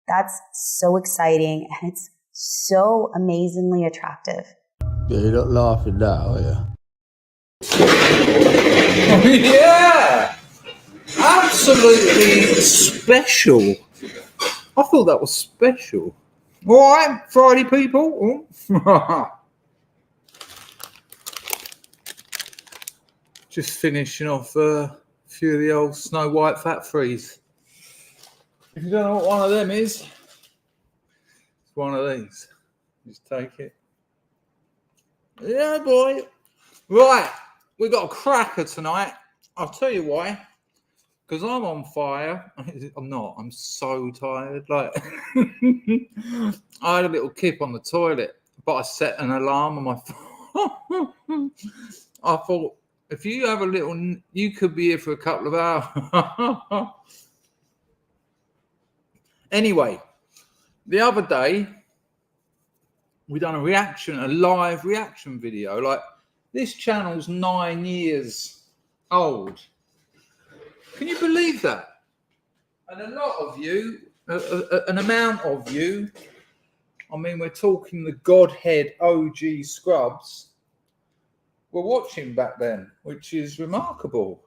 That's so exciting, and it's so amazingly attractive. Yeah, you're not laughing now, are you? Oh, yeah! Absolutely special. I thought that was special. All right, Friday people. Just finishing off a few of the old Snow White fat frees. If you don't know what one of them is, it's one of these. Just take it. Yeah, boy. Right, we got a cracker tonight. I'll tell you why. Because I'm on fire. I'm not. I'm so tired. Like, I had a little kip on the toilet, but I set an alarm on my phone. I thought, if you have a little, you could be here for a couple of hours. Anyway, the other day, we done a live reaction video. Like, this channel's 9 years old. Can you believe that? And a lot of you, an amount of you, I mean, we're talking the Godhead OG scrubs, were watching back then, which is remarkable.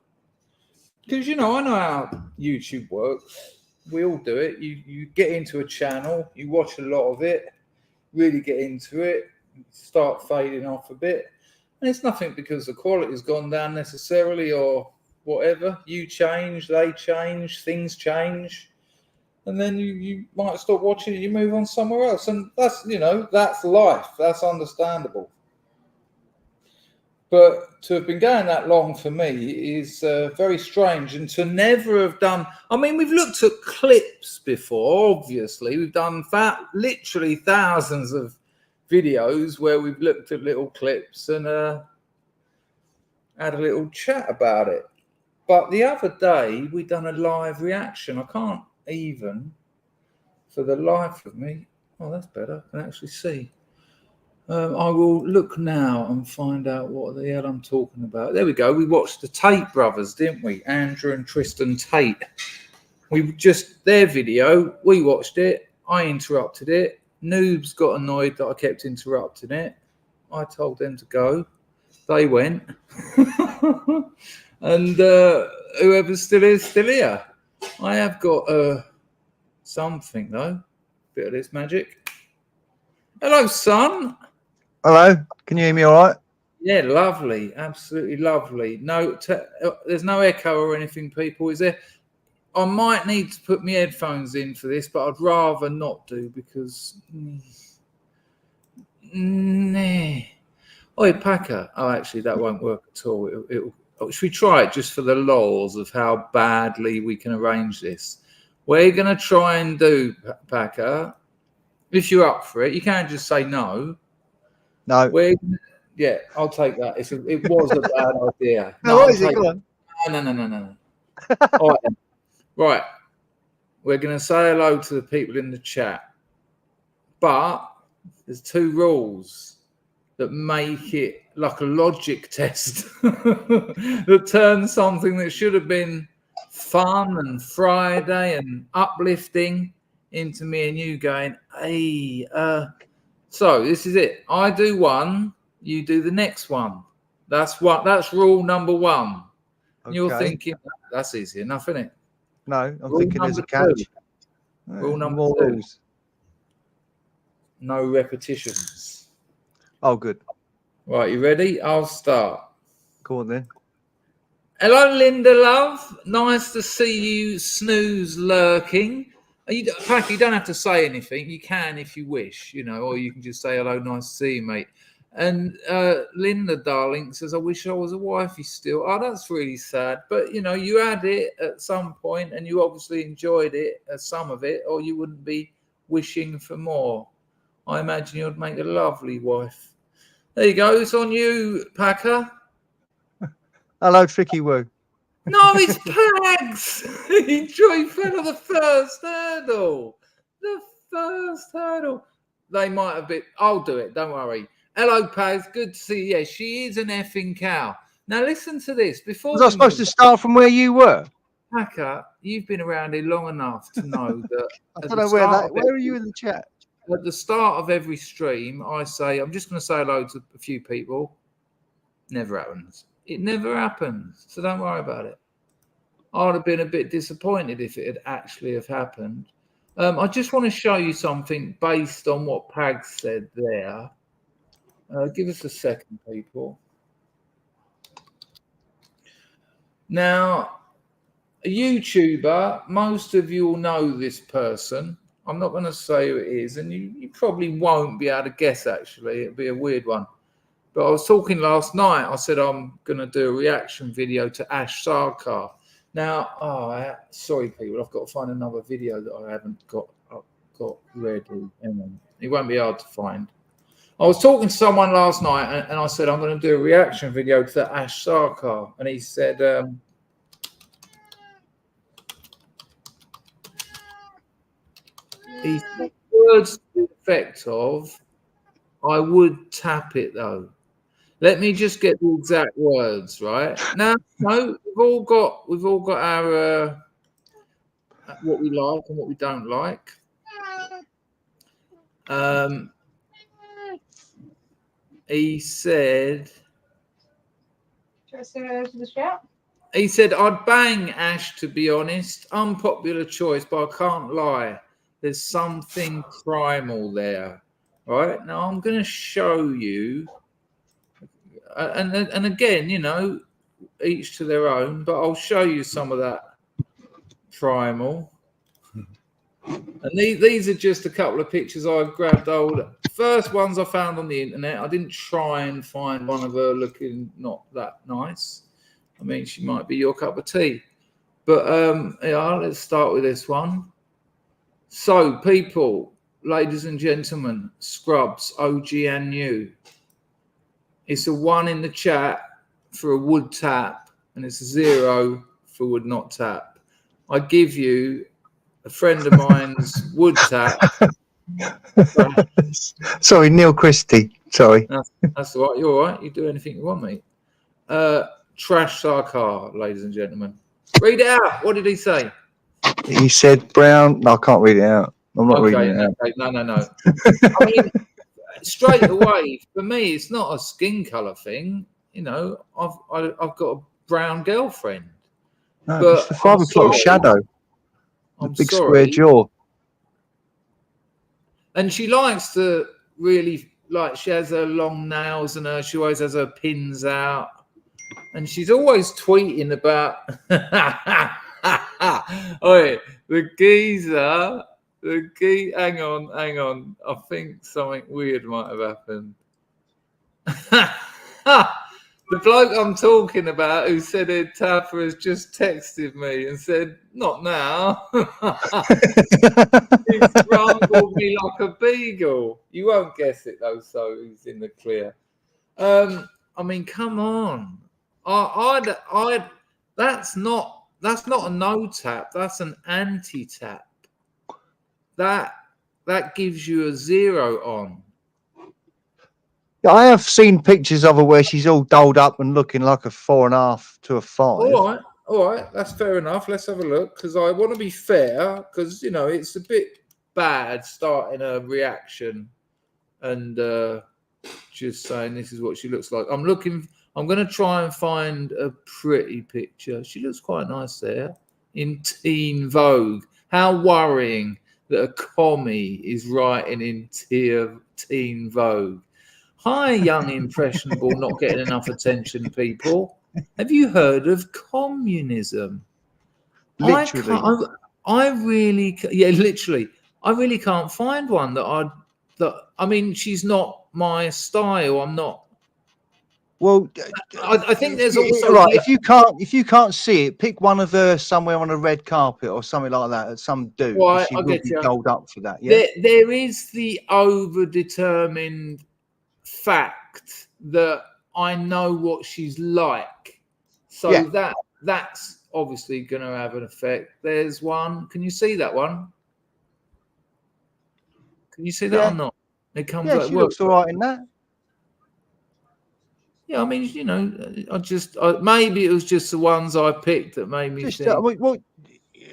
Because, I know how YouTube works. We all do it. You get into a channel, you watch a lot of it, really get into it, start fading off a bit. And it's nothing because the quality's gone down necessarily or whatever. You change, they change, things change. And then you might stop watching it, you move on somewhere else. And that's, that's life. That's understandable. But to have been going that long for me is very strange. And to never have done, I mean, we've looked at clips before, obviously. We've done literally thousands of videos where we've looked at little clips and had a little chat about it. But the other day, we done a live reaction. I can't even, for the life of me. Oh, that's better. I can actually see. I will look now and find out what the hell I'm talking about. There we go. We watched the Tate brothers, didn't we? Andrew and Tristan Tate. Their video, we watched it. I interrupted it. Noobs got annoyed that I kept interrupting it. I told them to go. They went. And whoever still is, still here. I have got something, though. Bit of this magic. Hello, son. Hello. Can you hear me all right? Yeah, lovely. Absolutely lovely. No, there's no echo or anything, people, is there? I might need to put my headphones in for this, but I'd rather not do because... Oi, Packer. Oh, actually, that won't work at all. Should we try it just for the lols of how badly we can arrange this? We're going to try and do, Packer, if you're up for it. You can't just say no. No. Yeah, I'll take that. It was a bad idea. No, what is it? Go on. No. All right, then. Right. We're going to say hello to the people in the chat. But there's two rules that make it like a logic test that turns something that should have been fun and Friday and uplifting into me and you going, hey, so this is it. I do one, you do the next one. That's rule number one. Okay. You're thinking, that's easy enough, isn't it? No, I'm thinking there's a catch. Rule number more two. rules. No repetitions. Oh, good. Right, you ready? I'll start. Go on then. Hello, Linda, love. Nice to see you snooze lurking. Pack, you don't have to say anything. You can if you wish, or you can just say hello, nice to see you, mate. And Linda, darling, says, I wish I was a wifey still. Oh, that's really sad. But, you had it at some point and you obviously enjoyed it, some of it, or you wouldn't be wishing for more. I imagine you'd make a lovely wife. There you go. It's on you, Packer. Hello, Tricky Woo. No, it's Pags. He fell on the first hurdle. The first hurdle. They might have been. I'll do it. Don't worry. Hello, Pags. Good to see you. Yeah, she is an effing cow. Now listen to this. Before was I supposed to start from where you were? Hacker, you've been around here long enough to know that I don't know where are you in the chat? at the start of every stream, I say, I'm just going to say hello to a few people. Never happens. It never happens. So don't worry about it. I'd have been a bit disappointed if it had actually have happened. I just want to show you something based on what Pag said there. Give us a second, people. Now, a YouTuber, most of you will know this person. I'm not going to say who it is, and you probably won't be able to guess, actually. It'll be a weird one. But I was talking last night. I said I'm going to do a reaction video to Ash Sarkar. Now, sorry, people. I've got to find another video that I haven't got ready. It won't be hard to find. I was talking to someone last night, and I said I'm going to do a reaction video to Ash Sarkar, and he said, words to the effect of, "I would tap it though." Let me just get the exact words right. Now, no, we've all got our what we like and what we don't like. He said. He said, "I'd bang Ash, to be honest. Unpopular choice, but I can't lie. There's something primal there." Right? Now, I'm going to show you. And again, you know, each to their own, but I'll show you some of that primal. And these are just a couple of pictures I grabbed hold of. First ones I found on the internet. I didn't try and find one of her looking not that nice. I mean, she might be your cup of tea. But yeah, let's start with this one. So, people, ladies and gentlemen, Scrubs, OG and new. It's a 1 in the chat for a would tap, and it's a 0 for would not tap. I give you a friend of mine's would tap. Sorry, Neil Christie. Sorry. That's all right. You're all right. You do anything you want, mate. Trash Sarkar, ladies and gentlemen. Read it out. What did he say? He said brown. No, I can't read it out. I'm not reading it out. Okay. No. I mean, straight away, for me, it's not a skin color thing. You know, I've got a brown girlfriend. No, but it's the 5 o'clock shadow. The big square jaw. And she likes to really, like, she has her long nails and she always has her pins out. And she's always tweeting about, oh, the geezer. Hang on. I think something weird might have happened. The bloke I'm talking about who said he'd tap her has just texted me and said, "Not now." He's rumbled me like a beagle. You won't guess it though, so he's in the clear. I mean, come on. That's not a no tap. That's an anti tap. That gives you a 0 on. I have seen pictures of her where she's all dolled up and looking like a 4.5 to a 5. All right, that's fair enough. Let's have a look, because I want to be fair, because, you know, it's a bit bad starting a reaction and just saying this is what she looks like. I'm going to try and find a pretty picture. She looks quite nice there in Teen Vogue. How worrying that a commie is writing in Teen Vogue. Hi, young, impressionable, not getting enough attention, people. Have you heard of communism? Literally. I really can't find one I mean, she's not my style. I'm not. Well, I think there's also right. If you can't see it, pick one of her somewhere on a red carpet or something like that. Some dude. Well, she I will get be you. dolled up for that. Yeah. There is the overdetermined fact that I know what she's like, so yeah. That's obviously going to have an effect. There's one. Can you see that one? Can you see that or not? It comes. Yeah, she looks all right in that. Yeah, I mean, you know, maybe it was just the ones I picked that made me think. Well,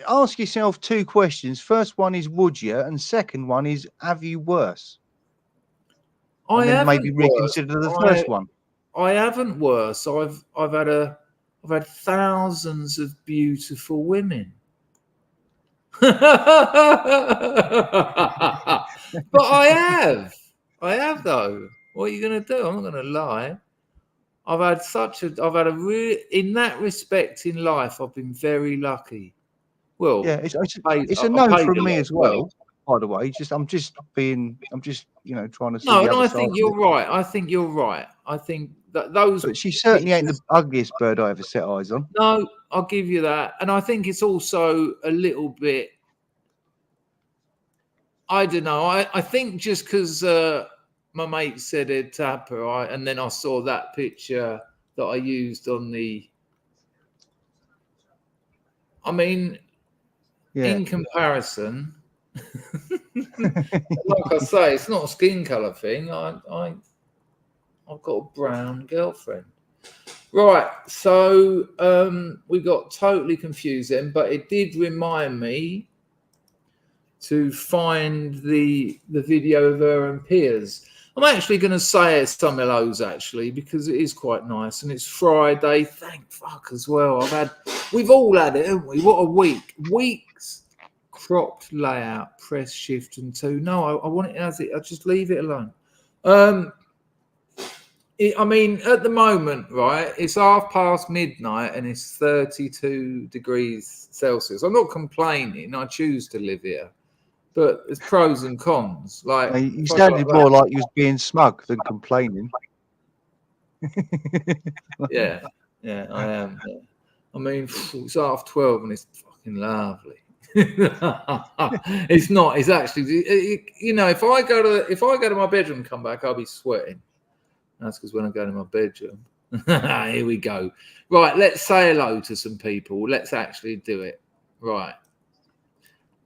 ask yourself two questions. First one is, would you? And second one is, have you worse? I And then haven't maybe worse. reconsider the first one. I haven't worse. I've had thousands of beautiful women. But I have though. What are you going to do? I'm not going to lie. I've had in that respect in life, I've been very lucky. Well, yeah, it's a no from me as well. By the way, I'm just trying to see. No, the and other I side think of you're it. right. I think you're right. I think that those. But she certainly ain't the ugliest bird I ever set eyes on. No, I'll give you that. And I think it's also a little bit. I don't know. I think just because my mate said Ed Tapper, and then I saw that picture that I used on the. I mean, in comparison, like I say, it's not a skin color thing. I've got a brown girlfriend. Right, so we got totally confused then, but it did remind me to find the video of her and Piers. I'm actually going to say some hellos actually because it is quite nice and it's Friday. Thank fuck as well. We've all had it, haven't we? What a week. Weeks cropped layout, press shift and 2. No, I want it as it. I'll just leave it alone. I mean, at the moment, right, it's midnight and it's 32 degrees Celsius. I'm not complaining. I choose to live here. But there's pros and cons. Like you sounded more like you was being smug than complaining. yeah, I am. Yeah. I mean, it's 12 and it's fucking lovely. It's not. It's actually, you know, if I go to my bedroom and come back, I'll be sweating. That's because when I go to my bedroom, here we go. Right, let's say hello to some people. Let's actually do it. Right.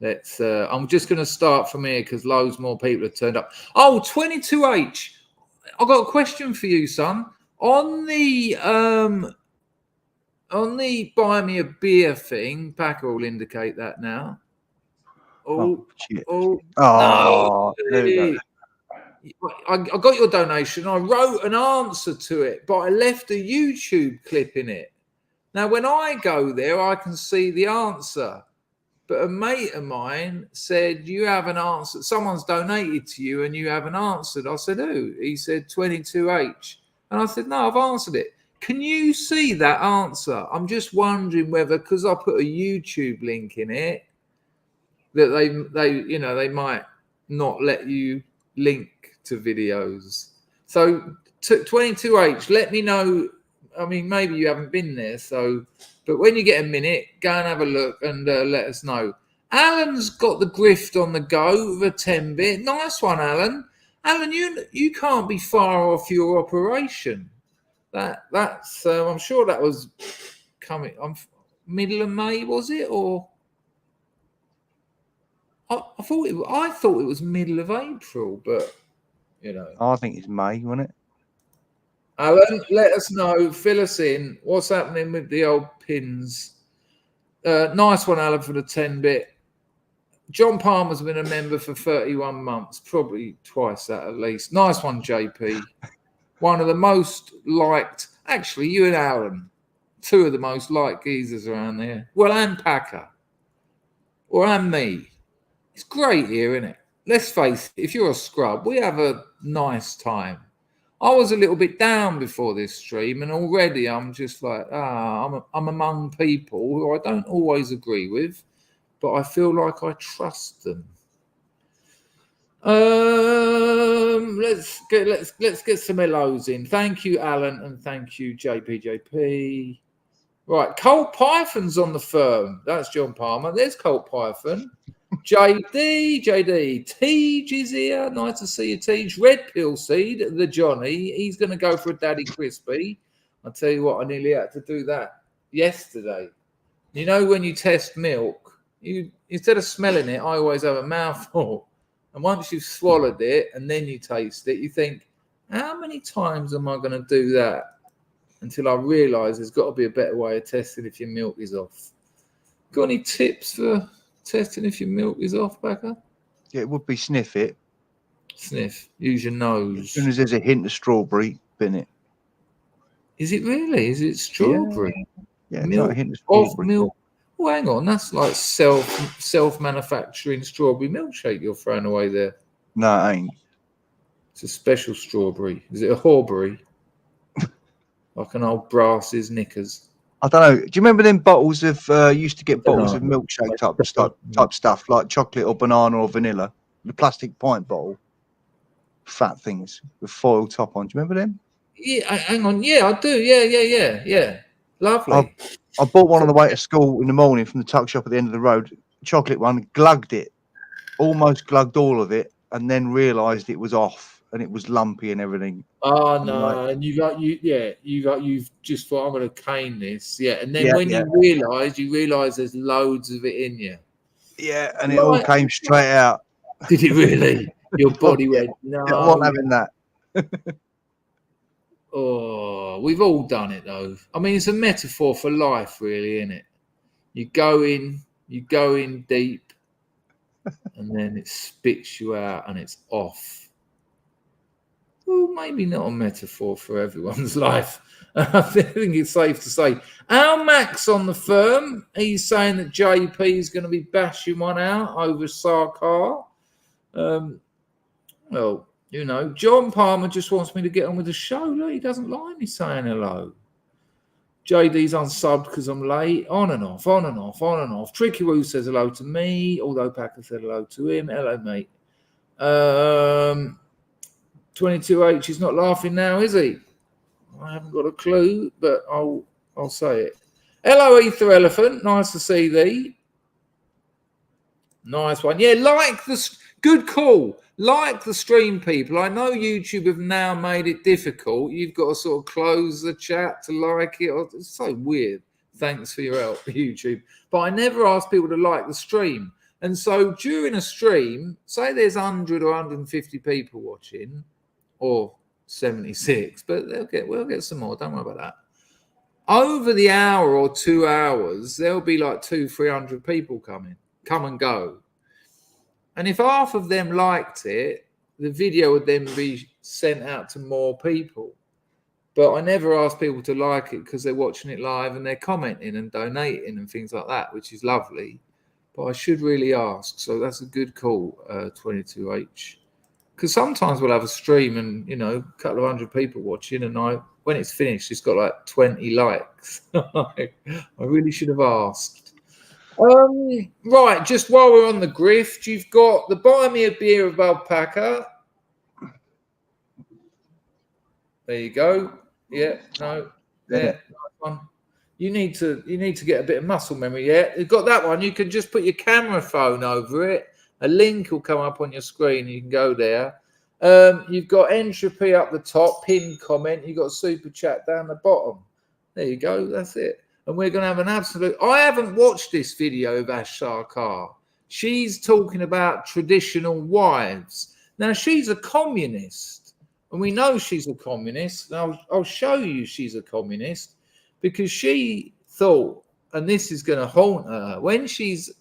I'm just going to start from here because loads more people have turned up. Oh, 22H. I've got a question for you, son. On the buy me a beer thing, Packer will indicate that now. Oh, shit. No. There we go. I got your donation. I wrote an answer to it, but I left a YouTube clip in it. Now, when I go there, I can see the answer. But a mate of mine said, you haven't answered. Someone's donated to you and you haven't answered. I said, who? He said, 22H. And I said, no, I've answered it. Can you see that answer? I'm just wondering whether, because I put a YouTube link in it, that they might not let you link to videos. So 22H, let me know. I mean, maybe you haven't been there, but when you get a minute, go and have a look and let us know. Alan's got the grift on the go with a 10-bit. Nice one, Alan. Alan, you can't be far off your operation. That's I'm sure that was coming. Middle of May, was it? Or I thought it was middle of April, but you know. I think it's May, wasn't it? Alan, let us know. Fill us in. What's happening with the old pins? Nice one, Alan, for the 10-bit. John Palmer's been a member for 31 months, probably twice that at least. Nice one, JP. One of the most liked. Actually, you and Alan, two of the most liked geezers around there. Well, and Packer. And me. It's great here, isn't it? Let's face it, if you're a scrub, we have a nice time. I was a little bit down before this stream, and already I'm just like, I'm among people who I don't always agree with, but I feel like I trust them. Let's get some hellos in. Thank you, Alan, and thank you, JP. Right, Colt Python's on the firm. That's John Palmer. There's Colt Python. JD, Tej is here. Nice to see you, Tej. Red Pill Seed, the Johnny. He's going to go for a Daddy Crispy. I'll tell you what, I nearly had to do that yesterday. You know, when you test milk, you instead of smelling it, I always have a mouthful. And once you've swallowed it and then you taste it, you think, how many times am I going to do that? until I realised there's got to be a better way of testing if your milk is off. Got any tips for testing if your milk is off, Becca? Yeah, it would be sniff it. Sniff. Use your nose. As soon as there's a hint of strawberry in it. Is it really? Is it strawberry? Yeah, milk a hint of off strawberry. milk. Oh, hang on. That's like self-manufacturing strawberry milkshake you're throwing away there. No, it ain't. It's a special strawberry. Is it a Horbury? Like an old Brass's Knickers. I don't know. Do you remember them bottles of used to get bottles of milkshake type stuff like chocolate or banana or vanilla? The plastic pint bottle, fat things with foil top on. Do you remember them? Yeah, hang on. Yeah, I do. Yeah. Lovely. I bought one on the way to school in the morning from the tuck shop at the end of the road. Chocolate one, glugged it, almost glugged all of it, and then realised it was off and it was lumpy and everything. Oh no! And you've just thought I'm going to cane this, and then you realise there's loads of it in you. Yeah, and it all came straight out. Did it really? Your body went, no. I'm not having that. Oh, we've all done it though. I mean, it's a metaphor for life, really, isn't it? You go in deep, and then it spits you out, and it's off. Well, maybe not a metaphor for everyone's life. I think it's safe to say. Our Max on the firm, he's saying that JP is going to be bashing one out over Sarkar. Well, you know, John Palmer just wants me to get on with the show. Look, he doesn't like me saying hello. JD's unsubmed because I'm late. On and off. Tricky Woo says hello to me, although Packer said hello to him. Hello, mate. 22H is not laughing now, is he? I haven't got a clue, but I'll say it. Hello, Ether Elephant. Nice to see thee. Nice one. Yeah, good call. Like the stream, people. I know YouTube have now made it difficult. You've got to sort of close the chat to like it. It's so weird. Thanks for your help, YouTube. But I never ask people to like the stream. And so during a stream, say there's 100 or 150 people watching, or 76, but we'll get some more. Don't worry about that. Over the hour or 2 hours, there'll be like 200-300 people come and go. And if half of them liked it, the video would then be sent out to more people. But I never ask people to like it because they're watching it live and they're commenting and donating and things like that, which is lovely. But I should really ask. So that's a good call, 22H. Because sometimes we'll have a stream and, you know, a couple of hundred people watching, and when it's finished, it's got like 20 likes. I really should have asked. Right, just while we're on the grift, you've got the Buy Me a Beer above Packer. There you go. Yeah, no, there. Nice one. You need to get a bit of muscle memory. Yeah, you've got that one. You can just put your camera phone over it. A link will come up on your screen. You can go there. You've got entropy up the top, pinned comment. You've got super chat down the bottom. There you go. That's it. And we're going to have an absolute... I haven't watched this video of Ash Sarkar. She's talking about traditional wives. Now, she's a communist. And we know she's a communist. And I'll show you she's a communist. Because she thought, and this is going to haunt her, when she's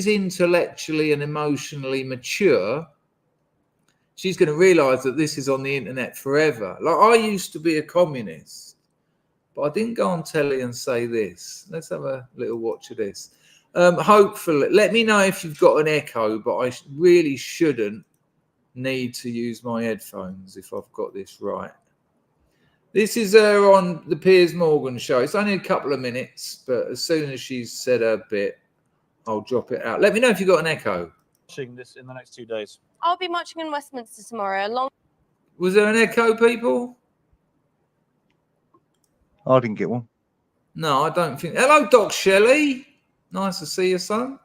intellectually and emotionally mature, she's going to realize that this is on the internet forever. Like, I used to be a communist, but I didn't go on telly and say this. Let's have a little watch of this. Hopefully, let me know if you've got an echo, but I really shouldn't need to use my headphones if I've got this right. This is her on the Piers Morgan show. It's only a couple of minutes, but as soon as she's said her bit, I'll drop it out. Let me know if you've got an echo. Watching this in the next 2 days. I'll be marching in Westminster tomorrow. Was there an echo, people? I didn't get one. No, I don't think. Hello, Doc Shelley. Nice to see you, son.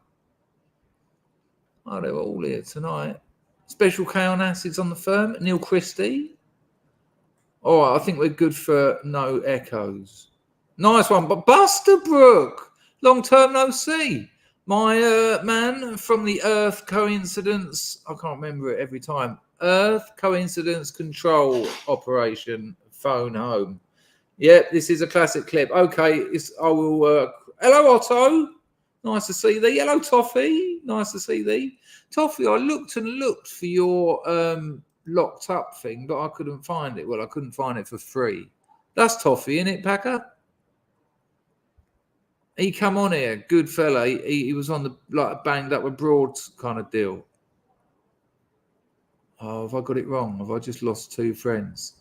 Oh, they're all here tonight. Special K on Acids on the firm. Neil Christie. All right, I think we're good for no echoes. Nice one. But Buster Brook, long term no see. My man from the Earth Coincidence, I can't remember it every time. Earth Coincidence Control Operation Phone Home. Yeah, this is a classic clip. Okay, I will. Hello, Otto. Nice to see thee. Hello, Toffee. Nice to see thee. Toffee, I looked and looked for your locked up thing, but I couldn't find it. Well, I couldn't find it for free. That's Toffee, isn't it, Packer? He come on here, good fella. He was on the like banged up abroad kind of deal. Oh, have I got it wrong? Have I just lost 2 friends?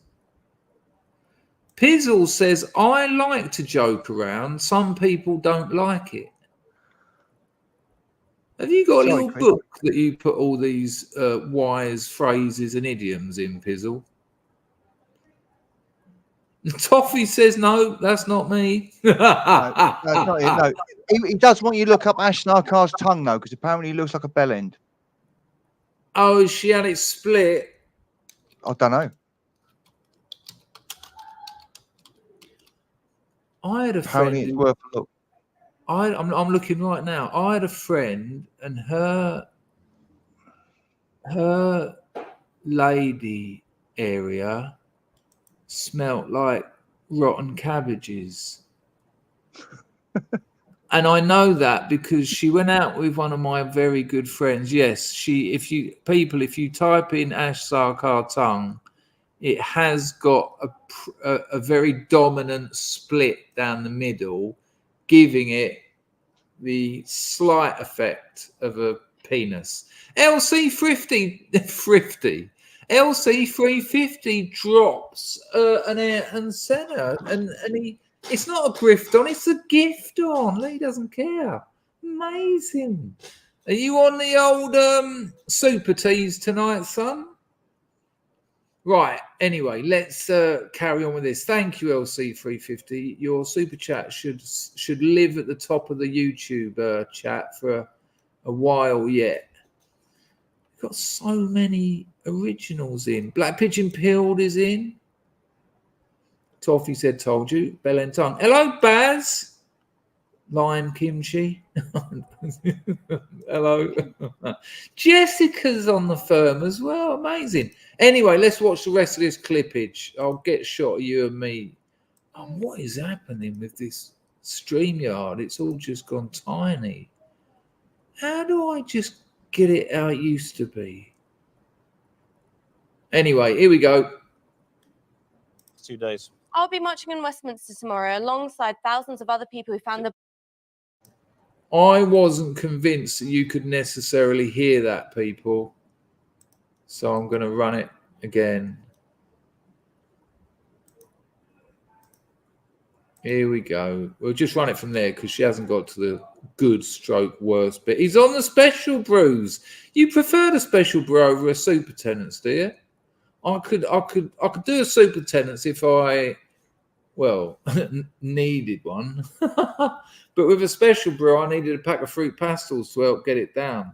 Pizzle says, I like to joke around. Some people don't like it. Have you got a little book that you put all these wise phrases and idioms in, Pizzle? Toffee says, no, that's not me. No, that's not it. No, he does want you to look up Ash Sarkar's tongue, though, because apparently he looks like a bell end. Oh, she had it split. I don't know. I had a apparently friend. It's worth a look. I'm looking right now. I had a friend, and her lady area smelt like rotten cabbages. And I know that because she went out with one of my very good friends. Yes, if you type in Ash Sarkar tongue, it has got a very dominant split down the middle, giving it the slight effect of a penis. LC 350 drops an air and center, and it's not a grift on, it's a gift on. He doesn't care. Amazing. Are you on the old super teas tonight, son? Right. Anyway, let's carry on with this. Thank you, LC350. Your super chat should live at the top of the YouTube chat for a while yet. We've got so many originals in. Black Pigeon Pilled is in. Toffee said, told you. Bell and tongue. Hello, Baz. Lime kimchi. Hello. Jessica's on the firm as well. Amazing. Anyway, let's watch the rest of this clippage. I'll get a shot of you and me. Oh, what is happening with this StreamYard? It's all just gone tiny. How do I just get it how it used to be? Anyway, here we go. 2 days. I'll be marching in Westminster tomorrow alongside thousands of other people who found the... I wasn't convinced that you could necessarily hear that, people. So I'm going to run it again. Here we go. We'll just run it from there because she hasn't got to the good stroke worse bit. He's on the special brews. You prefer the special brew over a super tenants, do you? I could do a super tenants if I, needed one. But with a special brew, I needed a pack of fruit pastels to help get it down.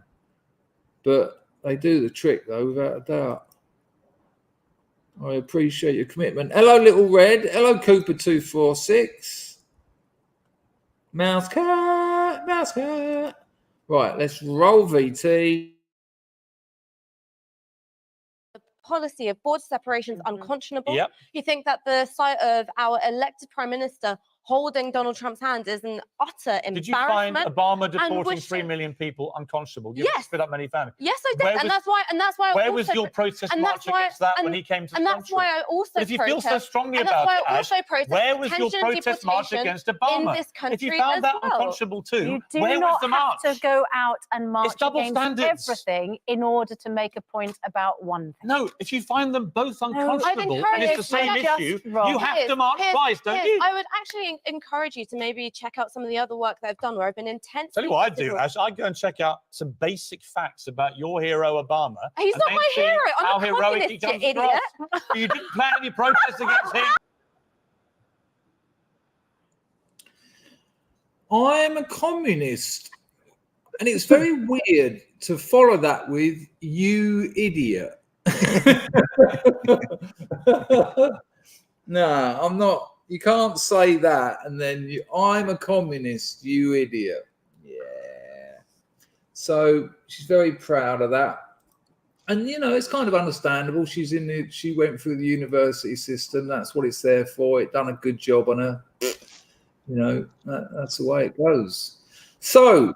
But they do the trick, though, without a doubt. I appreciate your commitment. Hello, Little Red. Hello, Cooper246. Mouse cat. Right, let's roll VT. Policy of border separation is unconscionable. Yep. You think that the sight of our elected prime minister holding Donald Trump's hand is an utter embarrassment? Did you find Obama deporting wishing... 3 million people unconscionable? You yes. spit up many families. Yes, I did, and that's why. Where was your protest march against that when he came to the country? And that's why I also. But if you feel so strongly about it, Ash, where was your protest march against Obama? In this country if you found that unconscionable too, where was the march? You do not have to go out and march against standards. everything in order to make a point about one thing. No, if you find them both unconscionable and it's the same issue, you have to march twice, don't you? I would actually encourage you to maybe check out some of the other work that I've done where I've been intensely... Tell you what I do, Ash. I go and check out some basic facts about your hero, Obama. He's not my hero. I'm a communist, you idiot. You didn't plan any protests against him. I'm a communist. And it's very weird to follow that with you idiot. No, I'm not. You can't say that and then I'm a communist, you idiot. Yeah. So she's very proud of that. And you know, it's kind of understandable. She went through the university system. That's what it's there for. It done a good job on her. You know, that's the way it goes. So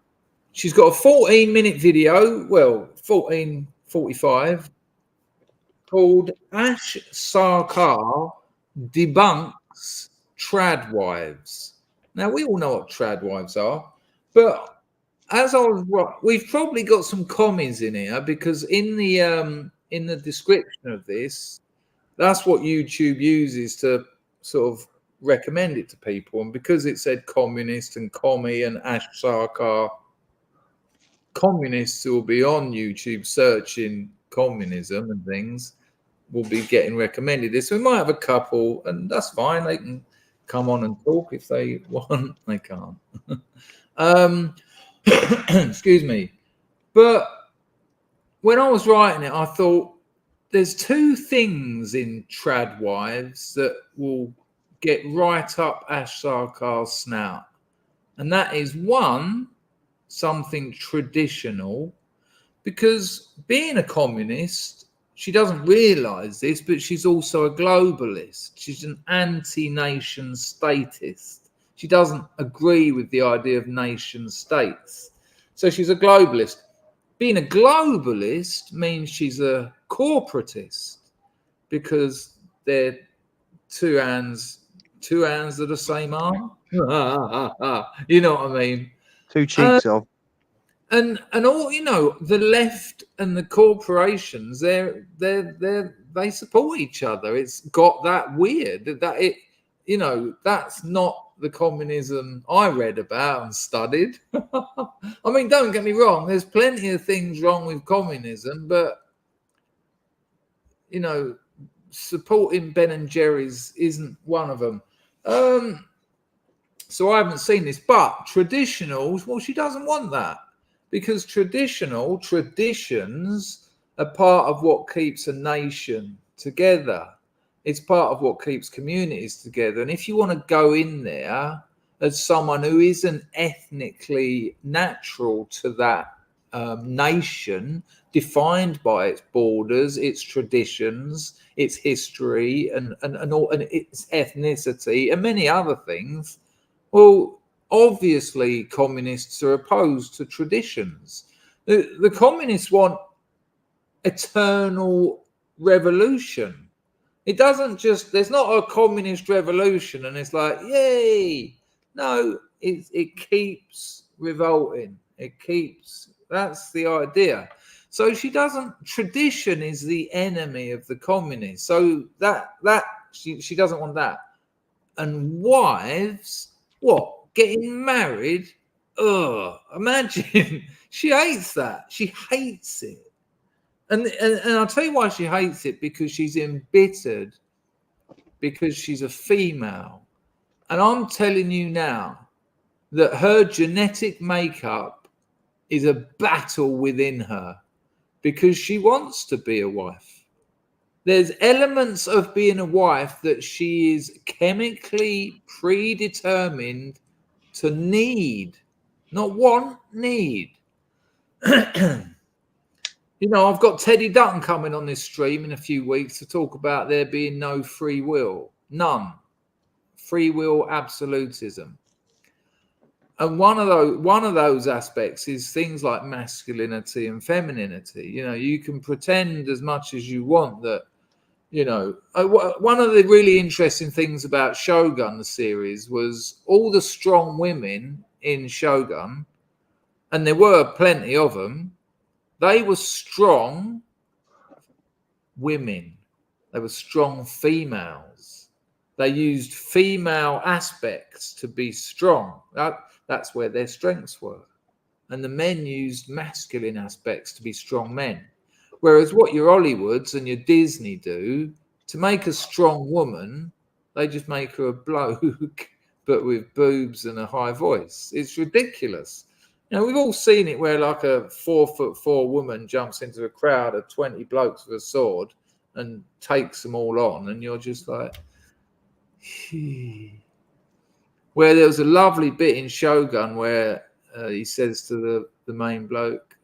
she's got a 14-minute video, well, 14:45, called Ash Sarkar Debunks Tradwives. Now, we all know what Tradwives are, but we've probably got some commies in here, because in the description of this, that's what YouTube uses to sort of recommend it to people. And because it said communist and commie and Ash Sarkar, communists who will be on YouTube searching communism and things will be getting recommended this. We might have a couple, and that's fine. They can come on and talk if they want. They can't. Excuse me. But when I was writing it, I thought there's two things in Tradwives that will get right up Ash Sarkar's snout. And that is, one, something traditional, because being a communist, she doesn't realize this, but she's also a globalist. She's an anti-nation statist. She doesn't agree with the idea of nation states. So she's a globalist. Being a globalist means she's a corporatist, because they're two hands are the same arm. You know what I mean? Two cheeks of. And all, you know, the left and the corporations, they support each other. It's got that weird that it, you know, that's not the communism I read about and studied. I mean, don't get me wrong, there's plenty of things wrong with communism, but you know, supporting Ben and Jerry's isn't one of them. So I haven't seen this, but traditionals, well, she doesn't want that, because traditions are part of what keeps a nation together. It's part of what keeps communities together. And if you want to go in there as someone who isn't ethnically natural to that nation, defined by its borders, its traditions, its history, and its ethnicity, and many other things, well, obviously communists are opposed to traditions. The communists want eternal revolution. It doesn't just, there's not a communist revolution and it's like, yay. No, it keeps revolting. That's the idea. So she doesn't, tradition is the enemy of the communists. So she doesn't want that. And wives, what? Getting married? Ugh, imagine. She hates that. She hates it. And I'll tell you why she hates it, because she's embittered, because she's a female. And I'm telling you now that her genetic makeup is a battle within her, because she wants to be a wife. There's elements of being a wife that she is chemically predetermined to need, not want, need. You know, I've got Teddy Dutton coming on this stream in a few weeks to talk about there being no free will. None. Free will absolutism. And one of those aspects is things like masculinity and femininity. You know, you can pretend as much as you want that, you know, one of the really interesting things about Shogun, the series, was all the strong women in Shogun, and there were plenty of them. They were strong women. They were strong females. They used female aspects to be strong. That's where their strengths were. And the men used masculine aspects to be strong men. Whereas what your Hollywoods and your Disney do, to make a strong woman, they just make her a bloke, but with boobs and a high voice. It's ridiculous. You know, we've all seen it where like a 4'4" woman jumps into a crowd of 20 blokes with a sword and takes them all on, and you're just like, where there was a lovely bit in Shogun where he says to the main bloke,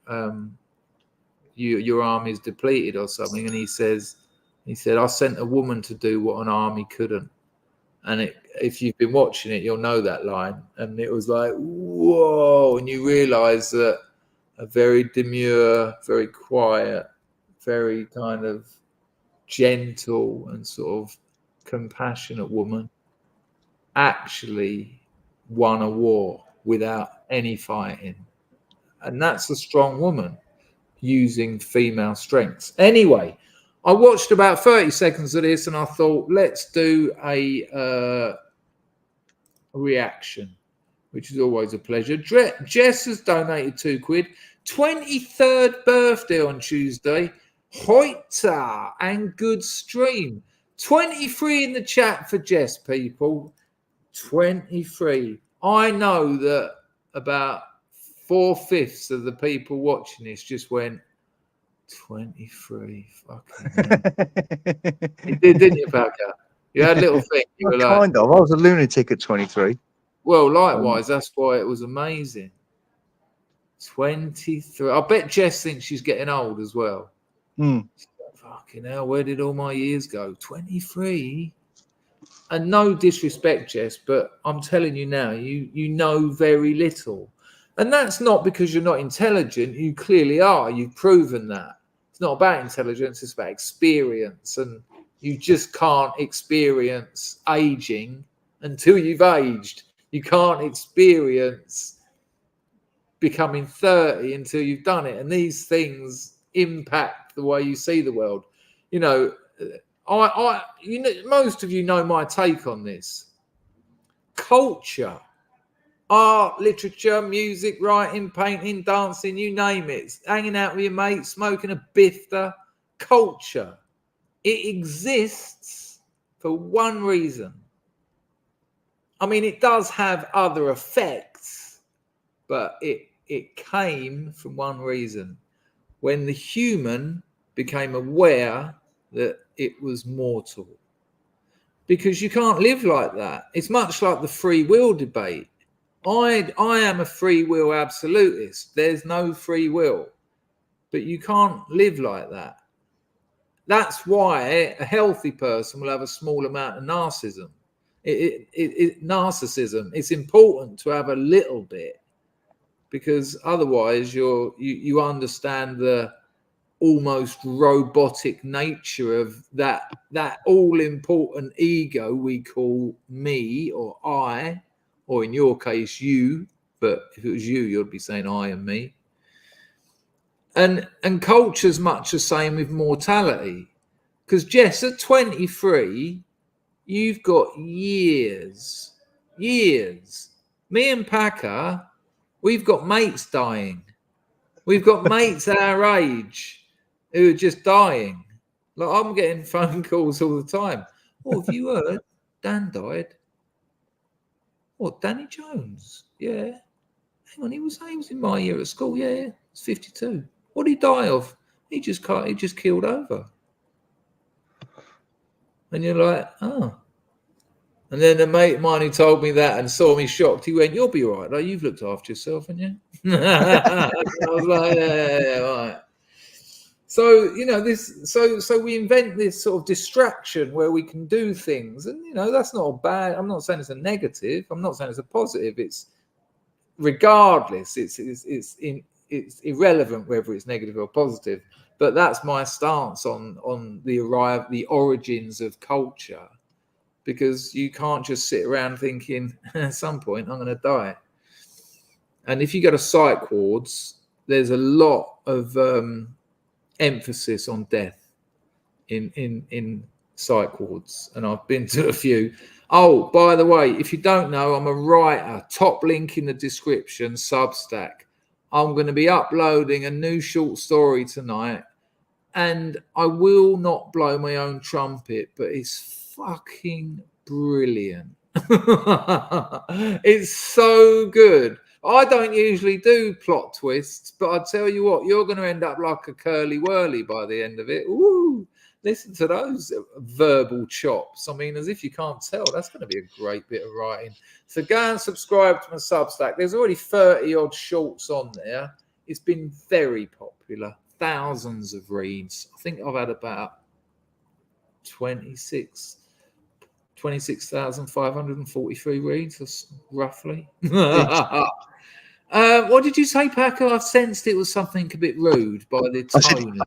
your army's depleted or something, and he said, I sent a woman to do what an army couldn't. And if you've been watching it, you'll know that line. And it was like, whoa, and you realise that a very demure, very quiet, very kind of gentle and sort of compassionate woman actually won a war without any fighting. And that's a strong woman using female strengths. Anyway, I watched about 30 seconds of this and I thought, let's do a reaction, which is always a pleasure. Jess has donated £2. 23rd birthday on Tuesday. Hoita and good stream. 23 in the chat for Jess, people. 23. I know that about 4/5 of the people watching this just went 23. Fucking hell. You did, didn't you, Packer? You had a little thing. You were kind of. I was a lunatic at 23. Well, likewise, that's why it was amazing. 23. I bet Jess thinks she's getting old as well. Fucking hell, where did all my years go? 23. And no disrespect, Jess, but I'm telling you now, you know very little. And that's not because you're not intelligent. You clearly are. You've proven that. It's not about intelligence. It's about experience. And you just can't experience aging until you've aged. You can't experience becoming 30 until you've done it. And these things impact the way you see the world. You know, most of you know my take on this. Culture, art, literature, music, writing, painting, dancing, you name it. Hanging out with your mates, smoking a bifter. Culture. It exists for one reason. I mean, it does have other effects, but it came from one reason. When the human became aware that it was mortal. Because you can't live like that. It's much like the free will debate. I am a free will absolutist. There's no free will. But you can't live like that. That's why a healthy person will have a small amount of narcissism. Narcissism. It's important to have a little bit, because otherwise you understand the almost robotic nature of that all-important ego we call me or I, or in your case you, but if it was you, you'd be saying I and me. And culture's much the same with mortality. Because Jess, at 23, you've got years. Me and Packer, we've got mates dying. We've got mates our age who are just dying. Like, I'm getting phone calls all the time. Oh, have you heard? Dan died. What, Danny Jones? Yeah. Hang on, he was in my year at school. Yeah, he's 52. What did he die of? He just killed over. And you're like, oh. And then a mate of mine who told me that and saw me shocked, he went, "You'll be all right. Like, you've looked after yourself, haven't you?" I was like, yeah, right. So, you know, so we invent this sort of distraction where we can do things. And, you know, that's not a bad, I'm not saying it's a negative. I'm not saying it's a positive. It's regardless, it's irrelevant whether it's negative or positive. But that's my stance on the origins of culture. Because you can't just sit around thinking, at some point, I'm going to die. And if you go to psych wards, there's a lot of emphasis on death in psych wards. And I've been to a few. Oh, by the way, if you don't know, I'm a writer. Top link in the description, Substack. I'm going to be uploading a new short story tonight. And I will not blow my own trumpet, but it's fucking brilliant. It's so good. I don't usually do plot twists, but I tell you what, you're going to end up like a curly whirly by the end of it. Ooh, listen to those verbal chops. I mean, as if you can't tell, that's going to be a great bit of writing. So go and subscribe to my Substack. There's already 30 odd shorts on there. It's been very popular. thousands of reads. I think I've had about 26,543 reads, roughly. What did you say, Paco? I've sensed it was something a bit rude by the tone.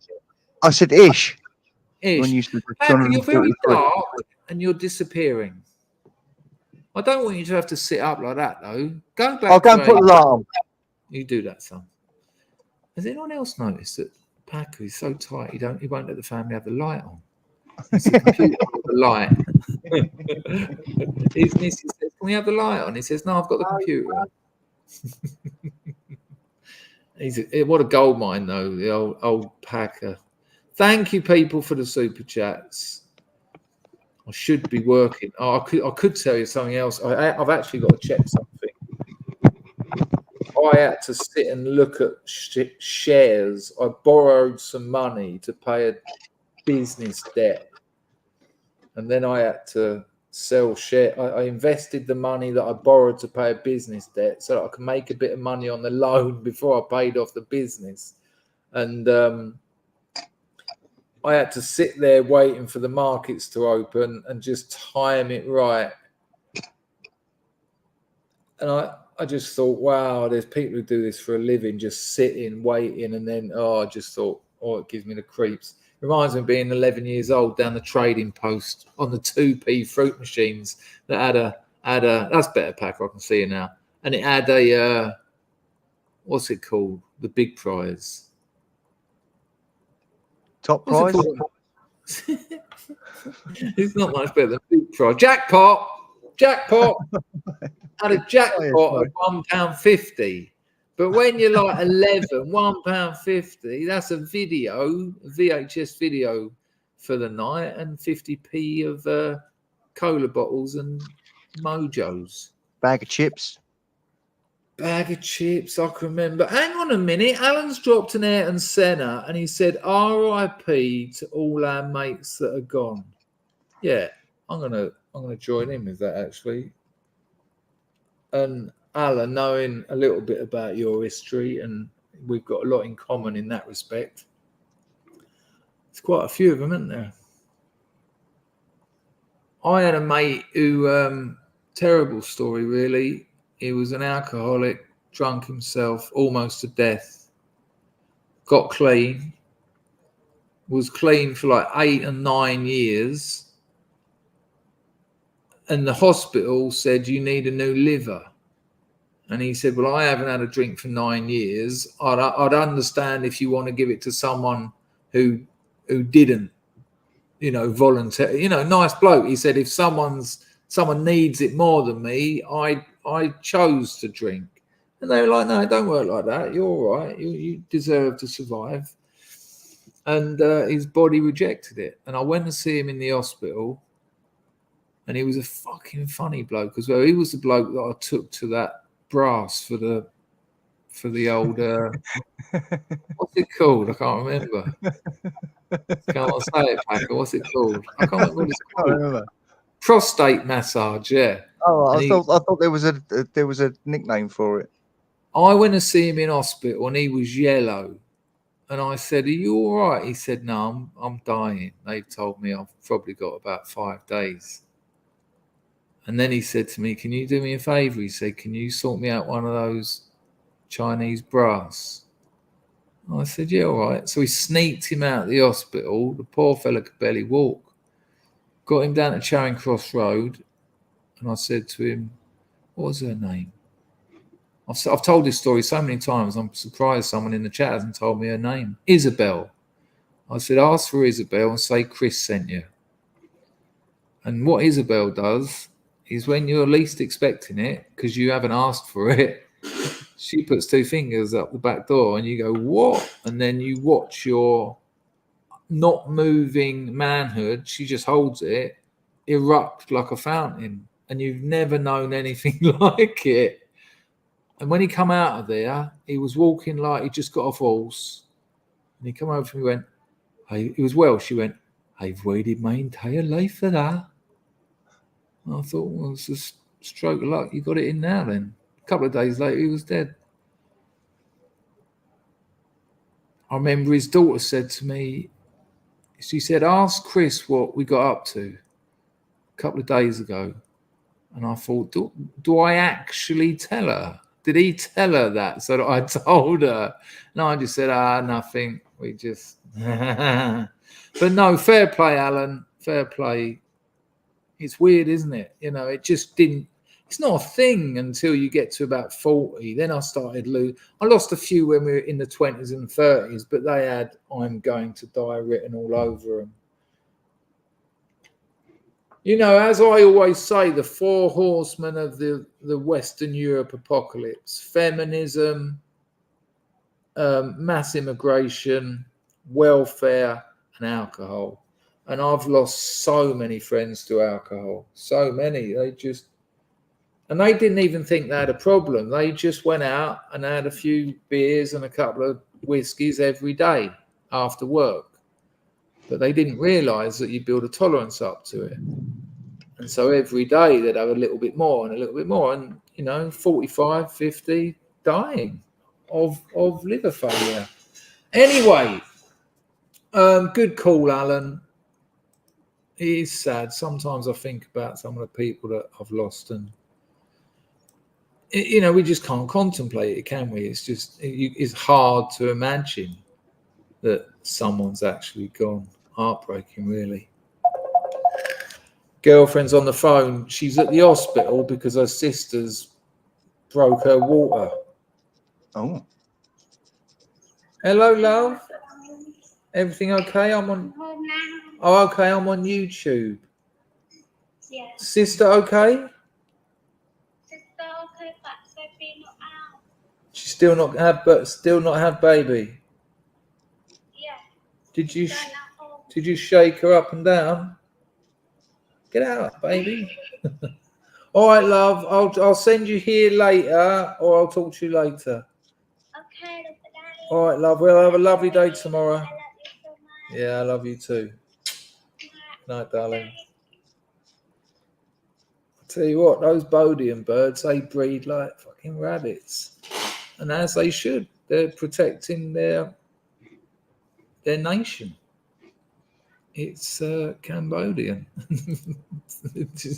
I said ish. Ish. When you said Paco, you're very dark and you're disappearing. I don't want you to have to sit up like that, though. Go back. I'll go and put the light on. You do that, son. Has anyone else noticed that Paco is so tight he won't let the family have the light on? It's the computer with the light. His niece says, "Can we have the light on?" He says, "No, I've got the computer on." What a gold mine, though, the old Packer. Thank you, people, for the super chats. I should be working. Oh, I could tell you something else. I've actually got to check something. I had to sit and look at shares. I borrowed some money to pay a business debt, and then I had to sell share. I invested the money that I borrowed to pay a business debt so that I could make a bit of money on the loan before I paid off the business. And I had to sit there waiting for the markets to open and just time it right. And I just thought, wow, there's people who do this for a living, just sitting, waiting, and then, I just thought, it gives me the creeps. Reminds me of being 11 years old down the trading post on the 2p fruit machines that had a that's better, Packer, I can see it now. And it had a, what's it called? The big prize. Top prize? It's not much better than big prize. Jackpot! Had a jackpot of £1.50. But when you're like 11, £1.50, that's a VHS video for the night, and 50p of cola bottles and mojos. Bag of chips. I can remember. Hang on a minute. Alan's dropped an Ayrton Senna and he said, RIP to all our mates that are gone. Yeah, I'm gonna join in with that, actually. And Alan, knowing a little bit about your history, and we've got a lot in common in that respect. There's quite a few of them, isn't there? I had a mate who, terrible story, really. He was an alcoholic, drunk himself, almost to death. Got clean. Was clean for like 8 and 9 years. And the hospital said, you need a new liver. And he said, well, I haven't had a drink for 9 years. I'd understand if you want to give it to someone who didn't, volunteer. Nice bloke. He said, if someone needs it more than me, I chose to drink. And they were like, no, it don't work like that. You're all right. You deserve to survive. And his body rejected it. And I went to see him in the hospital. And he was a fucking funny bloke as well. He was the bloke that I took to that brass for the old what's it called? I can't remember. Can't say it, Packer. What's it called? I can't remember what it's called. Prostate massage, yeah. Oh, I thought there was a nickname for it. I went to see him in hospital and he was yellow. And I said, are you all right? He said, no, I'm dying. They've told me I've probably got about 5 days. And then he said to me, can you do me a favor? He said, can you sort me out one of those Chinese brass? I said, yeah, all right. So we sneaked him out of the hospital. The poor fella could barely walk. Got him down to Charing Cross Road. And I said to him, what was her name? I've told this story so many times. I'm surprised someone in the chat hasn't told me her name. Isabel. I said, ask for Isabel and say Chris sent you. And what Isabel does is when you're least expecting it, because you haven't asked for it, she puts 2 fingers up the back door and you go, what? And then you watch your not moving manhood, she just holds it, erupt like a fountain. And you've never known anything like it. And when he come out of there, he was walking like he just got off horse. And he come over to me and went, hey, he was Welsh. She went, I've waited my entire life for that. And I thought, well, it's a stroke of luck. You got it in now then. A couple of days later, he was dead. I remember his daughter said to me, she said, ask Chris what we got up to a couple of days ago. And I thought, do I actually tell her? Did he tell her that so that I told her? No, I just said, nothing. We just... But no, fair play, Alan. Fair play. It's weird, isn't it? You know, it just didn't... It's not a thing until you get to about 40. Then I started losing. I lost a few when we were in the 20s and 30s, but they had "I'm going to die" written all over them. You know, as I always say, the 4 horsemen of the Western Europe apocalypse: feminism, mass immigration, welfare, and alcohol. And I've lost so many friends to alcohol. So many. And they didn't even think they had a problem. They just went out and had a few beers and a couple of whiskies every day after work. But they didn't realise that you build a tolerance up to it. And so every day they'd have a little bit more and a little bit more. And, you know, 45, 50, dying of liver failure. Anyway, good call, Alan. It is sad. Sometimes I think about some of the people that I've lost, and you know, we just can't contemplate it, can we? It's just, it's hard to imagine that someone's actually gone. Heartbreaking, really. Girlfriend's on the phone. She's at the hospital because her sisters broke her water. Oh. Hello, love. Everything okay? I'm on. Oh, okay. I'm on YouTube. Yeah. Sister, okay? She still not have baby. Yeah. Did you shake her up and down? Get out, baby. All right, love. I'll send you here later, or I'll talk to you later. Okay. All right, love. We'll have a lovely day tomorrow. I love you so much. Yeah, I love you too. Night, darling. Tell you what, those Bodian birds, they breed like fucking rabbits, and as they should. They're protecting their nation. It's Cambodian.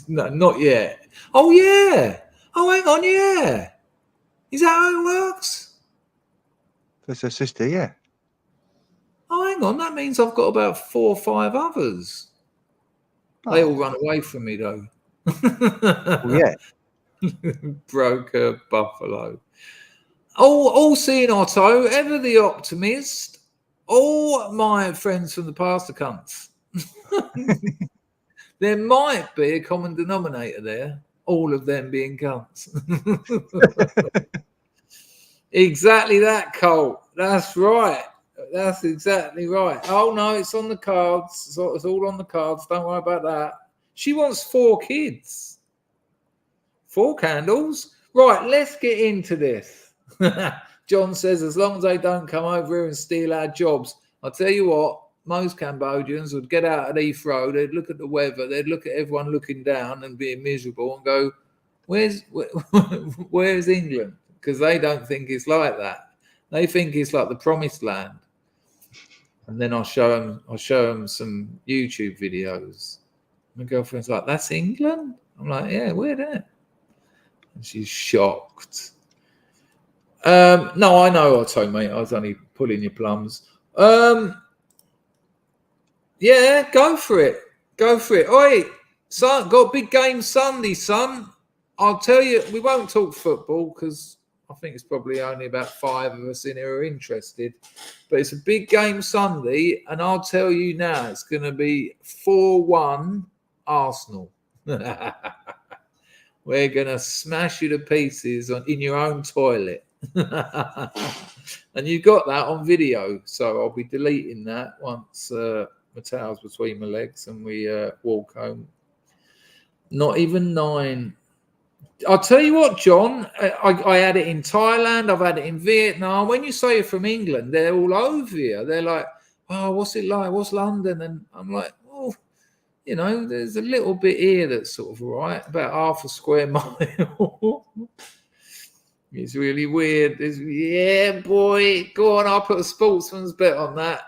No, not yet. Oh yeah. Oh, hang on, yeah. Is that how it works? That's her sister, yeah. Oh, hang on. That means I've got about 4 or 5 others. They all run away from me though. Well, yeah. Broke a buffalo. All seeing Otto, ever the optimist. All my friends from the past are cunts. There might be a common denominator there. All of them being cunts. Exactly that, Cole. That's right. That's exactly right. Oh no, it's on the cards. It's all on the cards. Don't worry about that. She wants 4 kids. 4 candles. Right, let's get into this. John says, as long as they don't come over here and steal our jobs. I'll tell you what, most Cambodians would get out at Heathrow, they'd look at the weather, they'd look at everyone looking down and being miserable and go, where's England? Because they don't think it's like that. They think it's like the promised land. And then I'll show them some YouTube videos. My girlfriend's like, that's England? I'm like, yeah, weird, isn't it? And she's shocked. No, I know, Otto, mate. I was only pulling your plums. Yeah, go for it. Go for it. Oi, son, got a big game Sunday, son. I'll tell you, we won't talk football because I think it's probably only about 5 of us in here who are interested. But it's a big game Sunday, and I'll tell you now, it's going to be 4-1 Arsenal. We're going to smash you to pieces in your own toilet. And you got that on video, so I'll be deleting that once my towel's between my legs and we walk home. Not even 9. I'll tell you what, John, I had it in Thailand, I've had it in Vietnam. When you say you're from England, they're all over here. They're like, oh, what's it like? What's London? And I'm like, oh, you know, there's a little bit here that's sort of all right, about half a square mile. It's really weird. Yeah, boy. Go on, I'll put a sportsman's bet on that.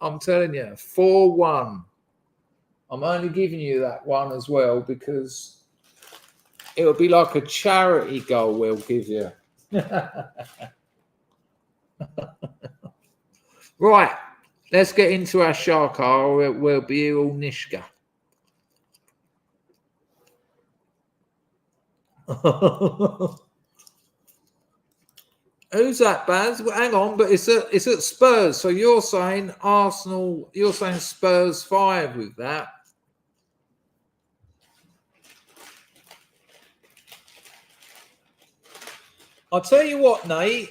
I'm telling you, 4-1. I'm only giving you that one as well because it'll be like a charity goal we'll give you. Right, let's get into our Sarkar. We'll be here all Nishka. Who's that, Baz? Well, hang on, but it's at Spurs. So you're saying Arsenal, you're saying Spurs 5 with that. I'll tell you what, Nate.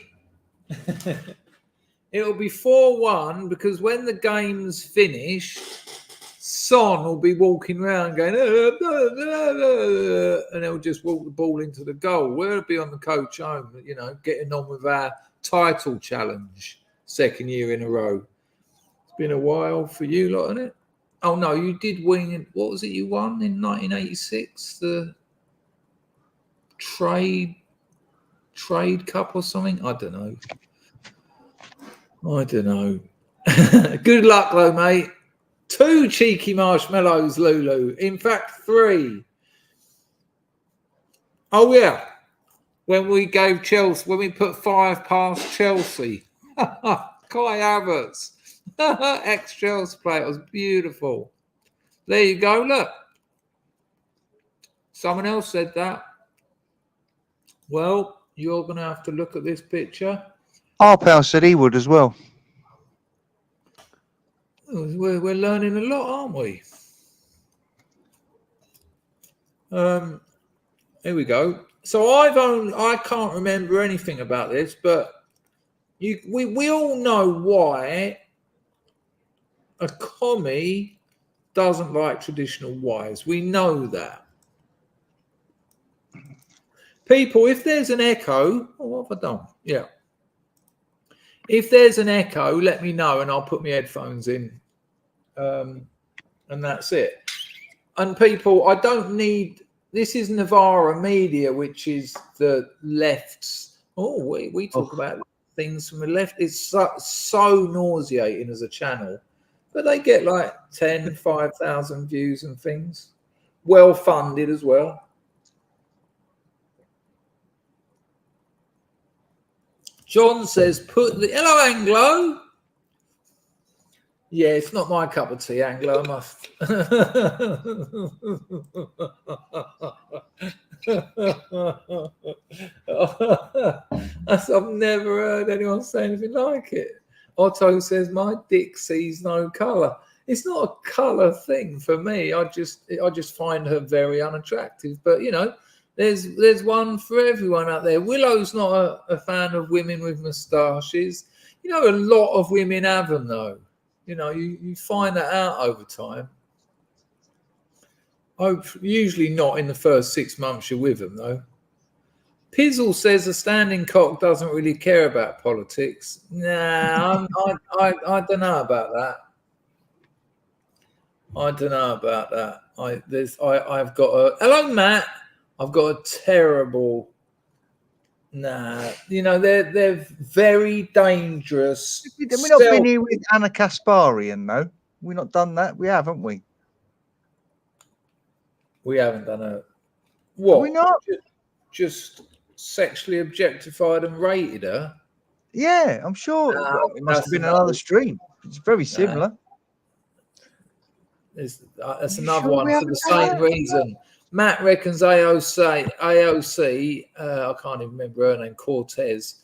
It'll be 4-1 because when the game's finished, Son will be walking around going, and he'll just walk the ball into the goal. We'll be on the coach home, you know, getting on with our title challenge, 2nd year in a row. It's been a while for you lot, hasn't it? Oh, no, you did win. What was it you won in 1986? The Trade Cup or something? I don't know. Good luck, though, mate. 2 cheeky marshmallows, Lulu. In fact, 3. Oh, yeah. When we gave Chelsea, when we put 5 past Chelsea. Kai Havertz. Ex-Chelsea player. It was beautiful. There you go. Look. Someone else said that. Well, you're going to have to look at this picture. Our pal said he would as well. We're learning a lot, aren't we? Here we go. So I can't remember anything about this, but we all know why a commie doesn't like traditional wives. We know that. People, if there's an echo, what have I done? Yeah. If there's an echo, let me know and I'll put my headphones in. And that's it. And people, I don't need, this is Novara Media, which is the left's. Oh, we talk about things from the left. It's so nauseating as a channel. But they get like 10, 5,000 views and things. Well funded as well. John says, hello, Anglo. Yeah, it's not my cup of tea, Anglo, I must. I've never heard anyone say anything like it. Otto says, my dick sees no colour. It's not a colour thing for me. I just find her very unattractive. But, you know, there's one for everyone out there. Willow's not a fan of women with moustaches. You know, a lot of women have them, though. You know, you find that out over time. Usually not in the first 6 months you're with them, though. Pizzle says a standing cock doesn't really care about politics. Nah, I don't know about that. I've got a... Hello, Matt. I've got a terrible... Nah, you know, they're very dangerous. We've not been here with Anna Kasparian, though. We've not done that. We haven't we? We haven't done a... What? Have we not? Just sexually objectified and rated her? Yeah, I'm sure. It must have been another stream. It's very similar. That's another one for the same reason. Matt reckons AOC, I can't even remember her name, Cortez,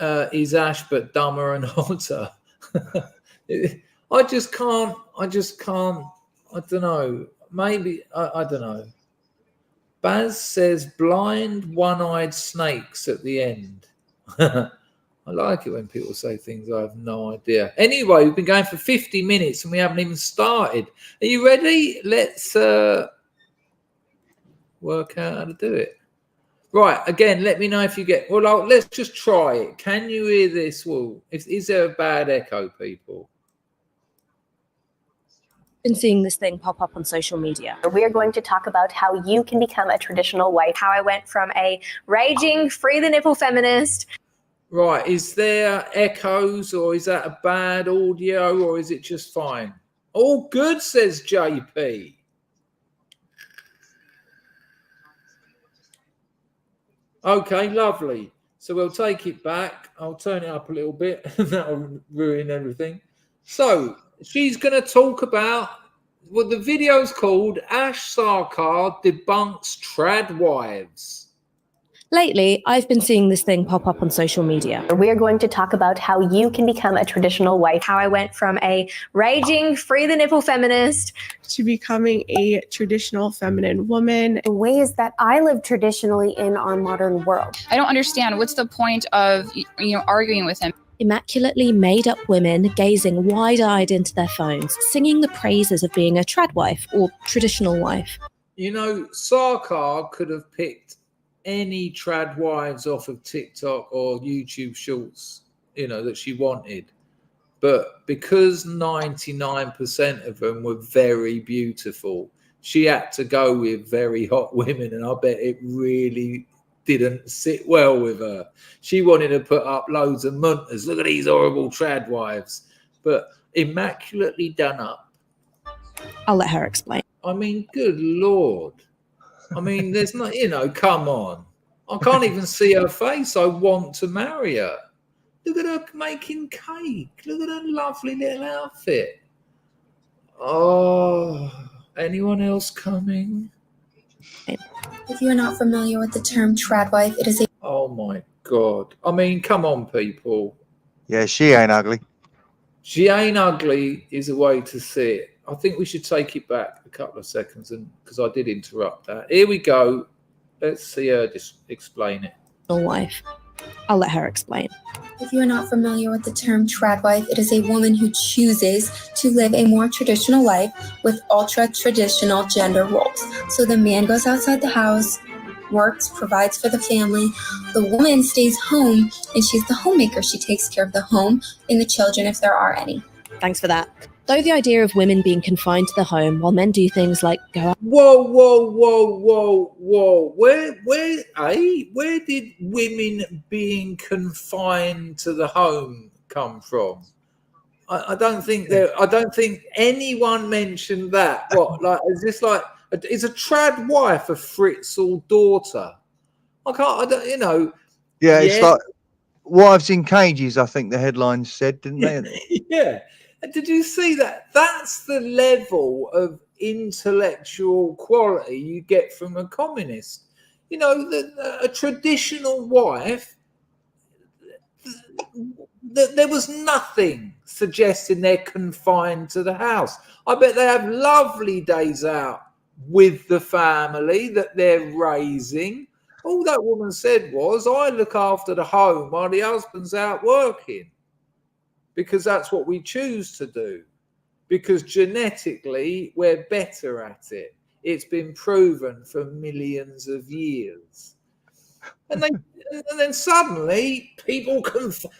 is Ash but dumber and hotter. I just can't, I don't know. Maybe, I don't know. Baz says blind, one-eyed snakes at the end. I like it when people say things I have no idea. Anyway, we've been going for 50 minutes and we haven't even started. Are you ready? Let's... work out how to do it. Right, again, let me know if you get... Well, let's just try it. Can you hear this? Well, is there a bad echo, people? Been seeing this thing pop up on social media. We are going to talk about how you can become a traditional wife. How I went from a raging, free the nipple feminist. Right, is there echoes, or is that a bad audio, or is it just fine? All good, says JP. Okay, lovely. So we'll take it back. I'll turn it up a little bit. That'll ruin everything. So she's going to talk about what the video's called Ash Sarkar Debunks Tradwives. Lately, I've been seeing this thing pop up on social media. We are going to talk about how you can become a traditional wife. How I went from a raging, free the nipple feminist to becoming a traditional feminine woman. The ways that I live traditionally in our modern world. I don't understand. What's the point of, arguing with him? Immaculately made up women gazing wide-eyed into their phones, singing the praises of being a tradwife or traditional wife. Sarkar could have picked any trad wives off of TikTok or YouTube Shorts, that she wanted. But because 99% of them were very beautiful, she had to go with very hot women, and I bet it really didn't sit well with her. She wanted to put up loads of munters. Look at these horrible trad wives. But immaculately done up. I'll let her explain. I mean, good Lord. I mean, there's not, come on. I can't even see her face. I want to marry her. Look at her making cake. Look at her lovely little outfit. Oh, anyone else coming? If you are not familiar with the term tradwife, it is a... Oh, my God. I mean, come on, people. Yeah, she ain't ugly. She ain't ugly is a way to see it. I think we should take it back a couple of seconds, and because I did interrupt that. Here we go. Let's see her just explain it. Wife. I'll let her explain. If you are not familiar with the term tradwife, it is a woman who chooses to live a more traditional life with ultra-traditional gender roles. So the man goes outside the house, works, provides for the family. The woman stays home, and she's the homemaker. She takes care of the home and the children if there are any. Thanks for that. Though the idea of women being confined to the home while men do things like go out. Whoa. Where did women being confined to the home come from? I don't think anyone mentioned that. What, like, is this like, is a trad wife a Fritzl daughter? Yeah, it's like wives in cages, I think the headlines said, didn't they? Yeah. Did you see that? That's the level of intellectual quality you get from a communist. A traditional wife, there was nothing suggesting they're confined to the house. I bet they have lovely days out with the family that they're raising. All that woman said was, I look after the home while the husband's out working. Because that's what we choose to do. Because genetically, we're better at it. It's been proven for millions of years. And then suddenly,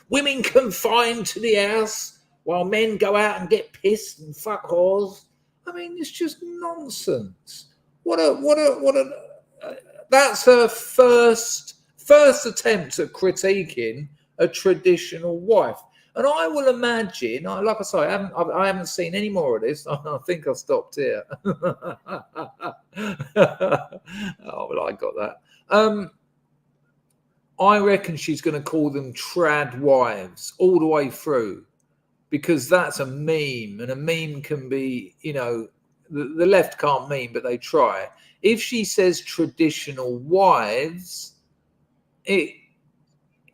women confined to the house while men go out and get pissed and fuck whores. I mean, it's just nonsense. That's her first attempt at critiquing a traditional wife. And I will imagine, like I say, I haven't seen any more of this. I think I've stopped here. Oh, well, I got that. I reckon she's going to call them trad wives all the way through, because that's a meme, and a meme can be, the left can't meme, but they try. If she says traditional wives,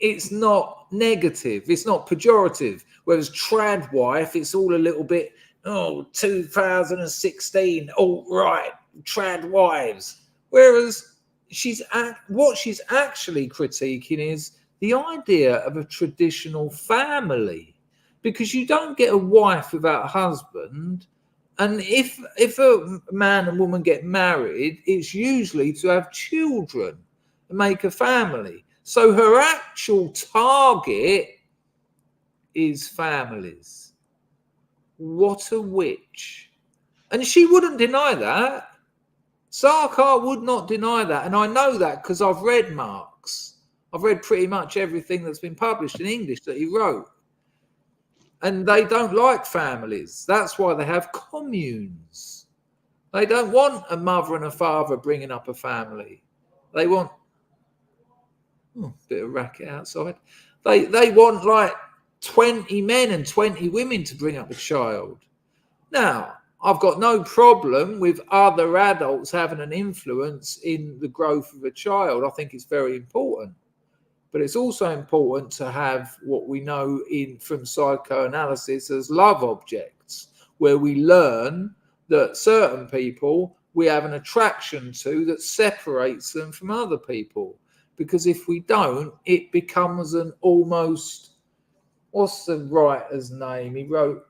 it's not negative, it's not pejorative. Whereas trad wife, it's all a little bit, 2016, all right, trad wives. Whereas what she's actually critiquing is the idea of a traditional family, because you don't get a wife without a husband. And if a man and woman get married, it's usually to have children and make a family. So her actual target is families. What a witch. And she wouldn't deny that. Sarkar would not deny that. And I know that because I've read Marx. I've read pretty much everything that's been published in English that he wrote. And they don't like families. That's why they have communes. They don't want a mother and a father bringing up a family. They want a bit of racket outside. They want like 20 men and 20 women to bring up a child. Now, I've got no problem with other adults having an influence in the growth of a child. I think it's very important. But it's also important to have what we know from psychoanalysis as love objects, where we learn that certain people we have an attraction to that separates them from other people. Because if we don't, it becomes an almost, what's the writer's name? He wrote,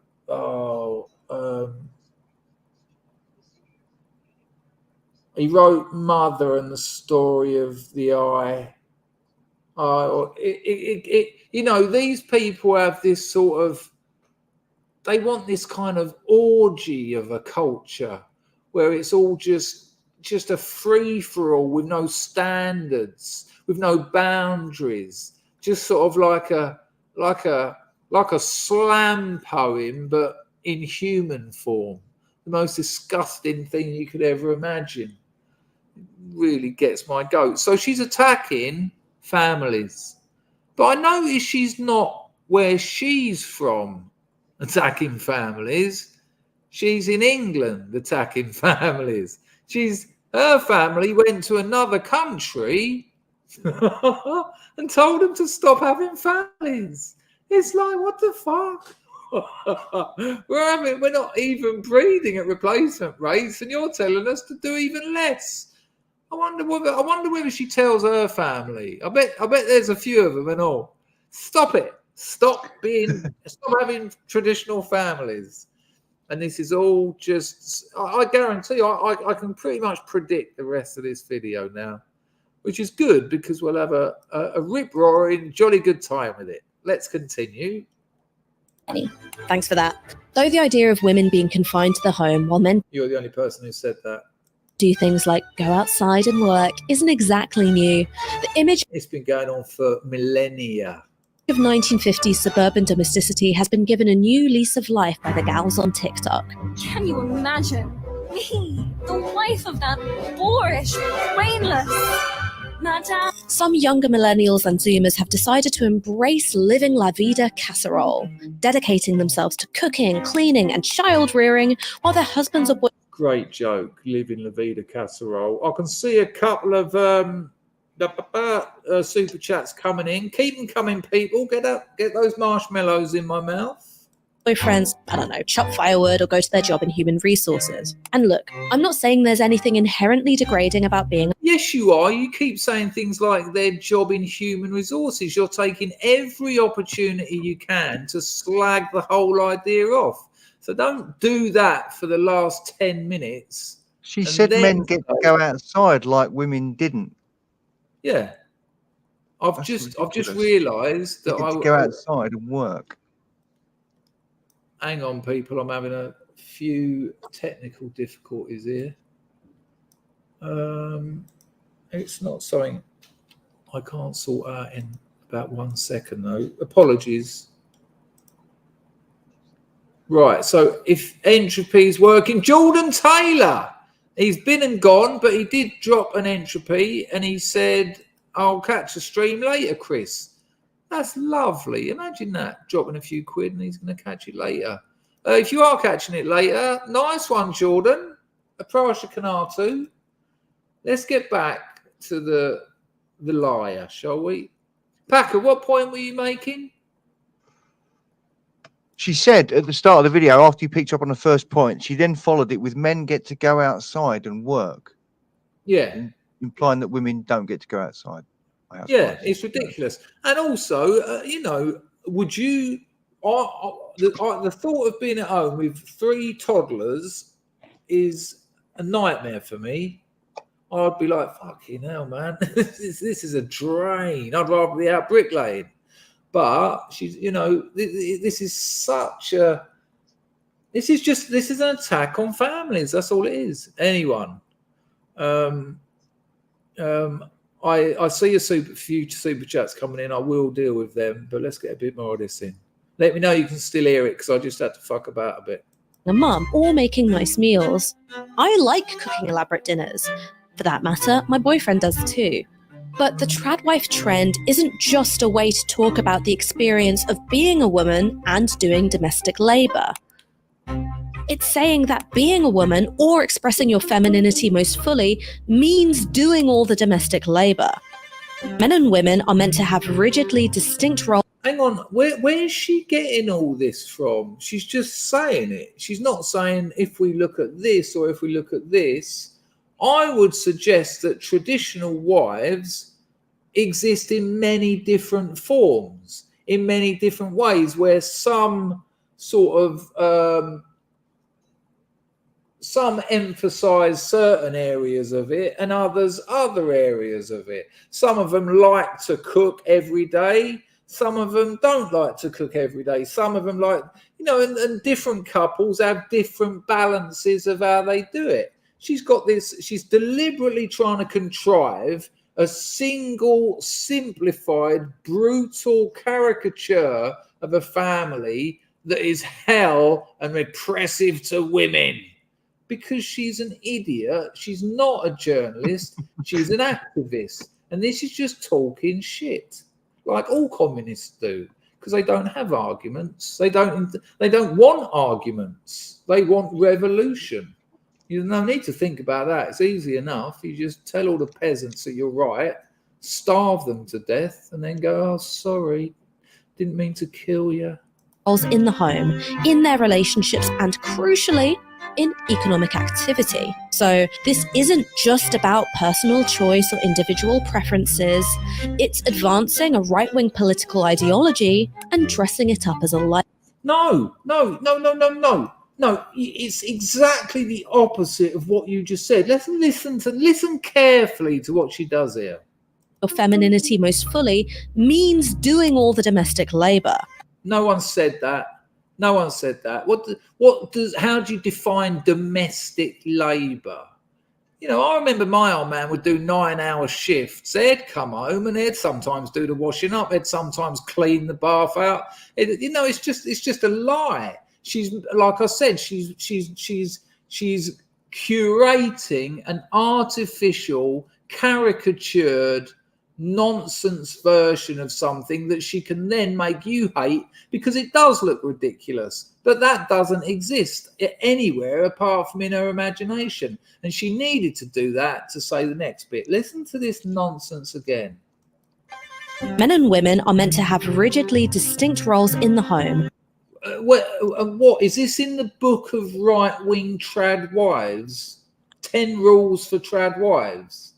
he wrote Mother and the Story of the Eye. You know, these people have this sort of, they want this kind of orgy of a culture where it's all just a free-for-all with no standards, with no boundaries, just sort of like a slam poem, but in human form. The most disgusting thing you could ever imagine. Really gets my goat. So she's attacking families, but I notice she's not where she's from attacking families. She's in England attacking families. Her family went to another country and told them to stop having families. It's like, what the fuck? We're not even breeding at replacement rates, and you're telling us to do even less. I wonder whether she tells her family. I bet there's a few of them and all. Stop it. Stop having traditional families. And this is all just, I guarantee you, I can pretty much predict the rest of this video now, which is good because we'll have a rip-roaring, jolly good time with it. Let's continue. Thanks for that. Though the idea of women being confined to the home while men You're the only person who said that. do things like go outside and work isn't exactly new. The image It's been going on for millennia. of 1950s suburban domesticity has been given a new lease of life by the gals on TikTok. Can you imagine me, the wife of that boorish, brainless madame? Some younger millennials and Zoomers have decided to embrace living la vida casserole, dedicating themselves to cooking, cleaning, and child rearing while their husbands or boys. Great joke, living La Vida Casserole. I can see a couple of super chats coming in. Keep them coming, people. Get those marshmallows in my mouth. Boyfriends, I don't know, chop firewood or go to their job in human resources. And look, I'm not saying there's anything inherently degrading about being. Yes, you are. You keep saying things like their job in human resources. You're taking every opportunity you can to slag the whole idea off. So don't do that for the last 10 minutes. She said men get to go outside like women didn't. Yeah. I've just realised that I go outside and work. Hang on, people. I'm having a few technical difficulties here. It's not something I can't sort out in about 1 second, though. Apologies. Right, so if entropy is working, Jordan Taylor, he's been and gone, but he did drop an entropy and he said, I'll catch a stream later, Chris. That's lovely. Imagine that, dropping a few quid and he's going to catch it later. If you are catching it later, nice one, Jordan. Aprasha Kanatu. Let's get back to the liar, shall we? Packer, what point were you making? She said at the start of the video, after you picked up on the first point, she then followed it with men get to go outside and work. Yeah. Implying that women don't get to go outside. Yeah, it's ridiculous. And also, would you... the thought of being at home with 3 toddlers is a nightmare for me. I'd be like, fucking hell, man. this is a drain. I'd rather be out bricklaying. But she's, this is such a This is an attack on families. That's all it is. Anyone. I see a few super chats coming in. I will deal with them, but let's get a bit more of this in. Let me know you can still hear it, because I just had to fuck about a bit. A mum or making nice meals. I like cooking elaborate dinners. For that matter, my boyfriend does too. But the Tradwife trend isn't just a way to talk about the experience of being a woman and doing domestic labour. It's saying that being a woman or expressing your femininity most fully means doing all the domestic labour. Men and women are meant to have rigidly distinct roles. Hang on, where is she getting all this from? She's just saying it. She's not saying if we look at this or if we look at this. I would suggest that traditional wives exist in many different forms, in many different ways, where some sort of some emphasize certain areas of it and others other areas of it. Some of them like to cook every day. Some of them don't like to cook every day. Some of them like, and different couples have different balances of how they do it. She's got this, she's deliberately trying to contrive a single, simplified, brutal caricature of a family that is hell and repressive to women. Because she's an idiot. She's not a journalist. She's an activist. And this is just talking shit, like all communists do, because they don't have arguments. They don't want arguments. They want revolution. You no need to think about that. It's easy enough. You just tell all the peasants that you're right, starve them to death, and then go, "Oh, sorry, didn't mean to kill you." In the home, in their relationships, and crucially, in economic activity. So this isn't just about personal choice or individual preferences. It's advancing a right-wing political ideology and dressing it up as a life. No. It's exactly the opposite of what you just said. Let's listen carefully to what she does here. Your femininity most fully means doing all the domestic labour. No one said that. No one said that. How do you define domestic labour? I remember my old man would do 9-hour shifts. They'd come home and they'd sometimes do the washing up. They'd sometimes clean the bath out. It's just a lie. She's, like I said, she's curating an artificial, caricatured, nonsense version of something that she can then make you hate because it does look ridiculous. But that doesn't exist anywhere apart from in her imagination. And she needed to do that to say the next bit. Listen to this nonsense again. Men and women are meant to have rigidly distinct roles in the home. What is this in the book of right-wing trad wives? 10 rules for trad wives.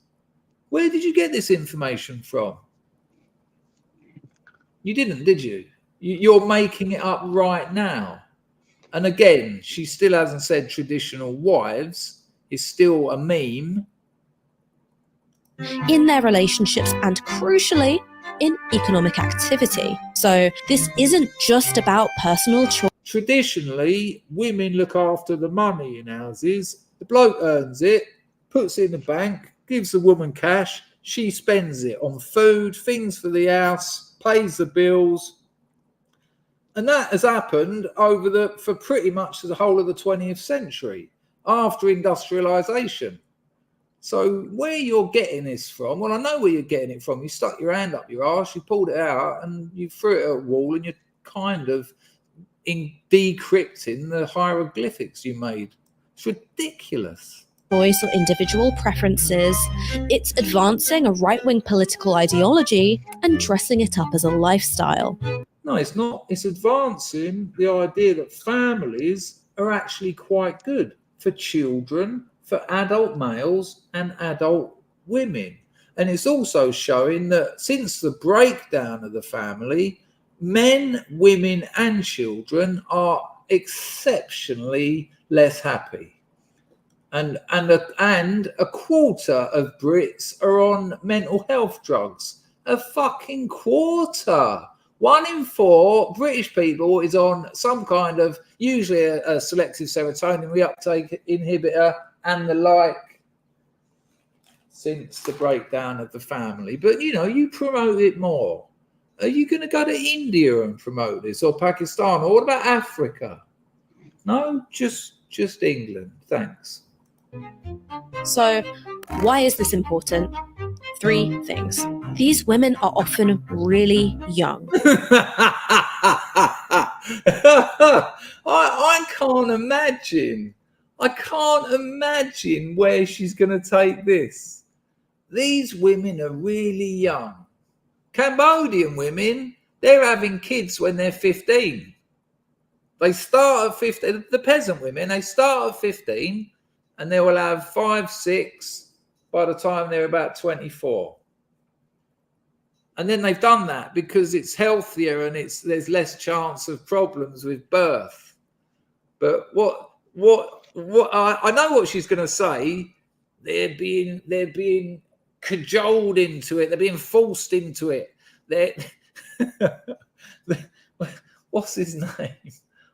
Where did you get this information from? You didn't, did you? You're making it up right now. And again, she still hasn't said traditional wives. It's still a meme. In their relationships and crucially, in economic activity. So this isn't just about personal choice. Traditionally, women look after the money in houses. The bloke earns it, puts it in the bank, gives the woman cash. She spends it on food, things for the house, pays the bills. And that has happened for pretty much the whole of the 20th century after industrialization. So where you're getting this from, well, I know where you're getting it from. You stuck your hand up your arse, you pulled it out, and you threw it at a wall, and you're kind of decrypting the hieroglyphics you made. It's ridiculous. Choice or individual preferences. It's advancing a right-wing political ideology and dressing it up as a lifestyle. No, it's not. It's advancing the idea that families are actually quite good for children, for adult males and adult women. And it's also showing that since the breakdown of the family, men, women and children are exceptionally less happy. And a quarter of Brits are on mental health drugs. A fucking quarter. 1 in 4 British people is on some kind of, usually a selective serotonin reuptake inhibitor and the like, since the breakdown of the family. But, you know, you promote it more. Are you going to go to India and promote this, or Pakistan, or what about Africa? No, just England. Thanks. So, why is this important? 3 things. These women are often really young. I can't imagine. I can't imagine where she's going to take this. These women are really young. Cambodian women, they're having kids when they're 15. They start at 15. The peasant women, they start at 15 and they will have 5, 6 by the time they're about 24. And then they've done that because it's healthier and there's less chance of problems with birth. But what I know what she's going to say. They're being cajoled into it. They're being forced into it. What's his name?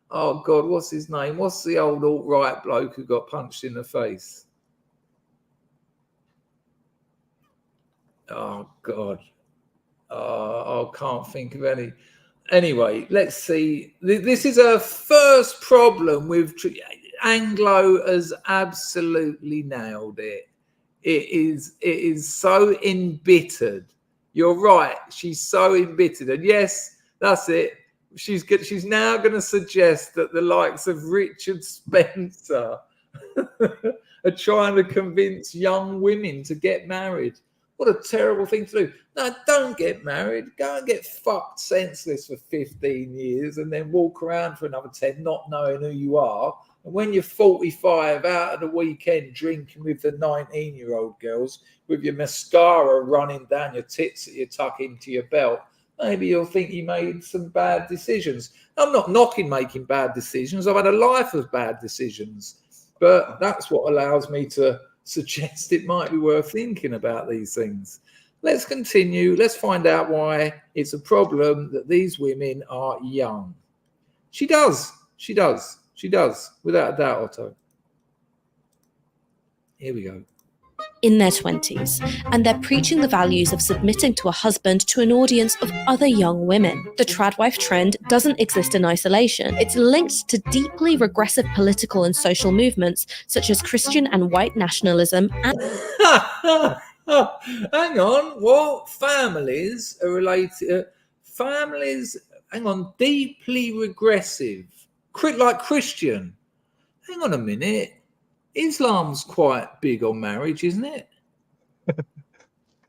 Oh God, what's his name? What's the old alt-right bloke who got punched in the face? Oh God. I can't think of any. Anyway, let's see. This is a first problem with Anglo has absolutely nailed it. It is so embittered. You're right. She's so embittered. And yes, that's it. She's now going to suggest that the likes of Richard Spencer are trying to convince young women to get married. What a terrible thing to do. No, don't get married. Go and get fucked senseless for 15 years and then walk around for another 10 not knowing who you are. And when you're 45 out of the weekend drinking with the 19-year-old girls with your mascara running down your tits that you tuck into your belt, maybe you'll think you made some bad decisions. I'm not knocking making bad decisions. I've had a life of bad decisions. But that's what allows me to suggest it might be worth thinking about these things. Let's continue. Let's find out why it's a problem that these women are young. She does, without a doubt, Otto. Here we go. In their 20s, and they're preaching the values of submitting to a husband to an audience of other young women. The Tradwife trend doesn't exist in isolation. It's linked to deeply regressive political and social movements such as Christian and white nationalism and hang on, what? Families are related. Families, hang on, deeply regressive, like Christian. Hang on a minute. Islam's quite big on marriage, isn't it?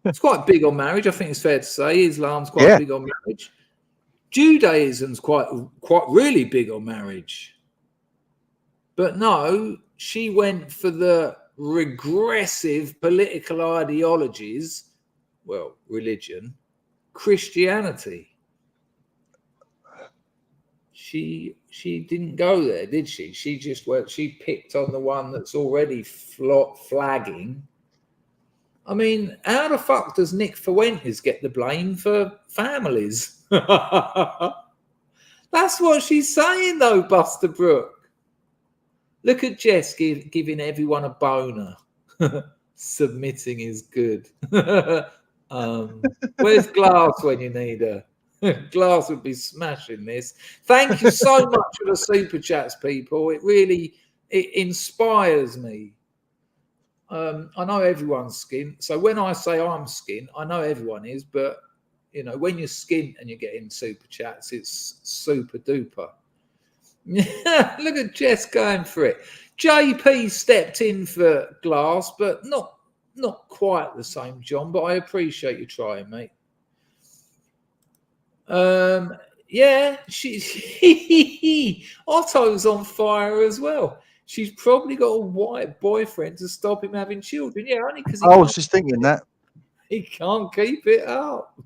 It's quite big on marriage. I think it's fair to say Islam's quite big on marriage. Judaism's quite really big on marriage. But no, she went for the regressive political ideologies, well, religion, Christianity. She didn't go there, did she? She just went. She picked on the one that's already flagging. I mean, how the fuck does Nick Fuentes get the blame for families? That's what she's saying, though, Buster Brook. Look at Jess giving everyone a boner. Submitting is good. Where's Glass when you need her? Glass would be smashing this. Thank you so much for the super chats, people. It inspires me. I know everyone's skint, so when I say I'm skint, I know everyone is. But you know, when you're skint and you're getting super chats, it's super duper. Look at Jess going for it. JP stepped in for Glass, but not quite the same, John. But I appreciate you trying, mate. Yeah, Otto's on fire as well. She's probably got a white boyfriend to stop him having children. Yeah, only because I was just thinking that he can't keep it up.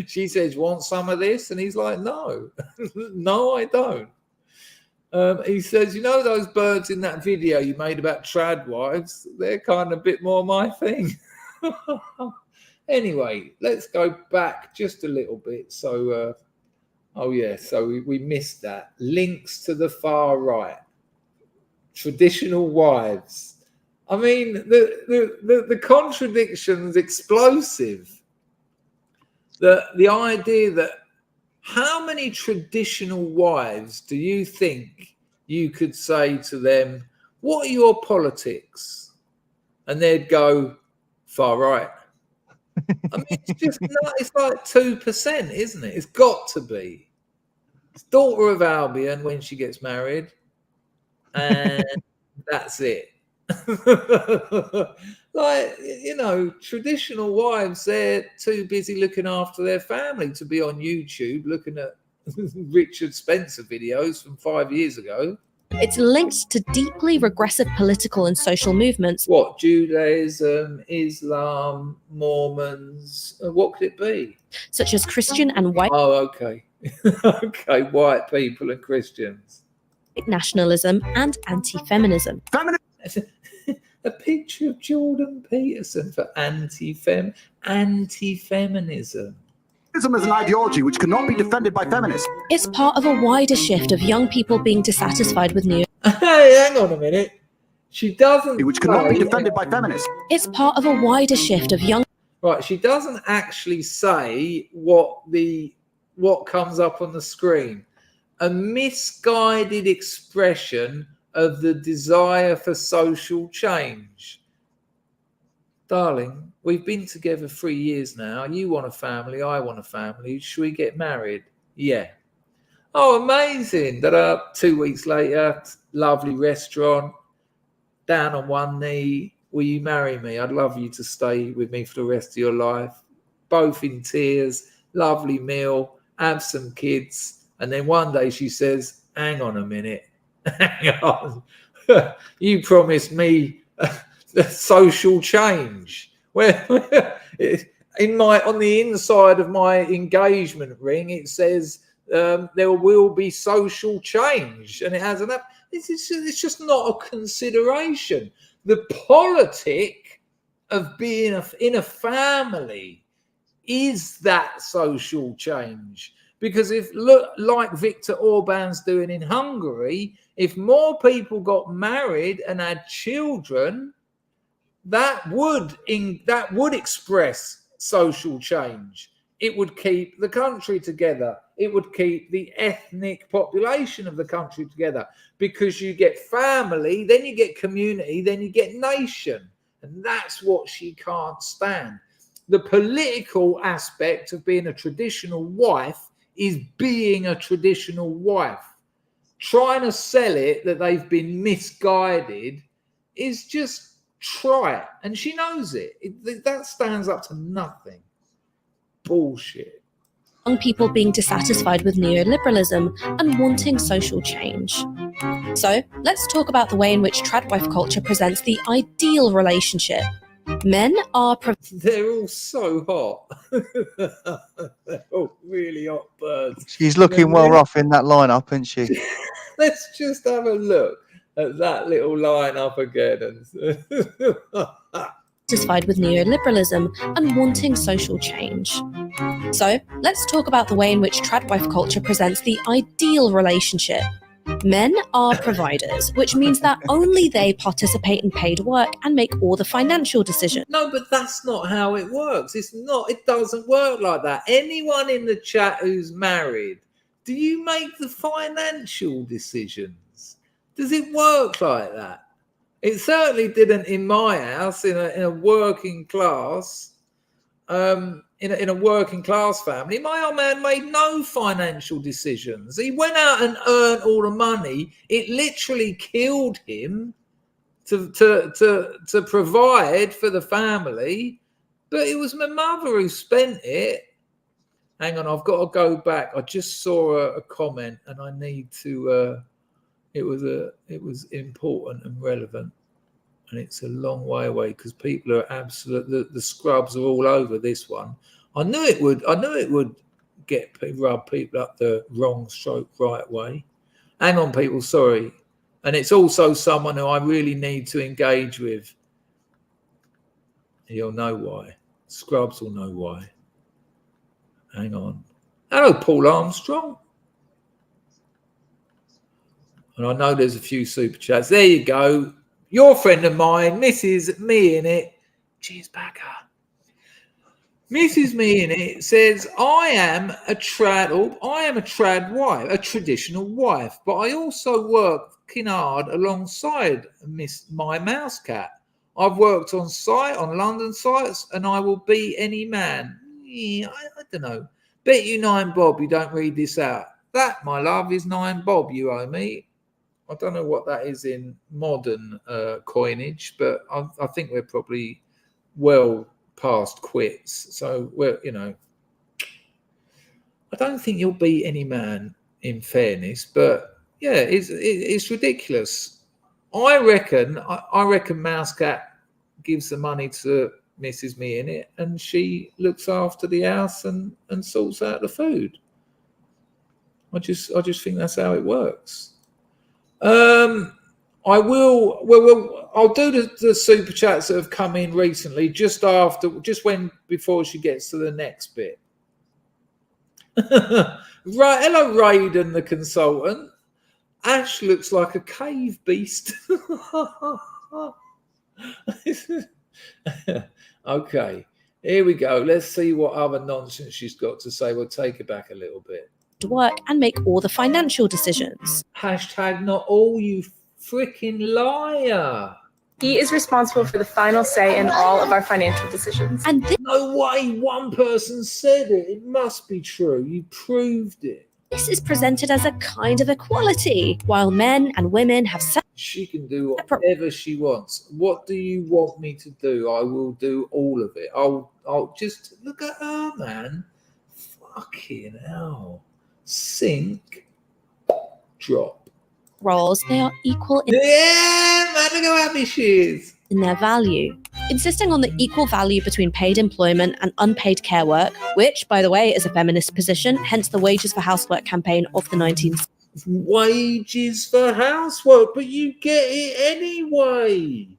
She says, "Want some of this?" And he's like, "No, no, I don't." He says, "You know those birds in that video you made about trad wives? They're kind of a bit more my thing." Anyway, let's go back just a little bit. So, so we missed that. Links to the far right. Traditional wives. I mean, the contradiction's explosive. The idea that how many traditional wives do you think you could say to them, what are your politics? And they'd go, far right. I mean, it's like 2%, isn't it? It's got to be. It's daughter of Albion when she gets married. And that's it. Like, you know, traditional wives, they're too busy looking after their family to be on YouTube looking at Richard Spencer videos from 5 years ago. It's linked to deeply regressive political and social movements. What, Judaism, Islam, Mormons, what could it be? Such as Christian and white. Oh, okay. Okay, white people and Christians. Nationalism and anti-feminism. A picture of Jordan Peterson for anti-feminism. Feminism is an ideology which cannot be defended by feminists. It's part of a wider shift of young people being dissatisfied with new. Hey, hang on a minute. She doesn't. Which cannot be defended by feminists. It's part of a wider shift of young. Right, she doesn't actually say what comes up on the screen. A misguided expression of the desire for social change. Darling, we've been together 3 years now. You want a family, I want a family. Should we get married? Yeah. Oh, amazing. 2 weeks later, lovely restaurant, down on one knee. Will you marry me? I'd love you to stay with me for the rest of your life. Both in tears, lovely meal, have some kids. And then one day she says, hang on a minute. Hang on. You promised me social change. Where on the inside of my engagement ring, it says there will be social change, and it hasn't. It's just not a consideration. The politic of being in a family is that social change. Because like Viktor Orban's doing in Hungary, if more people got married and had children, that would express social change. It would keep the country together. It would keep the ethnic population of the country together. Because you get family, then you get community, then you get nation. And that's what she can't stand. The political aspect of being a traditional wife is being a traditional wife. Trying to sell it that they've been misguided is just trite, and she knows it. That stands up to nothing. Bullshit. Young people being dissatisfied with neoliberalism and wanting social change. So let's talk about the way in which Tradwife culture presents the ideal relationship. Men are... They're all so hot. They're all really hot birds. She's looking well rough in that lineup, isn't she? Let's just have a look at that little lineup again. Satisfied with neoliberalism and wanting social change. So let's talk about the way in which Tradwife culture presents the ideal relationship. Men are providers, which means that only they participate in paid work and make all the financial decisions. No, but that's not how it works. It doesn't work like that. Anyone in the chat who's married, do you make the financial decisions? Does it work like that? It certainly didn't in my house, in a working class, in a working class family. My old man made no financial decisions. He went out and earned all the money. It literally killed him to provide for the family. But it was my mother who spent it. Hang on, I've got to go back. I just saw a comment, and I need to. It was important and relevant, and it's a long way away because people are absolute. The scrubs are all over this one. I knew it would rub people up the wrong stroke right way. Hang on, people. Sorry, and it's also someone who I really need to engage with. You'll know why. Scrubs will know why. Hang on. Hello, Paul Armstrong. And I know there's a few super chats. There you go. Your friend of mine, Mrs. Me in it. Cheers, Backer. Mrs. Me in it says, I am a trad wife, a traditional wife, but I also work fucking hard alongside my mouse cat. I've worked on London sites, and I will beat any man. Yeah, I don't know. Bet you 9 bob you don't read this out. That, my love, is 9 bob you owe me. I don't know what that is in modern coinage, but I think we're probably well past quits. So, I don't think you'll beat any man, in fairness, but yeah, it's ridiculous. I reckon Mousecat gives the money to Mrs. Me in it, and she looks after the house and sorts out the food. I just think that's how it works. I'll do the super chats that have come in recently before she gets to the next bit. Right, hello, Raiden the consultant. Ash looks like a cave beast. Okay, here we go. Let's see what other nonsense she's got to say. We'll take it back a little bit. To work and make all the financial decisions. Hashtag not all, you freaking liar. He is responsible for the final say in all of our financial decisions. And no way, one person said it. It must be true. You proved it. This is presented as a kind of equality, while men and women have She can do whatever she wants. What do you want me to do? I will do all of it. I'll just look at her, man. Fucking hell. Sink, drop. roles. They are equal in look how happy she is. In their value. Insisting on the equal value between paid employment and unpaid care work, which, by the way, is a feminist position, hence the Wages for Housework campaign of the 1960s. Wages for housework, but you get it anyway.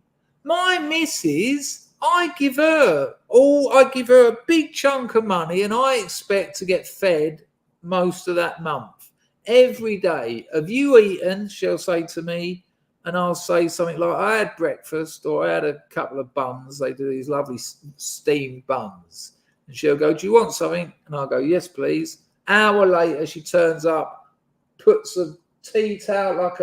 My missus, I give her a big chunk of money, and I expect to get fed most of that month. Every day. Have you eaten? She'll say to me, and I'll say something like, I had breakfast, or I had a couple of buns. They do these lovely steamed buns. And she'll go, do you want something? And I'll go, yes, please. Hour later, she turns up, puts a tea towel, like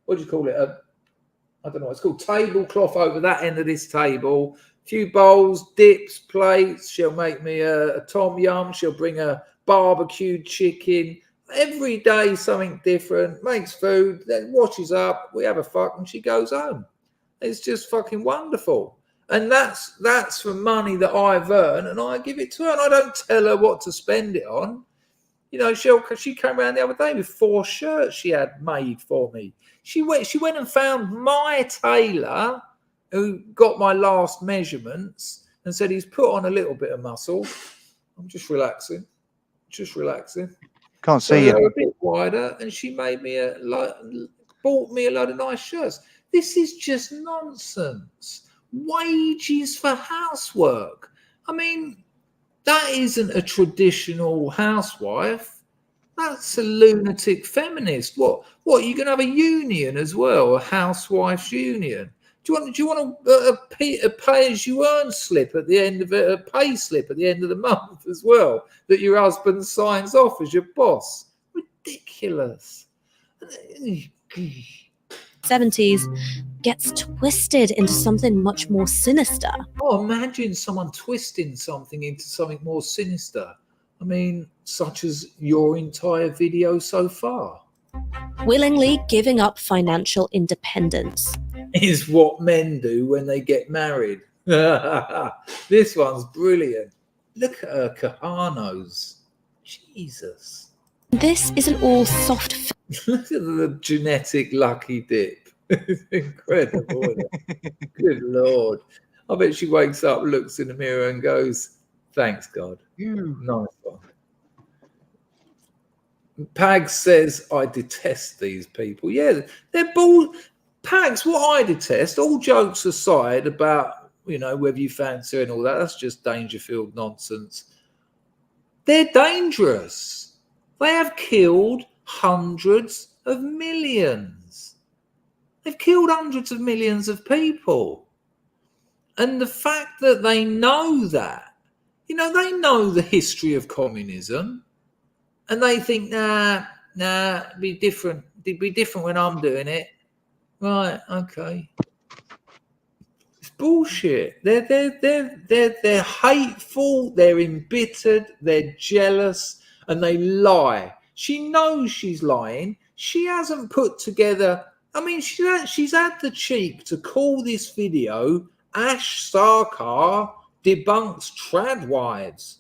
what do you call it? I don't know what it's called, tablecloth over that end of this table, a few bowls, dips, plates. She'll make me a tom yum. She'll bring a barbecued chicken. Every day something different, makes food, then washes up, we have a fuck, and she goes home. It's just fucking wonderful. And that's for money that I've earned, and I give it to her, and I don't tell her what to spend it on. You know, she came around the other day with 4 shirts she had made for me. She went and found my tailor who got my last measurements and said he's put on a little bit of muscle. I'm just relaxing. Can't see you. A bit wider, and she made me bought me a load of nice shirts. This is just nonsense. Wages for housework. I mean, that isn't a traditional housewife. That's a lunatic feminist. What? You're going to have a union as well, a housewife's union? Do you want a pay-as-you-earn slip at the end of it, a pay slip at the end of the month as well, that your husband signs off as your boss? Ridiculous. 70s gets twisted into something much more sinister. Oh, imagine someone twisting something into something more sinister. I mean, such as your entire video so far. Willingly giving up financial independence. Is what men do when they get married. This one's brilliant. Look at her Cajanos. Jesus. This isn't all soft. Look at the genetic lucky dip. It's incredible, isn't it? Good Lord. I bet she wakes up, looks in the mirror and goes, thanks, God. Nice one. Pags says, I detest these people. Yeah, they're bull. Pags, what I detest, all jokes aside about you know, whether you fancy her and all that, that's just Dangerfield nonsense. They're dangerous. They have killed hundreds of millions. They've killed hundreds of millions of people. And the fact that they know that, you know, they know the history of communism, and they think, nah, it'd be different. It'd be different when I'm doing it. Right, okay. It's bullshit. They're hateful, they're embittered, they're jealous, and they lie. She knows she's lying. She hasn't put together, I mean, she's had the cheek to call this video Ash Sarkar debunks Tradwives.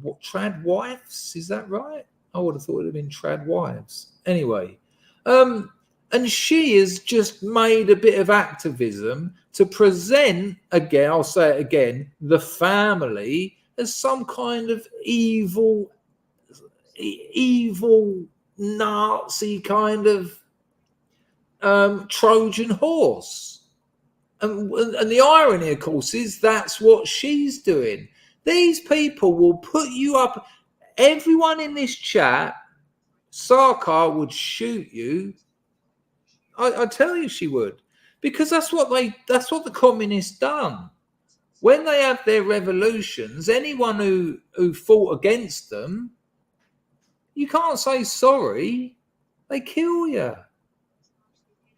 What, Tradwives? Is that right? I would have thought it would have been Tradwives. Anyway, and she has just made a bit of activism to present, again, I'll say it again, the family as some kind of evil Nazi kind of Trojan horse. And the irony, of course, is that's what she's doing. These people will put you up. Everyone in this chat, Sarkar would shoot you. I tell you she would. Because that's what the communists done. When they have their revolutions, anyone who fought against them, you can't say sorry. They kill you.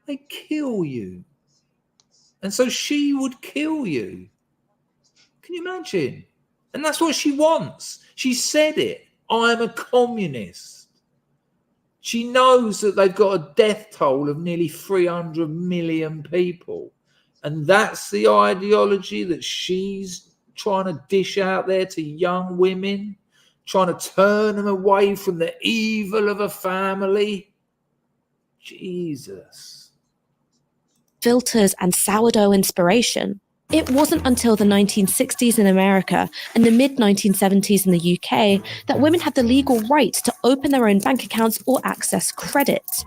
They kill you. And so she would kill you. Can you imagine? And that's what she wants. She said it. I'm a communist. She knows that they've got a death toll of nearly 300 million people. And that's the ideology that she's trying to dish out there to young women, trying to turn them away from the evil of a family. Jesus. Filters and sourdough inspiration. It wasn't until the 1960s in America and the mid-1970s in the UK that women had the legal right to open their own bank accounts or access credit.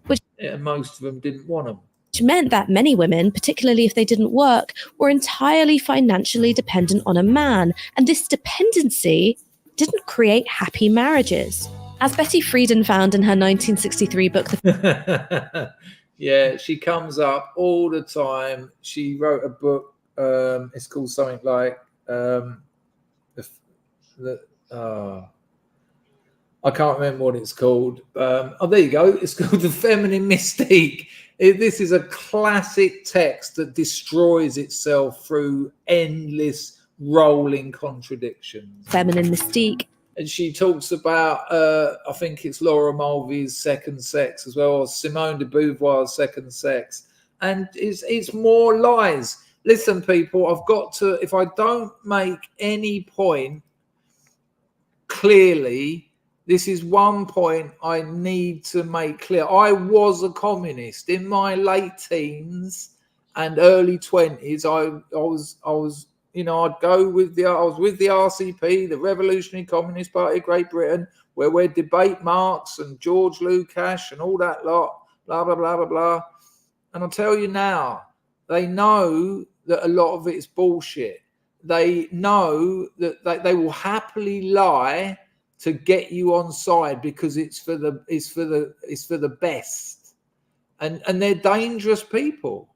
Which most of them didn't want them. Which meant that many women, particularly if they didn't work, were entirely financially dependent on a man. And this dependency didn't create happy marriages. As Betty Friedan found in her 1963 book, Yeah, she comes up all the time. She wrote a book. It's called something like I can't remember what it's called. There you go. It's called The Feminine Mystique. This is a classic text that destroys itself through endless rolling contradictions. Feminine Mystique. And she talks about, I think it's Laura Mulvey's Second Sex as well, or Simone de Beauvoir's Second Sex. And it's more lies. Listen, people, I've got to, if I don't make any point clearly, this is one point I need to make clear. I was a communist in my late teens and early 20s. I was you know, I was with the RCP, the Revolutionary Communist Party of Great Britain, where we'd debate Marx and George Lukács and all that lot, blah, blah, blah, blah, blah. And I'll tell you now, they know that a lot of it is bullshit. They know that they will happily lie to get you on side because it's for the best. And they're dangerous people.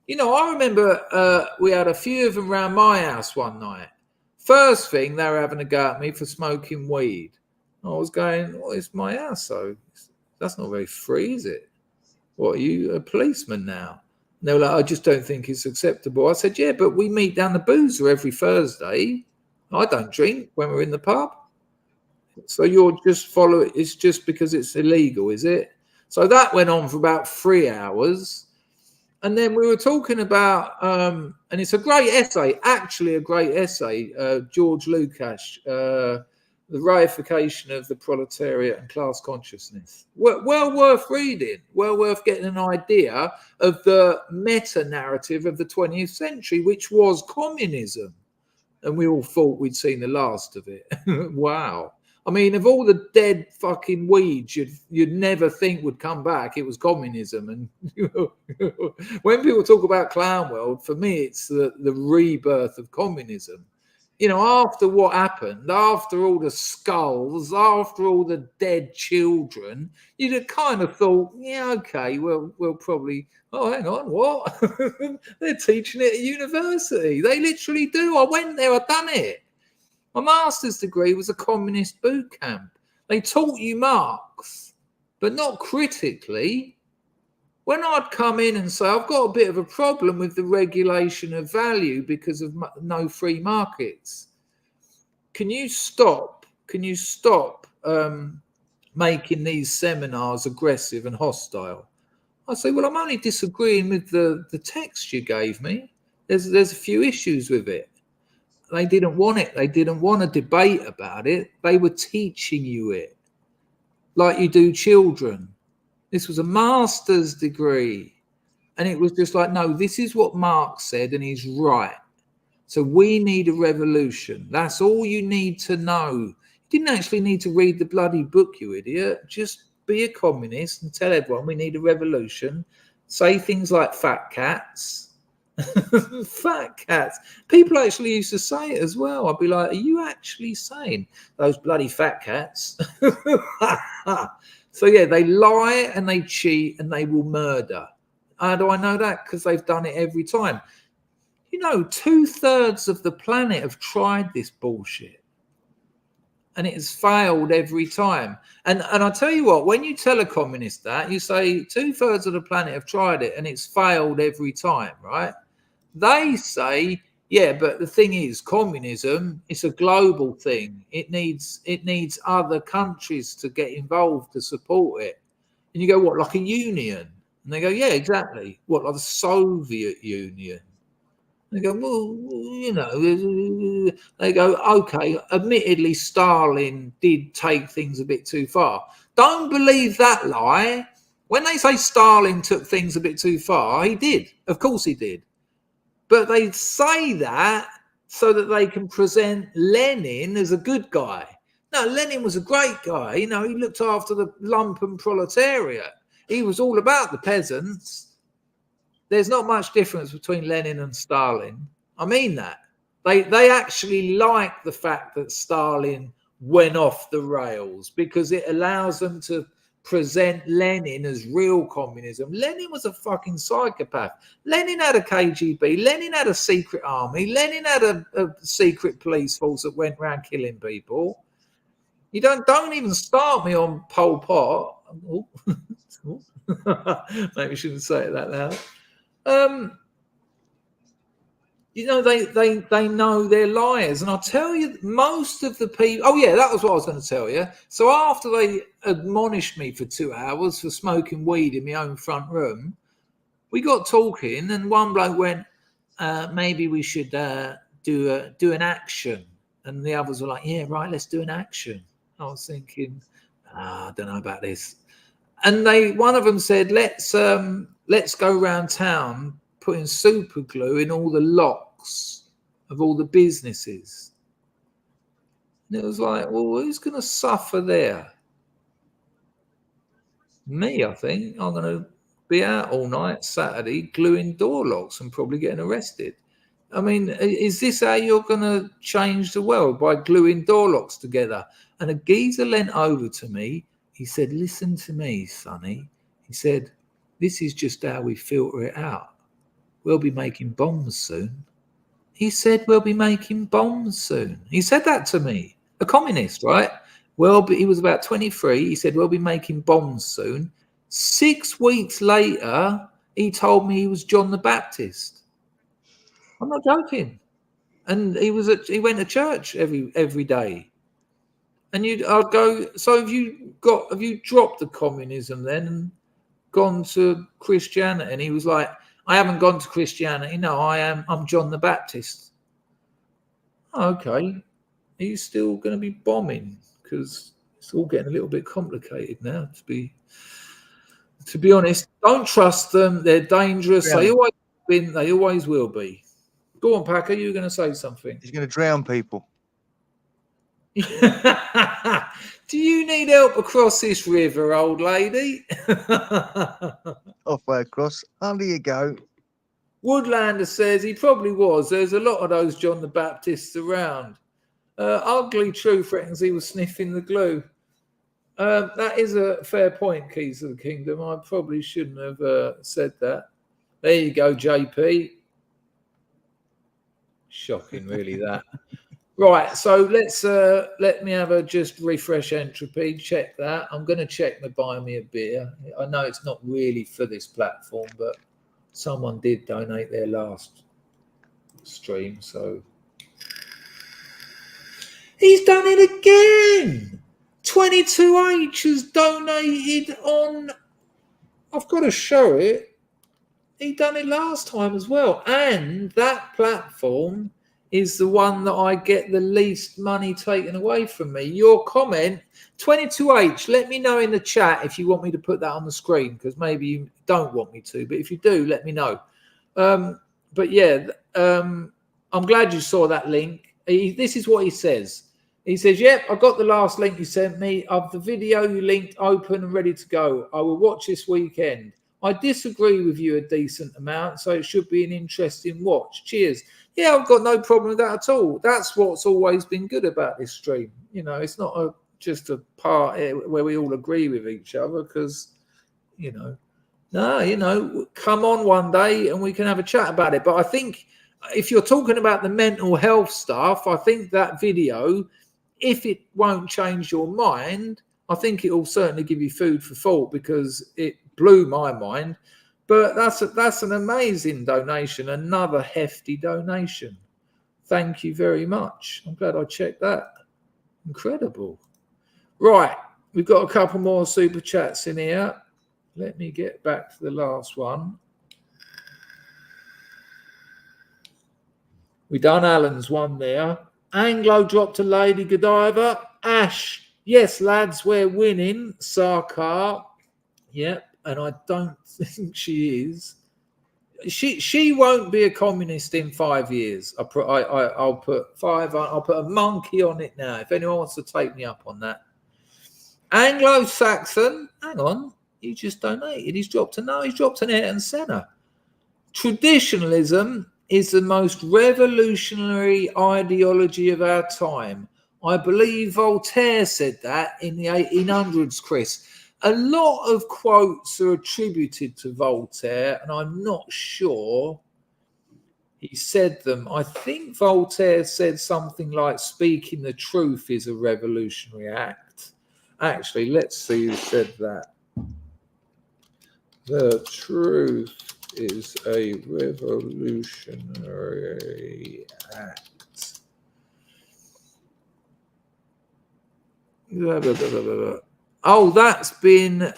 You know, I remember we had a few of them around my house one night. First thing, they were having a go at me for smoking weed. I was going, well, it's my house, so that's not very free, is it? What, are you a policeman now? And they were like, I just don't think it's acceptable. I said, yeah, but we meet down the boozer every Thursday. I don't drink when we're in the pub. So you're just following, it's just because it's illegal, is it? So that went on for about 3 hours. And then we were talking about, and it's a great essay, actually a great essay, George Lukács, The Reification of the Proletariat and Class Consciousness. Well worth reading, well worth getting an idea of the meta-narrative of the 20th century, which was communism. And we all thought we'd seen the last of it. Wow. I mean, of all the dead fucking weeds you'd never think would come back, it was communism. And when people talk about Clown World, for me, it's the rebirth of communism. You know, after what happened, after all the skulls, after all the dead children, you'd have kind of thought, yeah, okay, we'll probably, oh, hang on, what? They're teaching it at university. They literally do. I went there, I've done it. My master's degree was a communist boot camp. They taught you Marx, but not critically. When I'd come in and say, I've got a bit of a problem with the regulation of value because of no free markets. Can you stop making these seminars aggressive and hostile? I say, well, I'm only disagreeing with the text you gave me. There's a few issues with it. They didn't want it. They didn't want a debate about it. They were teaching you it like you do children. This was a master's degree. And it was just like, no, this is what Marx said and he's right. So we need a revolution. That's all you need to know. You didn't actually need to read the bloody book, you idiot. Just be a communist and tell everyone we need a revolution. Say things like fat cats. Fat cats. People actually used to say it as well. I'd be like, are you actually saying those bloody fat cats? So yeah, they lie and they cheat and they will murder. How do I know that? Because they've done it every time. You know, 2/3 of the planet have tried this bullshit. And it has failed every time. And I tell you what, when you tell a communist that, you say 2/3 of the planet have tried it and it's failed every time, right? They say, yeah, but the thing is, communism, it's a global thing. It needs other countries to get involved to support it. And you go, what, like a union? And they go, yeah, exactly. What, like the Soviet Union? They go, well, you know, they go, okay, admittedly, Stalin did take things a bit too far. Don't believe that lie. When they say Stalin took things a bit too far, he did. Of course he did. But they say that so that they can present Lenin as a good guy. No, Lenin was a great guy. You know, he looked after the lumpen proletariat. He was all about the peasants. There's not much difference between Lenin and Stalin. I mean that. They actually like the fact that Stalin went off the rails because it allows them to present Lenin as real communism. Lenin was a fucking psychopath. Lenin had a KGB. Lenin had a secret army. Lenin had a secret police force that went around killing people. You don't even start me on Pol Pot. Maybe I shouldn't say it that loud. You know, they know they're liars. And I'll tell you, most of the people... Oh, yeah, that was what I was going to tell you. So after they admonished me for 2 hours for smoking weed in my own front room, we got talking and one bloke went, maybe we should do an action. And the others were like, yeah, right, let's do an action. I was thinking, I don't know about this. And one of them said, let's go around town putting super glue in all the locks of all the businesses. And it was like, well, who's going to suffer there? Me, I think. I'm going to be out all night Saturday gluing door locks and probably getting arrested. I mean, is this how you're going to change the world? By gluing door locks together? And a geezer leant over to me. He said, listen to me, Sonny. He said, this is just how we filter it out. We'll be making bombs soon. He said, we'll be making bombs soon. He said that to me, a communist, right? Well, he was about 23. He said, we'll be making bombs soon. 6 weeks later, he told me he was John the Baptist. I'm not joking. And he went to church every day. And I'd go, so have you dropped the communism then and gone to Christianity? And he was like, I haven't gone to Christianity. No, I'm John the Baptist. Okay. Are you still going to be bombing? Because it's all getting a little bit complicated now, to be honest. Don't trust them. They're dangerous. Yeah. They always will be. Go on, Packer. You were going to say something. He's going to drown people. need help across this river, old lady? Halfway across. Under you go. Woodlander says he probably was. There's a lot of those John the Baptists around. Ugly Truth reckons he was sniffing the glue. That is a fair point, Keys of the Kingdom. I probably shouldn't have said that. There you go, JP. Shocking, really, that. Right, so let me have a just refresh entropy. Check that. I'm going to check my buy me a beer. I know it's not really for this platform, but someone did donate their last stream, so he's done it again. 22H has donated on. I've got to show it. He done it last time as well, and that platform is the one that I get the least money taken away from me. Your comment, 22H, let me know in the chat if you want me to put that on the screen, because maybe you don't want me to, but if you do, let me know. But yeah, I'm glad you saw that link. This is what he says. He says, yep, I got the last link you sent me of the video you linked open and ready to go. I will watch this weekend. I disagree with you a decent amount, so it should be an interesting watch. Cheers. Yeah, I've got no problem with that at all. That's what's always been good about this stream. You know, it's not just a part where we all agree with each other because, come on one day and we can have a chat about it. But I think if you're talking about the mental health stuff, I think that video, if it won't change your mind, I think it will certainly give you food for thought because it blew my mind. But that's an amazing donation, another hefty donation. Thank you very much. I'm glad I checked that. Incredible. Right, we've got a couple more super chats in here. Let me get back to the last one. We done Alan's one there. Anglo dropped to Lady Godiva. Ash, yes, lads, we're winning. Sarkar, yep. And I don't think she is. She won't be a communist in 5 years. I'll put 5. I'll put a monkey on it now. If anyone wants to take me up on that. Anglo-Saxon. Hang on. He just donated. He's dropped an air and centre. Traditionalism is the most revolutionary ideology of our time. I believe Voltaire said that in the 1800s, Chris. A lot of quotes are attributed to Voltaire, and I'm not sure he said them. I think Voltaire said something like speaking the truth is a revolutionary act. Actually, let's see who said that. The truth is a revolutionary act. Blah, blah, blah, blah, blah. Oh, that's been,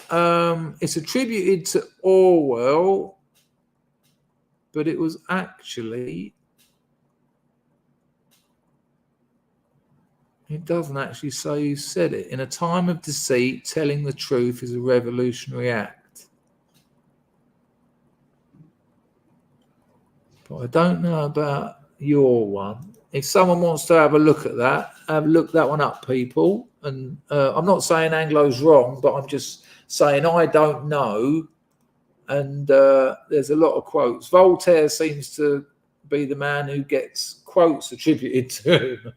it's attributed to Orwell, but it was actually, it doesn't actually say who said it. In a time of deceit, telling the truth is a revolutionary act. But I don't know about your one. If someone wants to have a look at that, look that one up, people. And I'm not saying Anglo's wrong, but I'm just saying I don't know. And there's a lot of quotes. Voltaire seems to be the man who gets quotes attributed to him.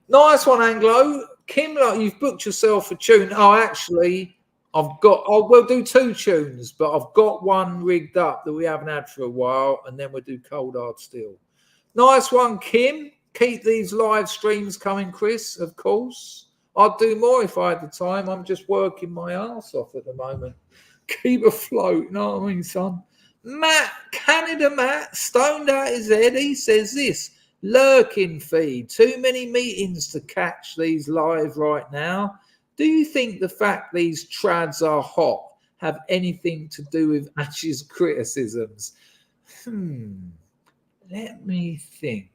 Nice one, Anglo. Kim, you've booked yourself a tune. Oh, actually, we'll do 2 tunes, but I've got one rigged up that we haven't had for a while, and then we'll do Cold Hard Steel. Nice one, Kim. Keep these live streams coming, Chris, of course. I'd do more if I had the time. I'm just working my ass off at the moment. Keep afloat, you know what I mean, son? Matt, Canada Matt, stoned out his head. He says this, lurking feed. Too many meetings to catch these live right now. Do you think the fact these trads are hot have anything to do with Ash's criticisms? Let me think.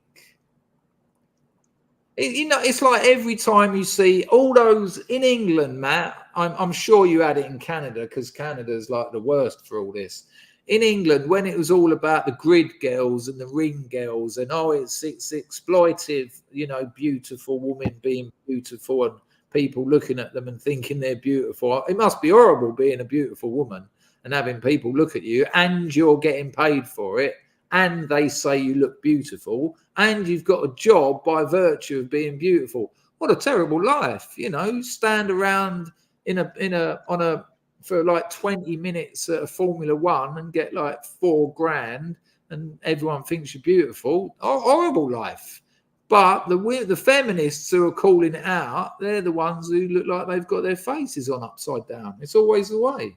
It's like every time you see all those in England, Matt, I'm sure you had it in Canada because Canada's like the worst for all this. In England, when it was all about the grid girls and the ring girls and, it's exploitive, beautiful women being beautiful and people looking at them and thinking they're beautiful. It must be horrible being a beautiful woman and having people look at you and you're getting paid for it and they say you look beautiful and you've got a job by virtue of being beautiful. What a terrible life, you know, stand around for like 20 minutes at a Formula One and get like $4,000 and everyone thinks you're beautiful. Horrible life. But the feminists who are calling it out, they're the ones who look like they've got their faces on upside down. It's always the way.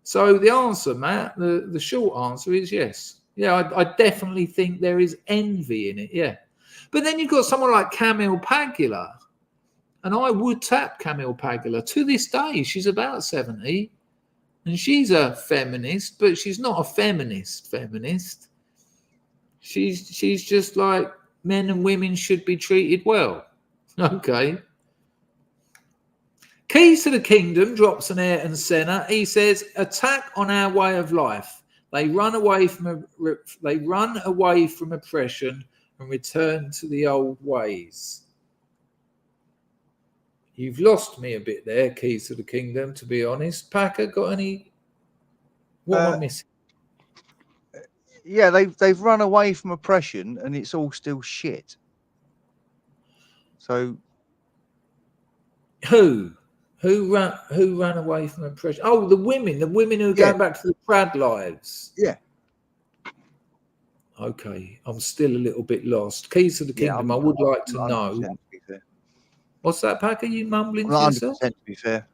So the answer, Matt, the short answer is yes. Yeah, I definitely think there is envy in it, yeah. But then you've got someone like Camille Pagula, and I would tap Camille Pagula. To this day, she's about 70, and she's a feminist, but she's not a feminist. She's just like, men and women should be treated well. Okay. Keys to the Kingdom drops an Ayrton Senna. He says, attack on our way of life. They run away from oppression and return to the old ways. You've lost me a bit there, Keys to the Kingdom, to be honest. Packer, got any? What am I missing? Yeah, they've run away from oppression and it's all still shit. So who ran away from oppression? Oh, the women who are going back to the Tradwives. Yeah. Okay, I'm still a little bit lost. Keys to the Kingdom, I would like to know. What's that, Packer? You mumbling to yourself? 100% to be fair.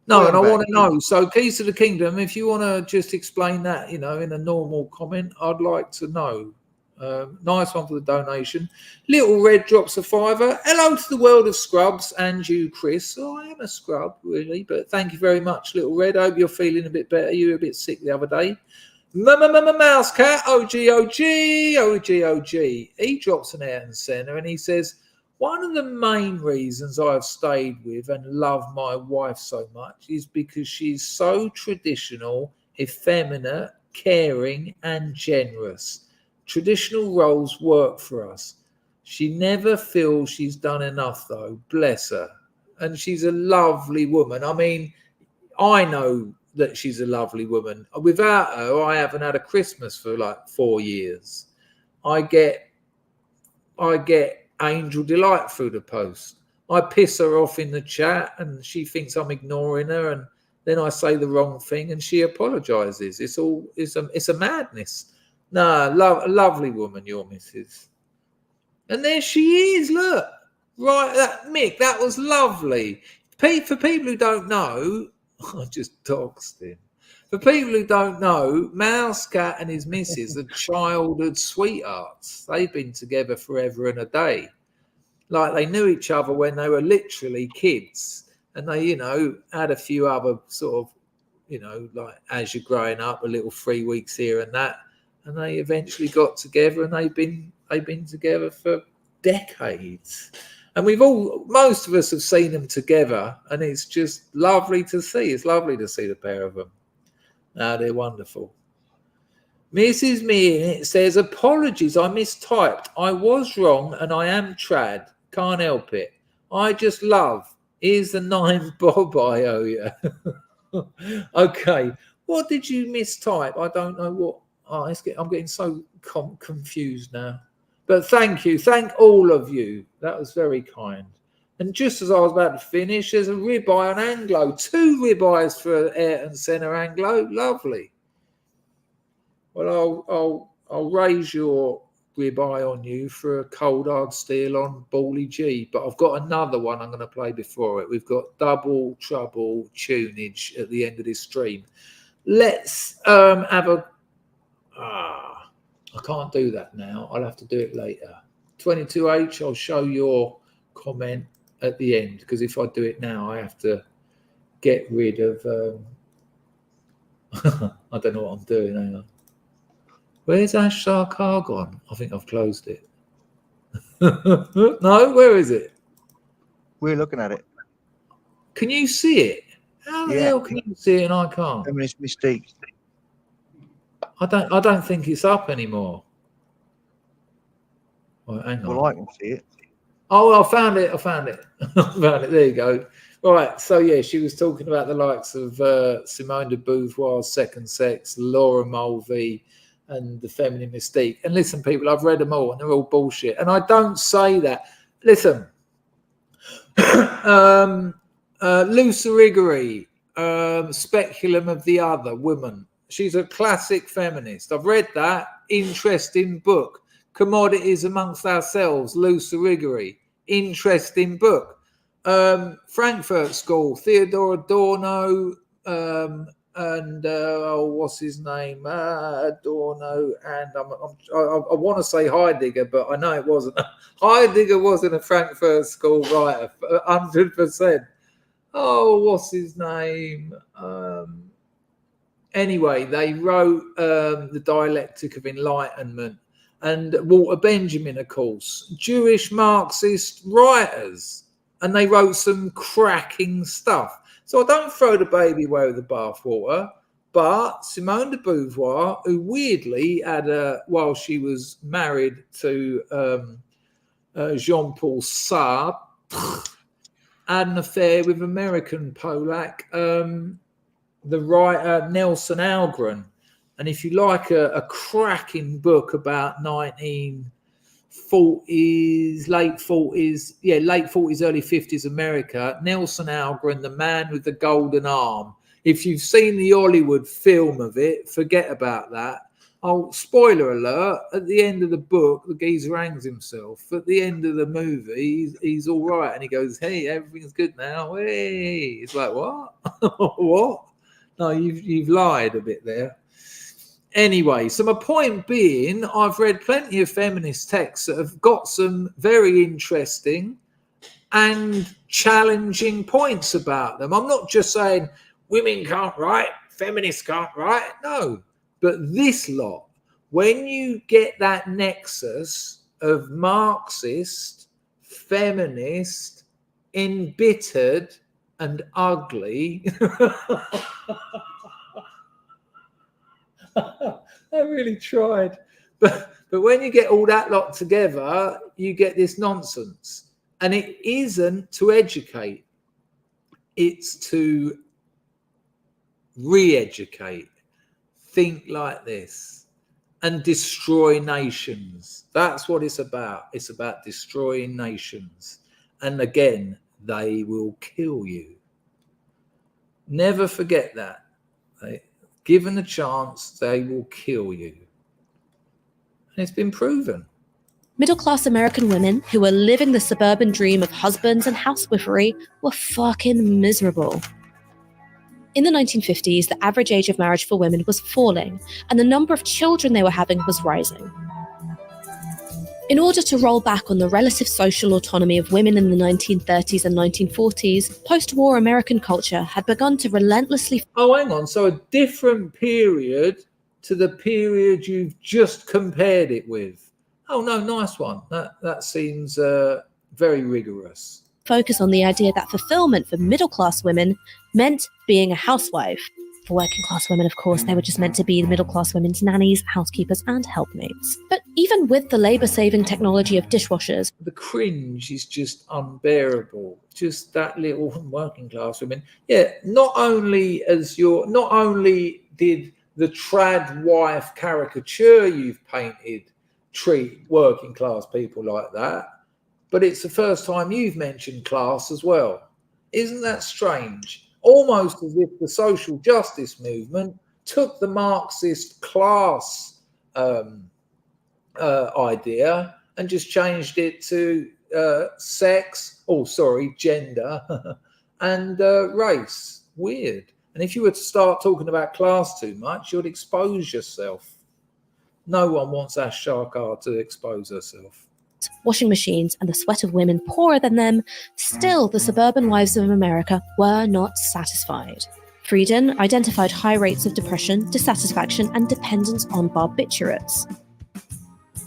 No, and I want to know. So, Keys to the Kingdom, if you want to just explain that, you know, in a normal comment, I'd like to know. Nice one for the donation. Little Red drops a $5. Hello to the world of scrubs and you, Chris. Oh, I am a scrub, really, but thank you very much, Little Red. I hope you're feeling a bit better. You were a bit sick the other day. Mouse Cat, OG. He drops an Ayrton Senna and he says, one of the main reasons I've stayed with and love my wife so much is because she's so traditional, effeminate, caring, and generous. Traditional roles work for us. She never feels she's done enough, though. Bless her. And she's a lovely woman. I mean, I know that she's a lovely woman. Without her, I haven't had a Christmas for like 4 years. I get Angel Delight through the post. I piss her off in the chat and she thinks I'm ignoring her, and then I say the wrong thing and she apologizes. It's a madness. No, lovely woman, your missus. And there she is, look. Right, Mick, that was lovely. For people who don't know, I just doxed him. For people who don't know, Mouse Cat and his missus are childhood sweethearts. They've been together forever and a day. Like they knew each other when they were literally kids. And they, you know, had a few other sort of, you know, like as you're growing up, a little 3 weeks here and that. And they eventually got together and they've been together for decades. And most of us have seen them together and it's just lovely to see. It's lovely to see the pair of them. No, they're wonderful. Mrs. Mean says, apologies, I mistyped. I was wrong and I am trad. Can't help it. I just love. Here's the 9 bob I owe you. Okay. What did you mistype? I don't know what. Oh, I'm getting so confused now. But thank you. Thank all of you. That was very kind. And just as I was about to finish, there's a ribeye on Anglo. 2 ribeyes for Ayrton Senna Anglo. Lovely. Well, I'll raise your ribeye on you for a cold hard steel on Bally G. But I've got another one I'm going to play before it. We've got double trouble tunage at the end of this stream. Let's have a... I can't do that now. I'll have to do it later. 22H, I'll show your comment at the end, because if I do it now, I have to get rid of... I don't know what I'm doing. Hang on. Where's Ash Sarkar gone? I think I've closed it. No, where is it? We're looking at it. Can you see it? How the hell can you see it and I can't? Feminist Mystique. I don't think it's up anymore. Right, hang on. Well, I can see it. Oh, I found it. I found it. There you go. Right. So, yeah, she was talking about the likes of Simone de Beauvoir's Second Sex, Laura Mulvey, and the Feminine Mystique. And listen, people, I've read them all, and they're all bullshit. And I don't say that. Listen, Luce Rigori, Speculum of the Other, Woman. She's a classic feminist. I've read that. Interesting book. Commodities Amongst Ourselves, Luce Rigori. Interesting book. Frankfurt School, Theodore Adorno, and what's his name? Adorno, and I want to say Heidegger, but I know it wasn't. Heidegger wasn't a Frankfurt School writer, 100%. Oh, what's his name? Anyway, they wrote The Dialectic of Enlightenment, and Walter Benjamin, of course, Jewish Marxist writers, and they wrote some cracking stuff. So I don't throw the baby away with the bathwater, but Simone de Beauvoir, who weirdly had while she was married to Jean-Paul Sartre, had an affair with American Polak, the writer Nelson Algren. And if you like a cracking book about 1940s, late 40s, early 50s America, Nelson Algren, the man with the golden arm. If you've seen the Hollywood film of it, forget about that. Oh, spoiler alert, at the end of the book, the geezer hangs himself. At the end of the movie, he's all right. And he goes, hey, everything's good now. Hey. It's like, what? What? No, you've lied a bit there. Anyway, so my point being, I've read plenty of feminist texts that have got some very interesting and challenging points about them. I'm not just saying women can't write, feminists can't write. No, but this lot, when you get that nexus of Marxist, feminist, embittered and ugly... I really tried. But when you get all that lot together, you get this nonsense. And it isn't to educate. It's to re-educate. Think like this. And destroy nations. That's what it's about. It's about destroying nations. And again, they will kill you. Never forget that. Given the chance, they will kill you. And it's been proven. Middle-class American women who were living the suburban dream of husbands and housewifery were fucking miserable. In the 1950s, the average age of marriage for women was falling, and the number of children they were having was rising. In order to roll back on the relative social autonomy of women in the 1930s and 1940s, post-war American culture had begun to relentlessly... Oh, hang on. So a different period to the period you've just compared it with. Oh, no, nice one. That seems very rigorous. Focus on the idea that fulfillment for middle-class women meant being a housewife. For working-class women, of course, they were just meant to be the middle-class women's nannies, housekeepers, and helpmates. But even with the labour-saving technology of dishwashers... The cringe is just unbearable. Just that little working-class women. Yeah, not only did the Tradwife caricature you've painted treat working-class people like that, but it's the first time you've mentioned class as well. Isn't that strange? Almost as if the social justice movement took the Marxist class idea and just changed it to gender and race. Weird. And if you were to start talking about class too much, you'd expose yourself. No one wants Ash Sarkar to expose herself. Washing machines and the sweat of women poorer than them, still the suburban wives of America were not satisfied. Frieden identified high rates of depression, dissatisfaction, and dependence on barbiturates.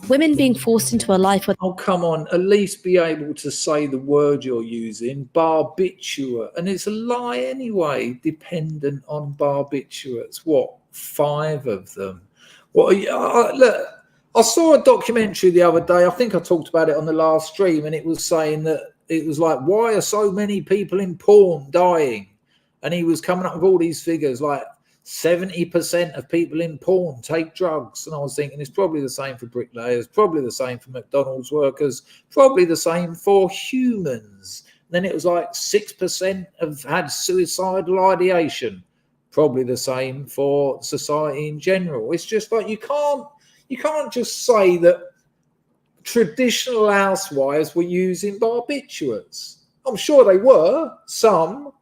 Women being forced into a life where... Oh, come on, at least be able to say the word you're using, barbiturate. And it's a lie anyway, dependent on barbiturates. What, 5 of them? What? Look, I saw a documentary the other day. I think I talked about it on the last stream, and it was saying that it was like, why are so many people in porn dying? And he was coming up with all these figures, like 70% of people in porn take drugs. And I was thinking it's probably the same for bricklayers, probably the same for McDonald's workers, probably the same for humans. Then it was like 6% have had suicidal ideation, probably the same for society in general. It's just like you can't just say that traditional housewives were using barbiturates. I'm sure they were, some,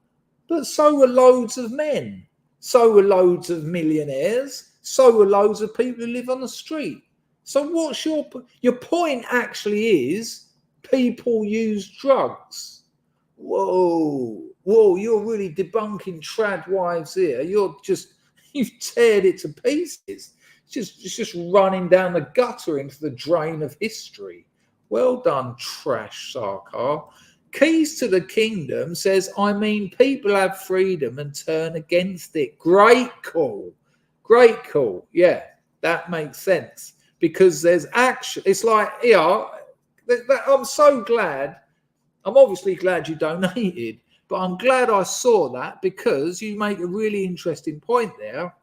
but so were loads of men. So were loads of millionaires. So were loads of people who live on the street. So what's your point actually is people use drugs. Whoa, you're really debunking Tradwives here. You've teared it to pieces. It's just running down the gutter into the drain of history. Well done, Trash Sarkar. Keys to the Kingdom says, I mean, people have freedom and turn against it. Great call. Great call. Yeah, that makes sense. Because there's action. It's like, yeah, I'm so glad. I'm obviously glad you donated, but I'm glad I saw that because you make a really interesting point there.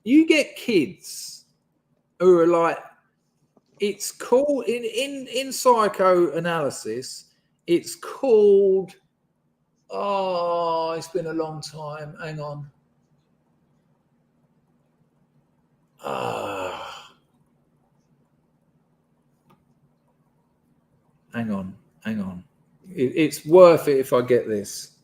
You get kids who are like, it's called, in psychoanalysis, it's called, it's been a long time. Hang on. Hang on. It's worth it if I get this.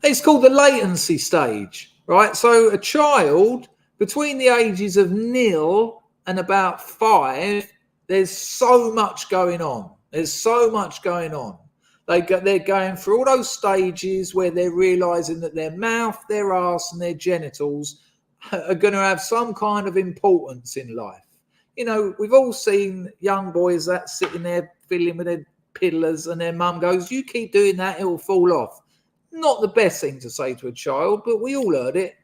It's called the latency stage, right? So a child between the ages of 0 and about 5, there's so much going on. There's so much going on. They're going through all those stages where they're realizing that their mouth, their arse, and their genitals are going to have some kind of importance in life. You know, we've all seen young boys that sitting there fiddling with their piddlers, and their mum goes, "You keep doing that, it will fall off." Not the best thing to say to a child, but we all heard it.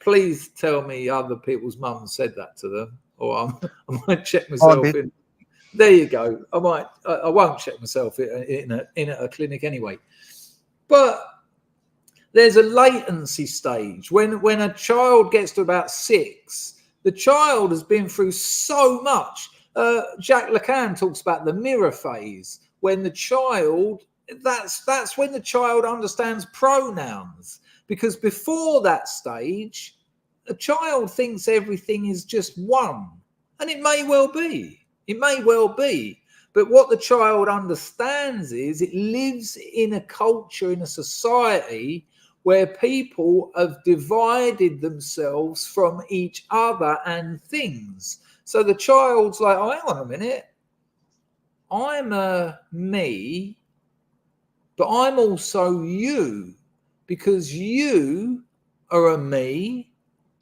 Please tell me other people's mums said that to them, or I might check myself in. There you go. I won't check myself in a clinic anyway. But there's a latency stage when a child gets to about 6. The child has been through so much. Jacques Lacan talks about the mirror phase, when the child, that's when the child understands pronouns. Because before that stage, a child thinks everything is just one. And it may well be. It may well be. But what the child understands is it lives in a culture, in a society where people have divided themselves from each other and things. So the child's like, oh, hang on a minute. I'm a me, but I'm also you, because you are a me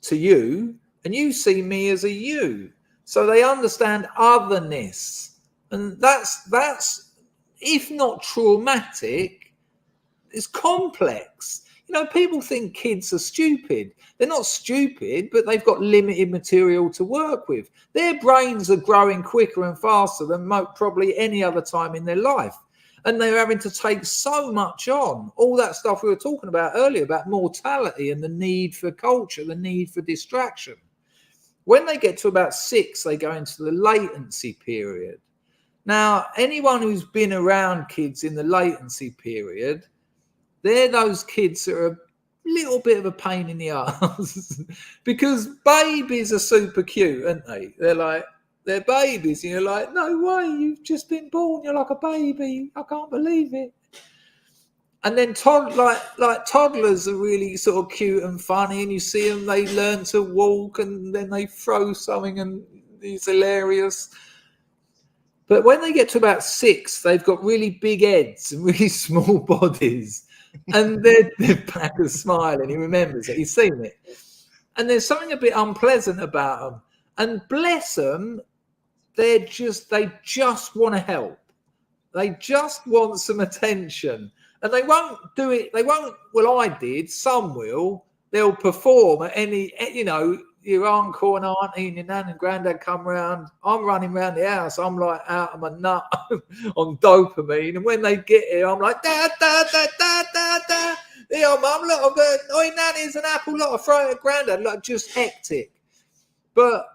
to you, and you see me as a you. So they understand otherness. And that's if not traumatic, it's complex. You know, people think kids are stupid. They're not stupid, but they've got limited material to work with. Their brains are growing quicker and faster than probably any other time in their life. And they're having to take so much on. All that stuff we were talking about earlier, about mortality and the need for culture, the need for distraction. When they get to about 6, they go into the latency period. Now, anyone who's been around kids in the latency period, they're those kids that are a little bit of a pain in the arse because babies are super cute, aren't they? They're babies, and you're like, no way, you've just been born, you're like a baby, I can't believe it. And then toddlers are really sort of cute and funny, and you see them, they learn to walk, and then they throw something, and it's hilarious. But when they get to about 6, they've got really big heads and really small bodies. And they're back and smiling. He remembers it. He's seen it. And there's something a bit unpleasant about them. And bless them, they just want to help. They just want some attention. And they won't do it. They won't, well, I did. Some will. They'll perform at any, your uncle and auntie and your nan and granddad come round. I'm running around the house. I'm like out of my nut on dopamine. And when they get here, I'm like, dad, dad, dad, dad, dad, dad. Yeah, mum, look, I've got, oi, nan, here's an apple. Look, I throw it at granddad. Like, just hectic. But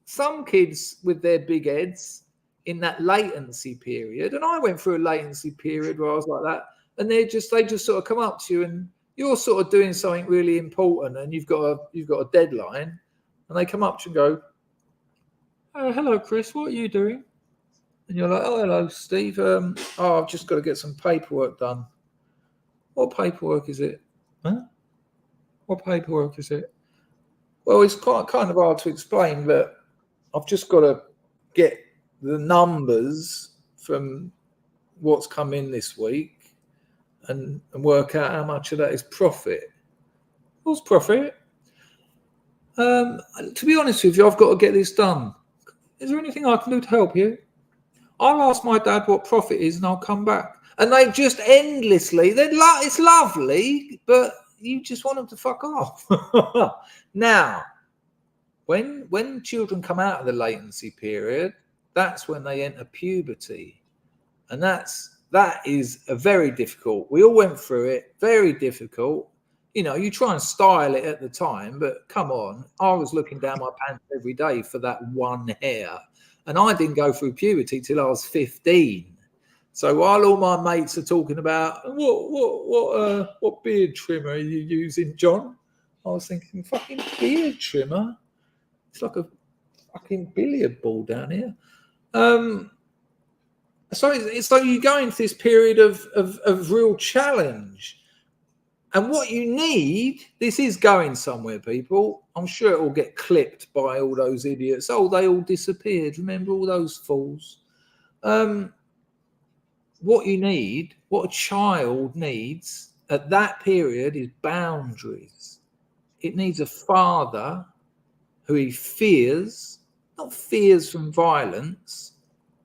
some kids with their big heads in that latency period, and I went through a latency period where I was like that, and they just sort of come up to you and you're sort of doing something really important and you've got a deadline, and they come up to you and go, "Oh, hello, Chris, what are you doing?" And you're like, "Oh, hello, Steve. I've just got to get some paperwork done." "What paperwork is it?" "Huh? What paperwork is it?" "Well, it's quite kind of hard to explain, but I've just got to get the numbers from what's come in this week and work out how much of that is profit." "What's profit?" To be honest with you, I've got to get this done. Is there anything I can do to help you?" "I'll ask my dad what profit is and I'll come back." And they just endlessly, it's lovely, but you just want them to fuck off. Now, when children come out of the latency period, that's when they enter puberty. And that is a very difficult. We all went through it, very difficult. You know, you try and style it at the time, but come on, I was looking down my pants every day for that one hair. And I didn't go through puberty till I was 15. So while all my mates are talking about what beard trimmer are you using, John? I was thinking, fucking beard trimmer? It's like a fucking billiard ball down here. So you go into this period of real challenge. And what you need, this is going somewhere, people. I'm sure it will get clipped by all those idiots. Oh, they all disappeared. Remember all those fools? What you need, what a child needs at that period is boundaries. It needs a father who he fears, not fears from violence,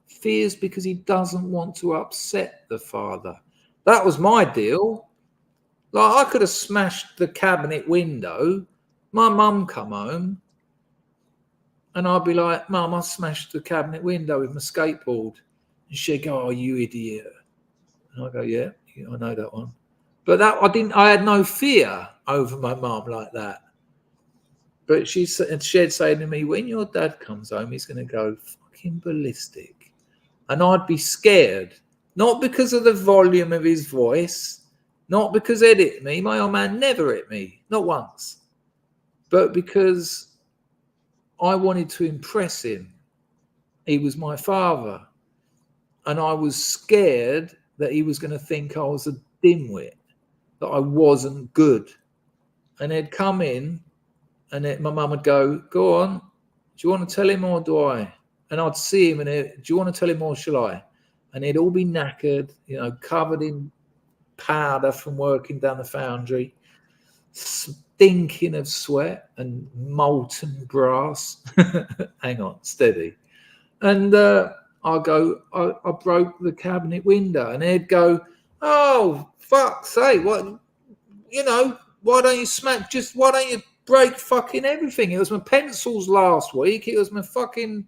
fears because he doesn't want to upset the father. That was my deal. Like, I could have smashed the cabinet window. My mum come home and I'd be like, "Mum, I smashed the cabinet window with my skateboard." And she'd go, "Oh, you idiot." And I go, "Yeah, I know that one." But I had no fear over my mum like that. But she'd say to me, "When your dad comes home, he's going to go fucking ballistic." And I'd be scared, not because of the volume of his voice, not because he'd hit me. My old man never hit me, not once. But because I wanted to impress him. He was my father. And I was scared that he was going to think I was a dimwit, that I wasn't good. And he'd come in and my mum would go, "Go on, do you want to tell him or do I?" And I'd see him and do you want to tell him or shall I? And he'd all be knackered, covered in powder from working down the foundry, stinking of sweat and molten brass. Hang on, steady. And I broke the cabinet window, and he'd go, "Oh, fuck's sake, what, why don't you break fucking everything? It was my pencils last week, it was my fucking,"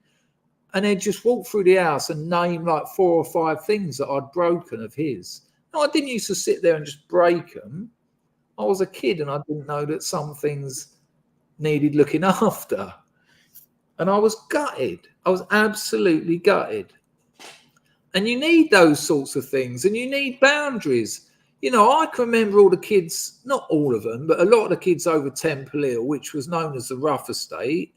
and he'd just walk through the house and name like 4 or 5 things that I'd broken of his. No, I didn't used to sit there and just break them. I was a kid and I didn't know that some things needed looking after. And I was gutted. I was absolutely gutted. And you need those sorts of things, and you need boundaries. I can remember all the kids, not all of them, but a lot of the kids over Temple Hill, which was known as the rough estate.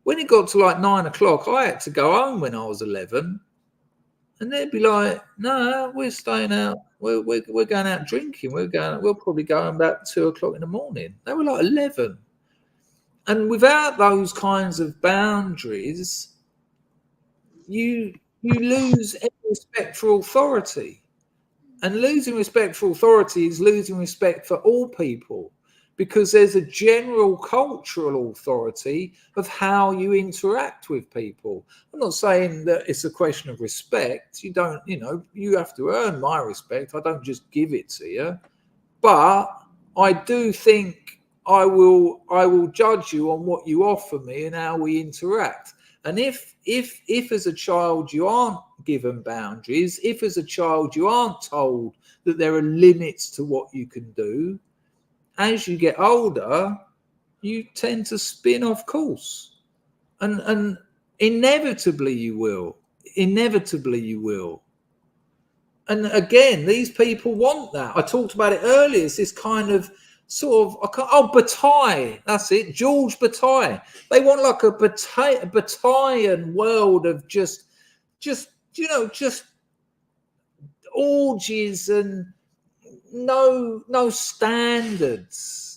When it got to like 9 o'clock, I had to go home when I was 11. And they'd be like, "No, we're staying out. We're going out drinking. We'll probably go home about 2 o'clock in the morning." They were like 11. And without those kinds of boundaries, you lose any respect for authority. And losing respect for authority is losing respect for all people, because there's a general cultural authority of how you interact with people. I'm not saying that it's a question of respect. You don't, you have to earn my respect. I don't just give it to you. But I do think I will judge you on what you offer me and how we interact. And if as a child you aren't given boundaries, if as a child you aren't told that there are limits to what you can do, as you get older, you tend to spin off course. And inevitably you will. Inevitably you will. And again, these people want that. I talked about it earlier. It's this kind of Bataille. That's it. George Bataille. They want like a Bataillean world of just orgies and no standards.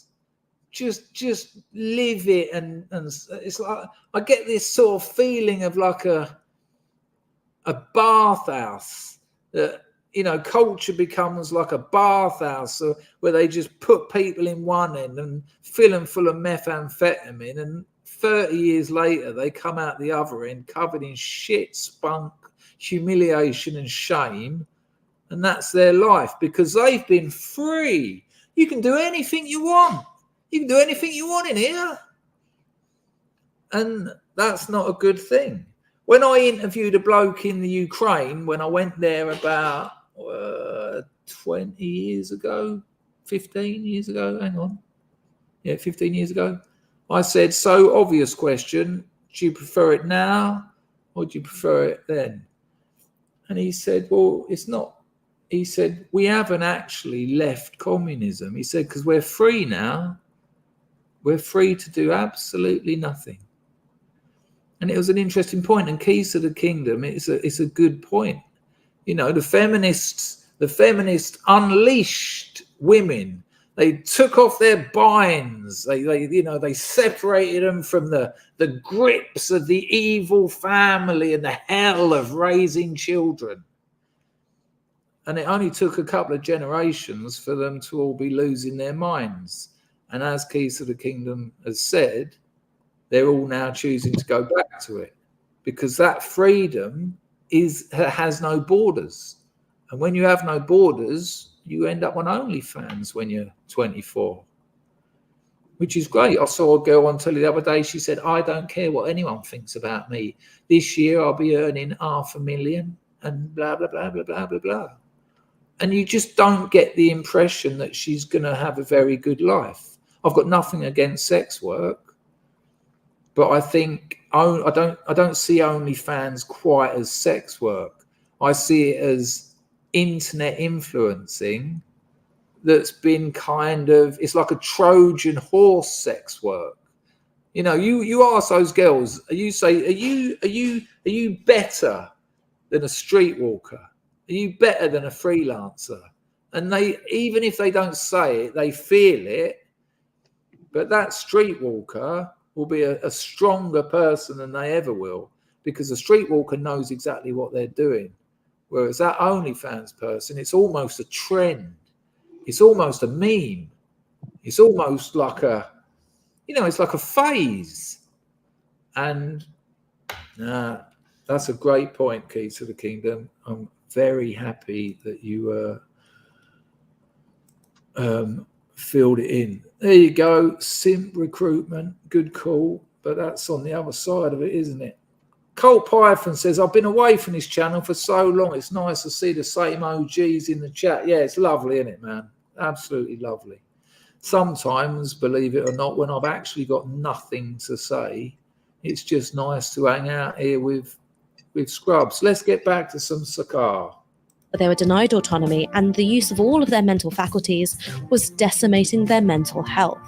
Just live it, and it's like I get this sort of feeling of like a bathhouse that, culture becomes like a bathhouse where they just put people in one end and fill them full of methamphetamine, and 30 years later they come out the other end covered in shit, spunk, humiliation and shame, and that's their life because they've been free. You can do anything you want. You can do anything you want in here. And that's not a good thing. When I interviewed a bloke in the Ukraine, when I went there about 20 years ago, 15 years ago, 15 years ago, I said, so obvious question, do you prefer it now or do you prefer it then? And he said, well, it's not. He said, we haven't actually left communism. He said, because we're free now. We're free to do absolutely nothing. And it was an interesting point. And Keys to the Kingdom, it's a good point. The feminists unleashed women. They took off their binds. They separated them from the grips of the evil family and the hell of raising children. And it only took a couple of generations for them to all be losing their minds. And as Keys to the Kingdom has said, they're all now choosing to go back to it because that freedom has no borders. And when you have no borders, you end up on OnlyFans when you're 24, which is great. I saw a girl on telly the other day. She said, I don't care what anyone thinks about me. This year I'll be earning $500,000 and blah, blah, blah, blah, blah, blah, blah. And you just don't get the impression that she's going to have a very good life. I've got nothing against sex work, but I think I don't see OnlyFans quite as sex work. I see it as internet influencing that's been it's like a Trojan horse sex work. You ask those girls, are you better than a streetwalker? Are you better than a freelancer? And they, even if they don't say it, they feel it. But that streetwalker will be a stronger person than they ever will, because the streetwalker knows exactly what they're doing. Whereas that OnlyFans person, it's almost a trend. It's almost a meme. It's almost like it's like a phase. And that's a great point, Keys to the Kingdom. I'm very happy that you filled it in. There you go. Simp recruitment. Good call. But that's on the other side of it, isn't it? Colt Python says, I've been away from this channel for so long. It's nice to see the same OGs in the chat. Yeah, it's lovely, isn't it, man? Absolutely lovely. Sometimes, believe it or not, when I've actually got nothing to say, it's just nice to hang out here with scrubs. Let's get back to some Sarkar. They were denied autonomy, and the use of all of their mental faculties was decimating their mental health.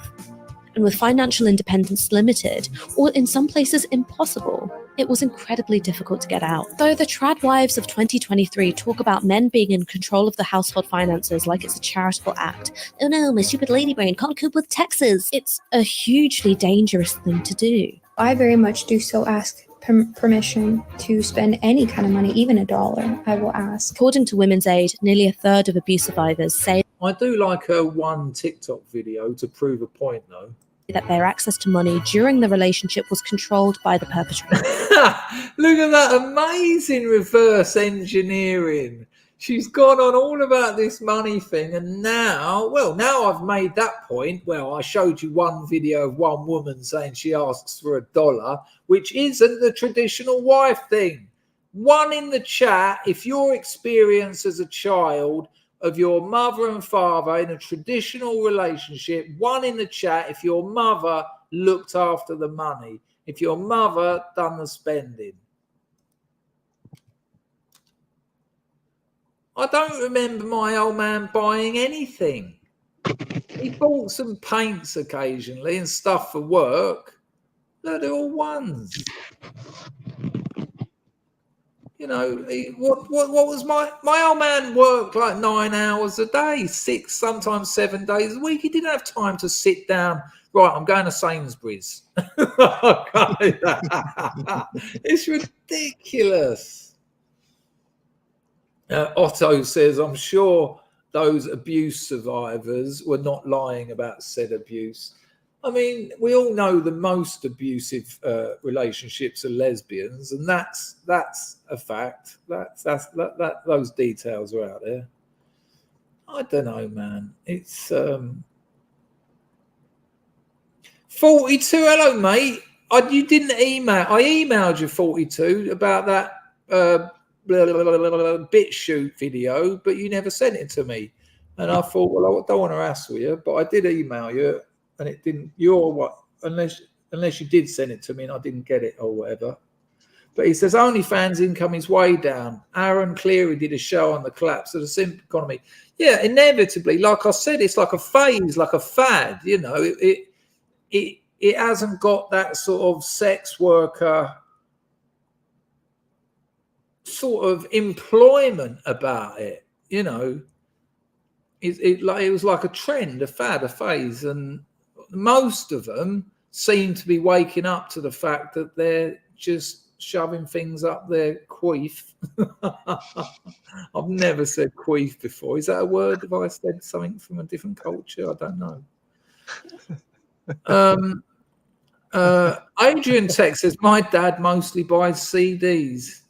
And with financial independence limited, or in some places impossible, it was incredibly difficult to get out. Though the Tradwives of 2023 talk about men being in control of the household finances like it's a charitable act. Oh no, my stupid lady brain can't cope with taxes. It's a hugely dangerous thing to do. I very much do so ask permission to spend any kind of money, even $1, I will ask. According to Women's Aid, nearly a third of abuse survivors say I do like her one TikTok video to prove a point, though, that their access to money during the relationship was controlled by the perpetrator. Look at that amazing reverse engineering. She's gone on all about this money thing, and now I've made that point. Well, I showed you one video of one woman saying she asks for $1, which isn't the traditional wife thing. One in the chat, if your experience as a child of your mother and father in a traditional relationship, one in the chat if your mother looked after the money, if your mother done the spending. I don't remember my old man buying anything. He bought some paints occasionally and stuff for work. They're all ones. You know, what was my old man worked like 9 hours a day, 6, sometimes 7 days a week. He didn't have time to sit down. Right, I'm going to Sainsbury's. It's ridiculous. Otto says, I'm sure those abuse survivors were not lying about said abuse. I mean, we all know the most abusive relationships are lesbians, and that's a fact. Those details are out there. I don't know, man. It's 42. Hello, mate. You didn't email. I emailed you 42 about that bit shoot video, but you never sent it to me. And I thought, well, I don't want to hassle you, but I did email you, and it didn't. You're what? Unless you did send it to me and I didn't get it or whatever. But he says OnlyFans income is way down. Aaron Cleary did a show on the collapse of the simp economy. Yeah, inevitably, like I said, it's like a phase, like a fad. You know, it hasn't got that sort of sex worker sort of employment about it. You know, it was like a trend, a fad, a phase, and most of them seem to be waking up to the fact that they're just shoving things up their queef. I've never said queef before. Is that a word? Have I said something from a different culture? I don't know. Adrian Tech says, my dad mostly buys CDs.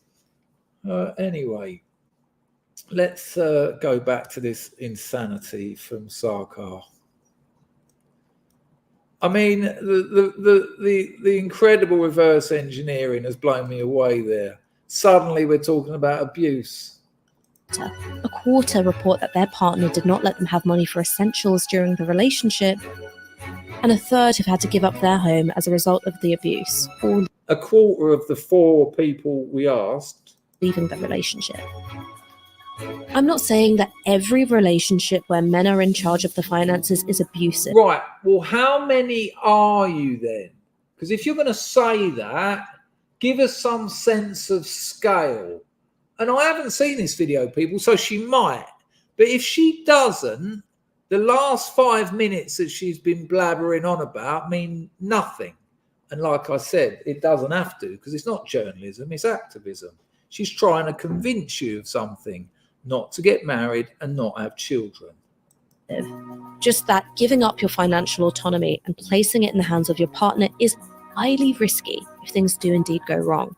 Anyway, let's go back to this insanity from Sarkar. I mean, the incredible reverse engineering has blown me away there. Suddenly we're talking about abuse. A quarter report that their partner did not let them have money for essentials during the relationship, and a third have had to give up their home as a result of the abuse. A quarter of the 4 people we asked leaving the relationship. I'm not saying that every relationship where men are in charge of the finances is abusive. Right. Well, how many are you then? Because if you're going to say that, give us some sense of scale. And I haven't seen this video, people, so she might. But if she doesn't, the last 5 minutes that she's been blabbering on about mean nothing. And like I said, it doesn't have to, because it's not journalism, it's activism. She's trying to convince you of something. Not to get married and not have children. Just that giving up your financial autonomy and placing it in the hands of your partner is highly risky if things do indeed go wrong.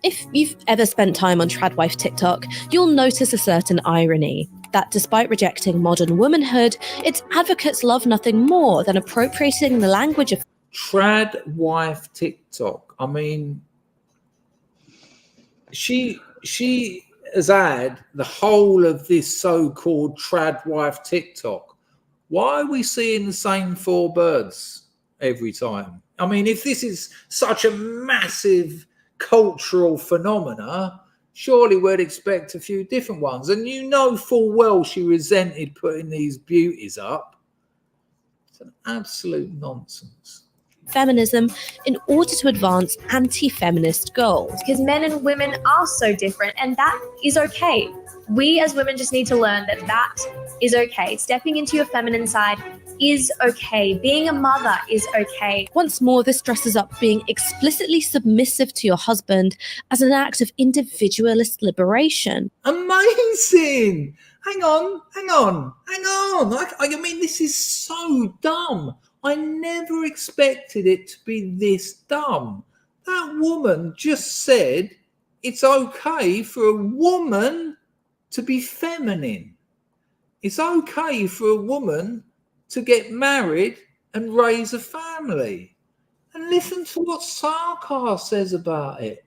If you've ever spent time on Tradwife TikTok, you'll notice a certain irony that despite rejecting modern womanhood, its advocates love nothing more than appropriating the language of Tradwife TikTok. I mean, she has had the whole of this so-called Tradwife TikTok. Why are we seeing the same 4 birds every time? I mean, if this is such a massive cultural phenomena, surely we'd expect a few different ones. And you know full well she resented putting these beauties up. It's an absolute nonsense. Feminism in order to advance anti-feminist goals. Because men and women are so different, and that is okay. We as women just need to learn that that is okay. Stepping into your feminine side is okay. Being a mother is okay. Once more, this dresses up being explicitly submissive to your husband as an act of individualist liberation. Amazing! Hang on. I mean, this is so dumb. I never expected it to be this dumb. That woman just said it's okay for a woman to be feminine. It's okay for a woman to get married and raise a family. And listen to what Sarkar says about it.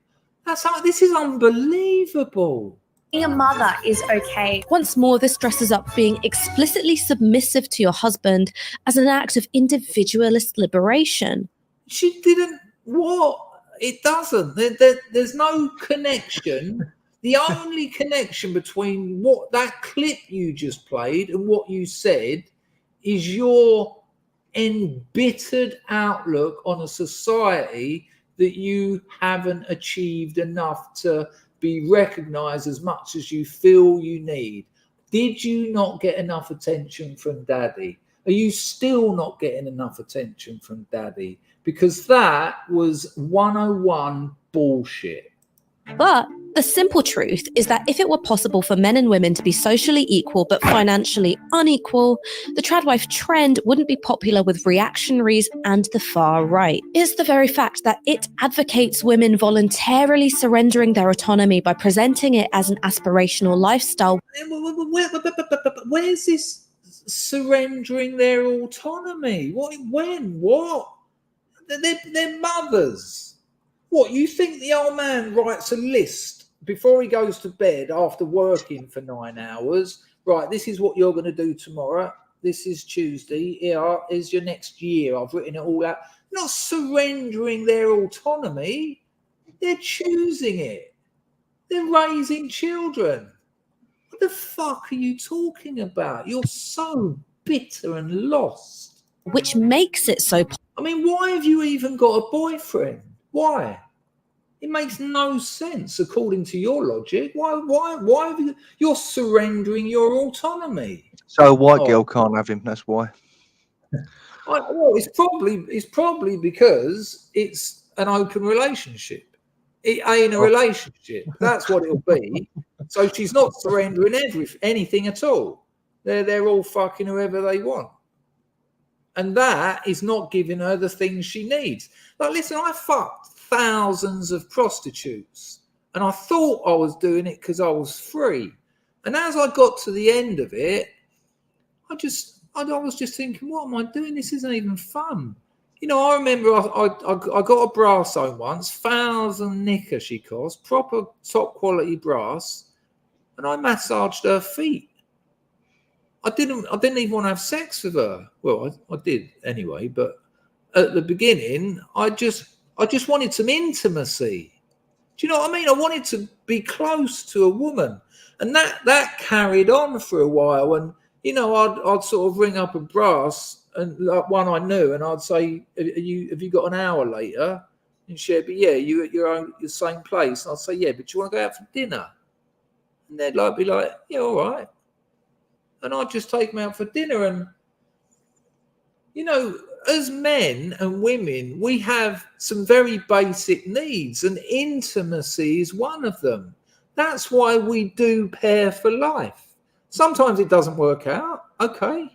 This is unbelievable. Being a mother is okay. Once more, this dresses up being explicitly submissive to your husband as an act of individualist liberation. She didn't. What? It doesn't. There's no connection. The only connection between what that clip you just played and what you said is your embittered outlook on a society that you haven't achieved enough to be recognized as much as you feel you need. Did you not get enough attention from daddy? Are you still not getting enough attention from daddy? Because that was 101 bullshit. But the simple truth is that if it were possible for men and women to be socially equal but financially unequal, the Tradwife trend wouldn't be popular with reactionaries and the far right. It's the very fact that it advocates women voluntarily surrendering their autonomy by presenting it as an aspirational lifestyle. Where's this surrendering their autonomy? What? When? What? They're mothers. What, you think the old man writes a list before he goes to bed after working for 9 hours? Right, this is what you're going to do tomorrow. This is Tuesday. Here is your next year. I've written it all out. Not surrendering their autonomy. They're choosing it. They're raising children. What the fuck are you talking about? You're so bitter and lost. Which makes it so... I mean, why have you even got a boyfriend? Why? It makes no sense according to your logic. Why have you? You're surrendering your autonomy. So a white girl can't have him. That's why. Well, it's probably because it's an open relationship. It ain't a relationship. That's what it'll be. So she's not surrendering anything at all. They're all fucking whoever they want. And that is not giving her the things she needs. Like, listen, I fucked thousands of prostitutes and I thought I was doing it because I was free. And as I got to the end of it, I was just thinking, what am I doing? This isn't even fun. You know, I remember I got a brass on once, 1,000 knicker she cost, proper top quality brass, and I massaged her feet. I didn't even want to have sex with her. Well, I did anyway, but at the beginning, I just wanted some intimacy. Do you know what I mean? I wanted to be close to a woman, and that carried on for a while. And you know, I'd sort of ring up a brass and like one I knew, and I'd say, "Have you got an hour later?" And she'd be, "Yeah, you at your same place." And I'd say, "Yeah, but do you want to go out for dinner?" And they'd be like, "Yeah, all right." And I'd just take them out for dinner. And, you know, as men and women, we have some very basic needs, and intimacy is one of them. That's why we do pair for life. Sometimes it doesn't work out. Okay.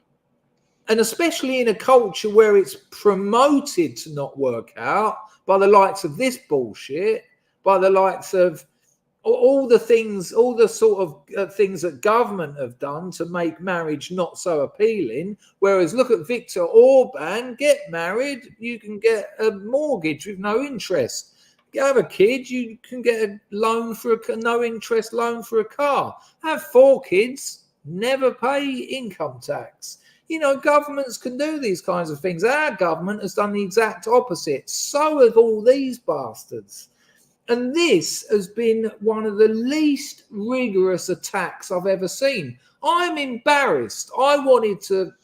And especially in a culture where it's promoted to not work out by the likes of this bullshit, by the likes of all the things, all the sort of things that government have done to make marriage not so appealing. Whereas look at Viktor Orban, get married, you can get a mortgage with no interest. You have a kid, you can get a loan for a no interest loan for a car. Have 4 kids, never pay income tax. You know, governments can do these kinds of things. Our government has done the exact opposite. So have all these bastards. And this has been one of the least rigorous attacks I've ever seen. I'm embarrassed. I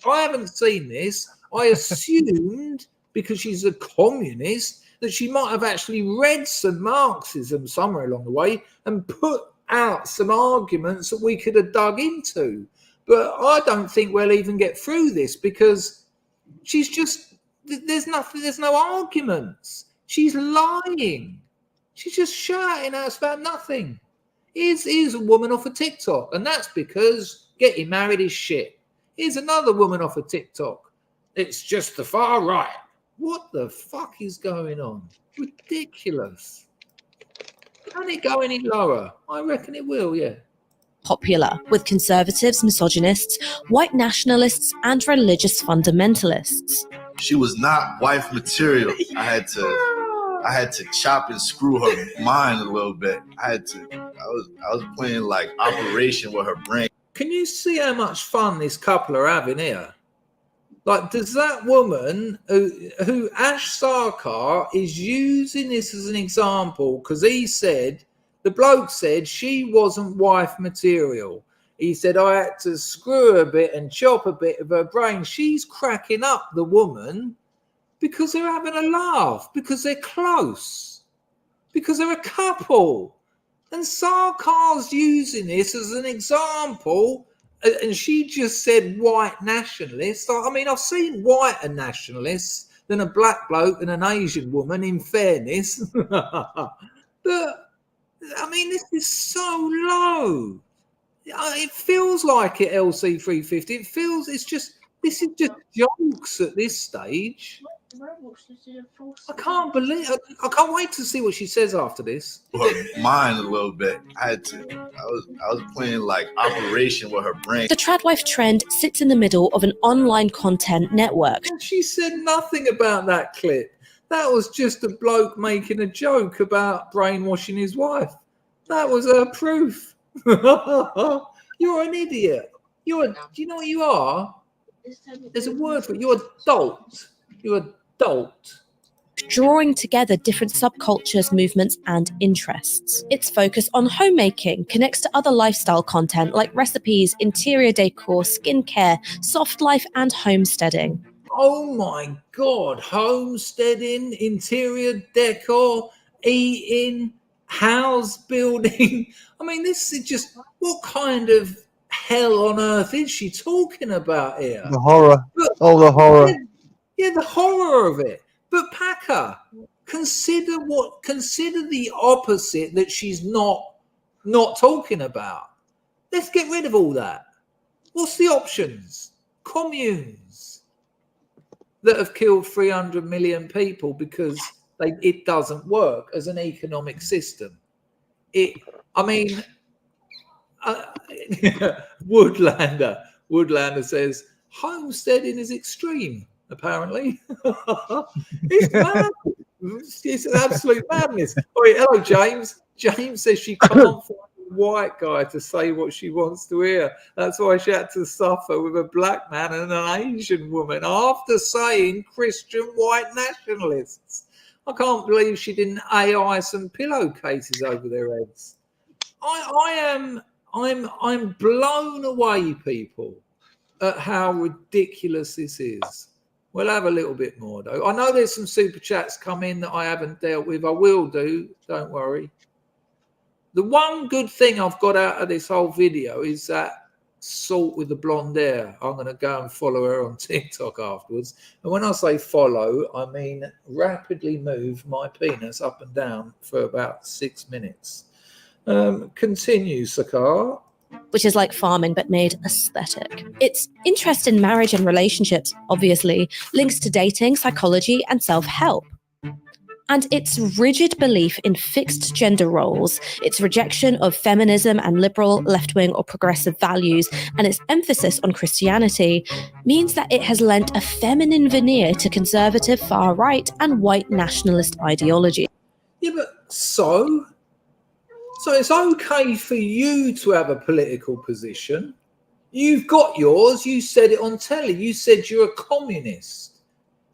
haven't seen this. I assumed, because she's a communist, that she might have actually read some Marxism somewhere along the way and put out some arguments that we could have dug into. But I don't think we'll even get through this because she's just, there's no arguments. She's lying. She's just shouting at us about nothing. Here's a woman off of TikTok, and that's because getting married is shit. Here's another woman off of TikTok. It's just the far right. What the fuck is going on? Ridiculous. Can it go any lower? I reckon it will, yeah. popular with conservatives, misogynists, white nationalists, and religious fundamentalists. She was not wife material. I had to chop and screw her mind a little bit. I was playing like operation with her brain. Can you see how much fun this couple are having here? Like, does that woman who Ash Sarkar is using this as an example because the bloke said she wasn't wife material. He said, I had to screw a bit and chop a bit of her brain. She's cracking up, the woman, because they're having a laugh, because they're close, because they're a couple. And Sarkar's using this as an example. And she just said white nationalists. I mean, I've seen whiter nationalists than a black bloke and an Asian woman, in fairness. But, I mean, this is so low. It feels like it, LC350. This is just jokes at this stage. I can't wait to see what she says after this. Her mind a little bit. I was playing like operation with her brain. The Tradwife trend sits in the middle of an online content network. And she said nothing about that clip. That was just a bloke making a joke about brainwashing his wife. That was her proof. You're an idiot. Do you know what you are? There's a word for it. You're adult. You're adult. Drawing together different subcultures, movements, and interests. Its focus on homemaking connects to other lifestyle content like recipes, interior decor, skincare, soft life, and homesteading. Oh my God, homesteading, interior decor, eating, house building. I mean, this is just, what kind of hell on earth is she talking about here? The horror. But, the horror. Yeah, the horror of it. But Packer, consider the opposite that she's not talking about. Let's get rid of all that. What's the options? Communes that have killed 300 million people because it doesn't work as an economic system. Woodlander says homesteading is extreme. Apparently, it's mad. It's an absolute madness. Oh, hello, James. James says she can't find a white guy to say what she wants to hear. That's why she had to suffer with a black man and an Asian woman after saying Christian white nationalists. I can't believe she didn't AI some pillowcases over their heads. I'm blown away, people, at how ridiculous this is. We'll have a little bit more, though. I know there's some super chats come in that I haven't dealt with. I will do. Don't worry. The one good thing I've got out of this whole video is that Salt with the blonde hair. I'm going to go and follow her on TikTok afterwards. And when I say follow, I mean rapidly move my penis up and down for about 6 minutes. Continue, Sarkar. Which is like farming but made aesthetic. Its interest in marriage and relationships, obviously, links to dating, psychology, and self-help. And its rigid belief in fixed gender roles, its rejection of feminism and liberal, left-wing, or progressive values, and its emphasis on Christianity means that it has lent a feminine veneer to conservative, far-right, and white nationalist ideology. Yeah, but so it's okay for you to have a political position. You've got yours. You said it on telly. You said you're a communist.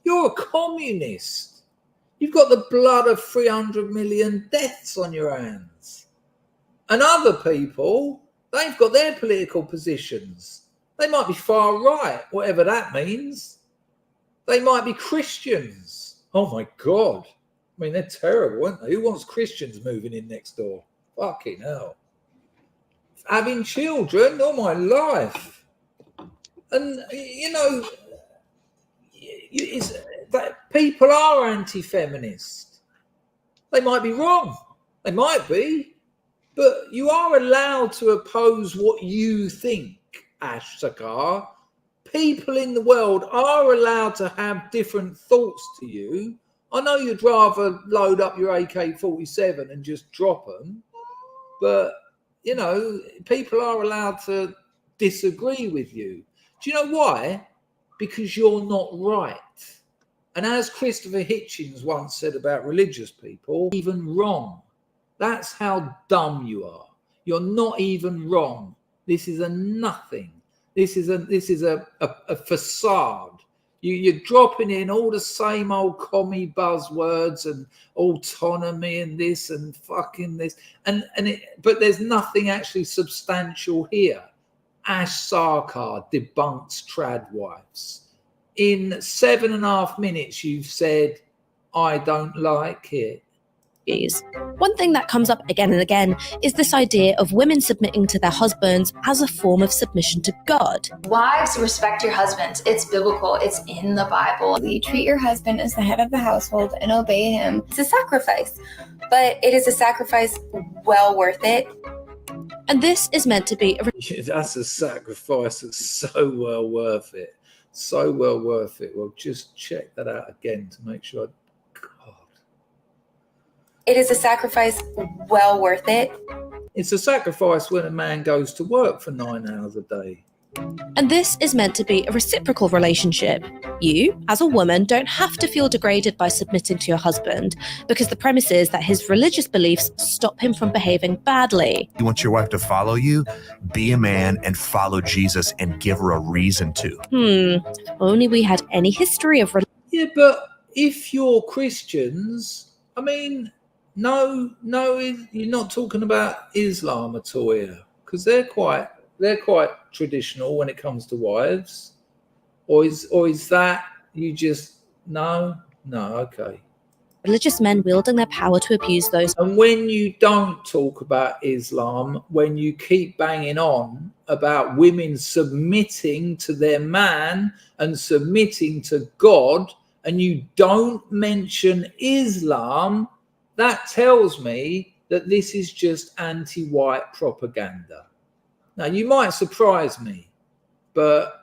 You're a communist. You've got the blood of 300 million deaths on your hands. And other people, they've got their political positions. They might be far right, whatever that means. They might be Christians. Oh my God. I mean, they're terrible, aren't they? Who wants Christians moving in next door? Fucking hell. Having children all my life. And, it's that people are anti-feminist. They might be wrong. They might be. But you are allowed to oppose what you think, Ash Sarkar. People in the world are allowed to have different thoughts to you. I know you'd rather load up your AK-47 and just drop them. But, you know, people are allowed to disagree with you. Do you know why? Because you're not right. And as Christopher Hitchens once said about religious people, even wrong. That's how dumb you are. You're not even wrong. This is a nothing. This is a facade. You're dropping in all the same old commie buzzwords and autonomy and this and fucking this, but there's nothing actually substantial here. Ash Sarkar debunks Tradwives. In 7.5 minutes, you've said, I don't like it. One thing that comes up again and again is this idea of women submitting to their husbands as a form of submission to God. Wives, respect your husbands. It's biblical. It's in the Bible. You treat your husband as the head of the household and obey him. It's a sacrifice, but it is a sacrifice well worth it. And this is meant to be that's a sacrifice that's so well worth it. So well worth it. Well, just check that out again to make sure. It is a sacrifice well worth it. It's a sacrifice when a man goes to work for 9 hours a day. And this is meant to be a reciprocal relationship. You, as a woman, don't have to feel degraded by submitting to your husband, because the premise is that his religious beliefs stop him from behaving badly. You want your wife to follow you? Be a man and follow Jesus and give her a reason to. If only we had any history of Yeah, but if you're Christians, I mean, no, you're not talking about Islam at all here, because they're quite traditional when it comes to wives, or is that you just no, okay. Religious men wielding their power to abuse those. And when you don't talk about Islam, when you keep banging on about women submitting to their man and submitting to God, and you don't mention Islam, that tells me that this is just anti-white propaganda. Now, you might surprise me, but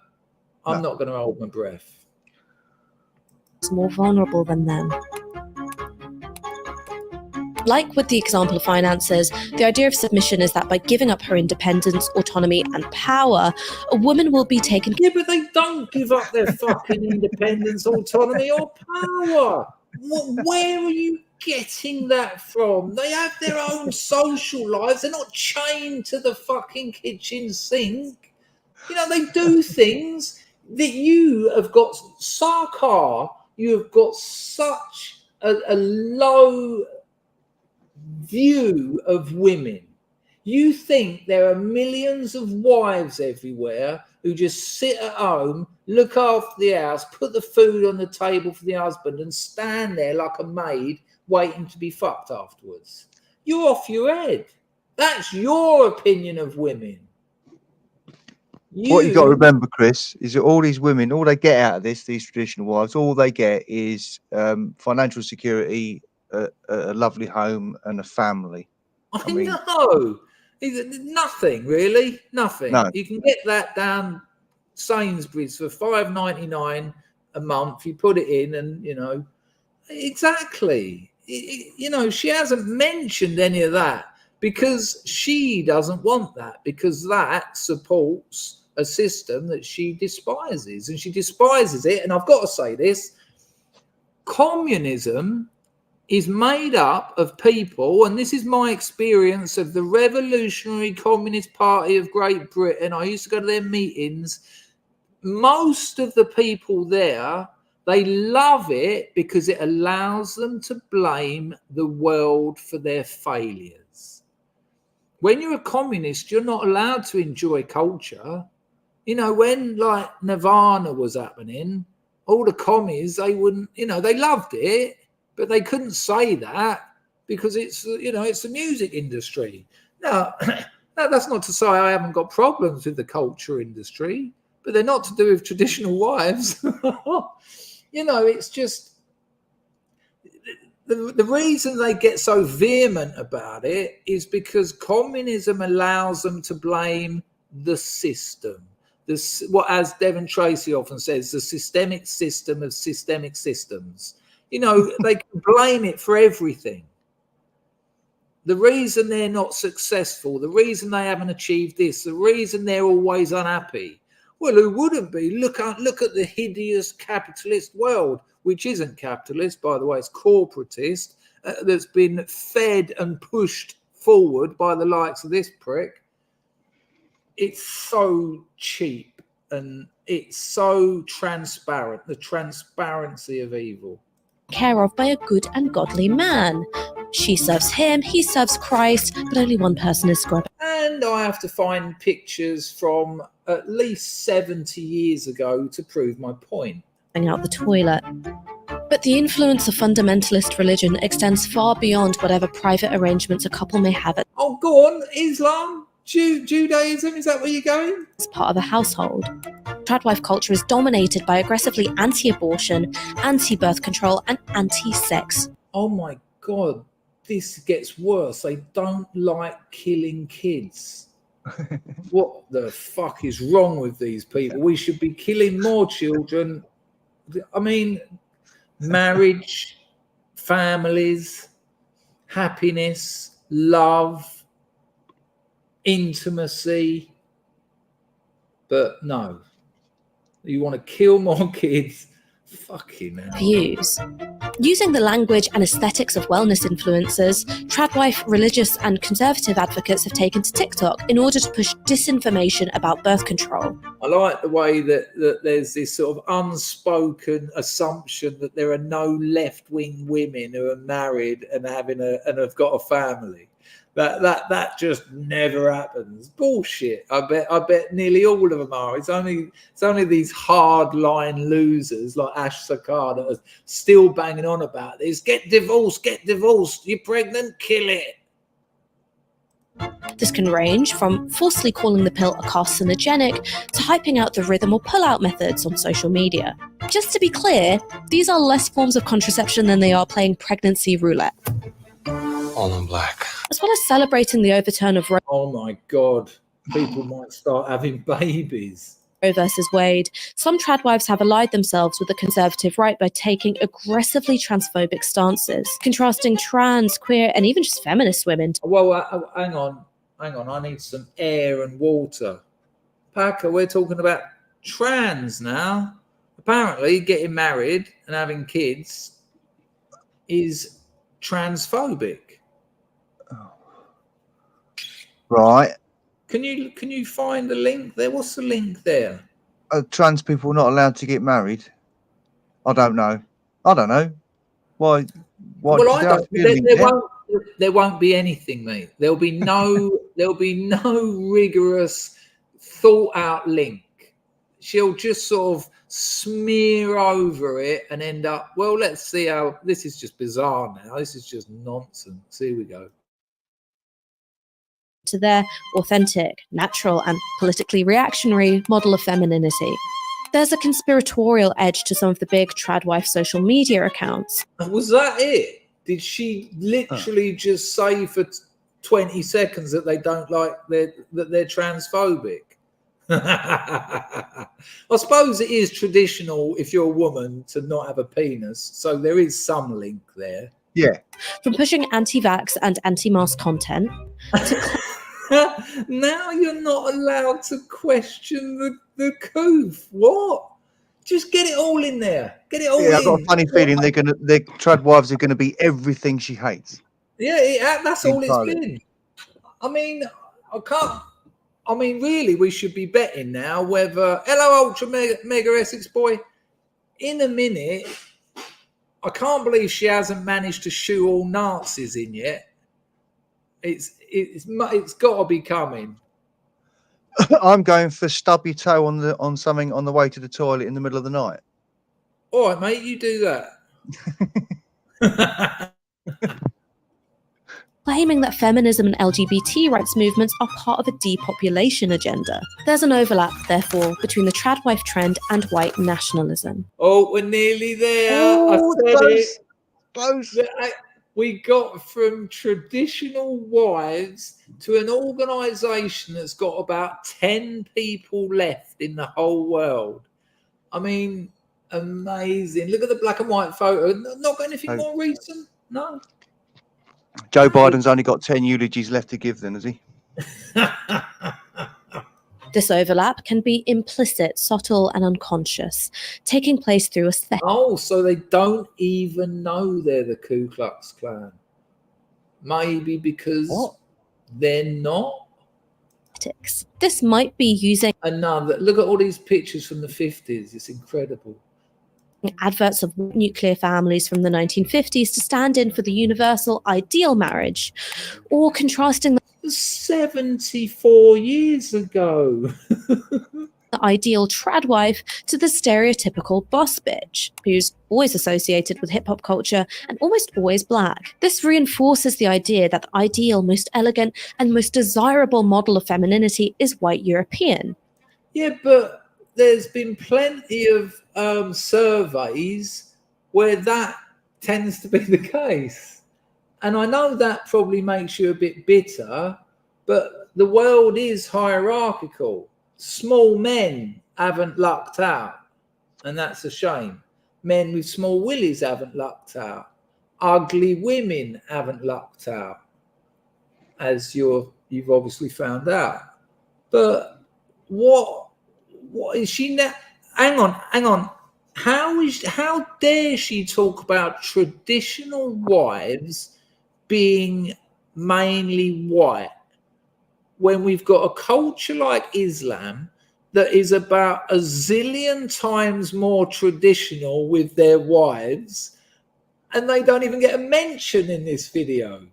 I'm not going to hold my breath. It's more vulnerable than them. Like with the example of finances, the idea of submission is that by giving up her independence, autonomy, and power, a woman will be taken. Yeah, but they don't give up their fucking independence, autonomy, or power. Where are you getting that from? They have their own social lives. They're not chained to the fucking kitchen sink. You know, they do things that you have got. Sarkar, you have got such a low view of women. You think there are millions of wives everywhere who just sit at home, look after the house, put the food on the table for the husband, and stand there like a maid waiting to be fucked afterwards. You're off your head. That's your opinion of women. What you got to remember, Chris, is that all these women, all they get out of this, these traditional wives, all they get is financial security, a lovely home, and a family. I mean, no, nothing really, nothing. No. You can get that down Sainsbury's for $5.99 a month. You put it in, and you know exactly. You know, she hasn't mentioned any of that because she doesn't want that, because that supports a system that she despises, and she despises it. And I've got to say this: communism is made up of people, and this is my experience of the Revolutionary Communist Party of Great Britain. I used to go to their meetings. Most of the people there, they love it because it allows them to blame the world for their failures. When you're a communist, you're not allowed to enjoy culture. You know, when like Nirvana was happening, all the commies, they wouldn't, you know, they loved it, but they couldn't say that because it's, you know, it's the music industry. Now, that's not to say I haven't got problems with the culture industry, but they're not to do with traditional wives. You know, it's just the reason they get so vehement about it is because communism allows them to blame the system. This, what, as Devon Tracy often says, the systemic system of systemic systems. You know, they can blame it for everything. The reason they're not successful, the reason they haven't achieved this, the reason they're always unhappy. Well, who wouldn't be? Look at the hideous capitalist world, which isn't capitalist, by the way, it's corporatist, that's been fed and pushed forward by the likes of this prick. It's so cheap and it's so transparent, the transparency of evil. Care of by a good and godly man. She serves him, he serves Christ, but only one person is scrubbing. And I have to find pictures from at least 70 years ago to prove my point. Out the toilet. But the influence of fundamentalist religion extends far beyond whatever private arrangements a couple may have. Oh, go on, Islam, Judaism, is that where you're going? As part of a household. Tradwife culture is dominated by aggressively anti-abortion, anti-birth control, and anti-sex. Oh my God, this gets worse. They don't like killing kids. What the fuck is wrong with these people? We should be killing more children. I mean, marriage, families, happiness, love, intimacy. But no, you want to kill more kids. Fucking hell. Views. Using the language and aesthetics of wellness influencers, Tradwife religious and conservative advocates have taken to TikTok in order to push disinformation about birth control. I like the way that there's this sort of unspoken assumption that there are no left-wing women who are married and have got a family. That just never happens. Bullshit. I bet nearly all of them are. It's only these hardline losers like Ash Sarkar that are still banging on about this. Get divorced. You're pregnant, kill it. This can range from falsely calling the pill a carcinogenic to hyping out the rhythm or pull-out methods on social media. Just to be clear, these are less forms of contraception than they are playing pregnancy roulette. All in black. As well as celebrating the overturn of Roe. Oh my God, people might start having babies. Roe versus Wade. Some tradwives have allied themselves with the conservative right by taking aggressively transphobic stances, contrasting trans, queer, and even just feminist women. Well, hang on. I need some air and water. Packer, we're talking about trans now. Apparently, getting married and having kids is transphobic. Right. Can you find the link there? What's the link there? Are trans people not allowed to get married? I don't know. Why? Well, I don't. There won't be anything, mate. There'll be no rigorous, thought out link. She'll just sort of smear over it and end up. Well, let's see how. This is just bizarre now. This is just nonsense. Here we go. To their authentic, natural, and politically reactionary model of femininity. There's a conspiratorial edge to some of the big tradwife social media accounts. Was that it? Did she literally just say for 20 seconds that they don't like that they're transphobic? I suppose it is traditional if you're a woman to not have a penis, so there is some link there. Yeah. From pushing anti-vax and anti-mask content to now you're not allowed to question the coof. What? Just get it all in there. Get it all in. I've got a funny feeling their tradwives are going to be everything she hates. Yeah, that's all it's been. I mean, really, we should be betting now whether... Hello, Ultra Mega Essex Boy. In a minute, I can't believe she hasn't managed to shoo all Nazis in yet. It's got to be coming. I'm going for stub your toe on something on the way to the toilet in the middle of the night. All right, mate, you do that. Claiming that feminism and LGBT rights movements are part of a depopulation agenda. There's an overlap, therefore, between the tradwife trend and white nationalism. Oh, we're nearly there. Oh, close. We got from traditional wives to an organisation that's got about 10 people left in the whole world. I mean, amazing. Look at the black and white photo. Not got anything more recent? No. Joe Biden's only got 10 eulogies left to give then, has he? This overlap can be implicit, subtle, and unconscious, taking place through aesthetics. Oh, so they don't even know they're the Ku Klux Klan. Maybe because they're not. This might be using another. Look at all these pictures from the 50s. It's incredible. Adverts of nuclear families from the 1950s to stand in for the universal ideal marriage, or contrasting 74 years ago. The ideal tradwife to the stereotypical boss bitch, who's always associated with hip-hop culture and almost always black. This reinforces the idea that the ideal, most elegant, and most desirable model of femininity is white European. Yeah, but there's been plenty of surveys where that tends to be the case. And I know that probably makes you a bit bitter, but the world is hierarchical. Small men haven't lucked out, and that's a shame. Men with small willies haven't lucked out. Ugly women haven't lucked out, as you've obviously found out. But what is she now? Hang on. How dare she talk about traditional wives being mainly white when we've got a culture like Islam that is about a zillion times more traditional with their wives, and they don't even get a mention in this video?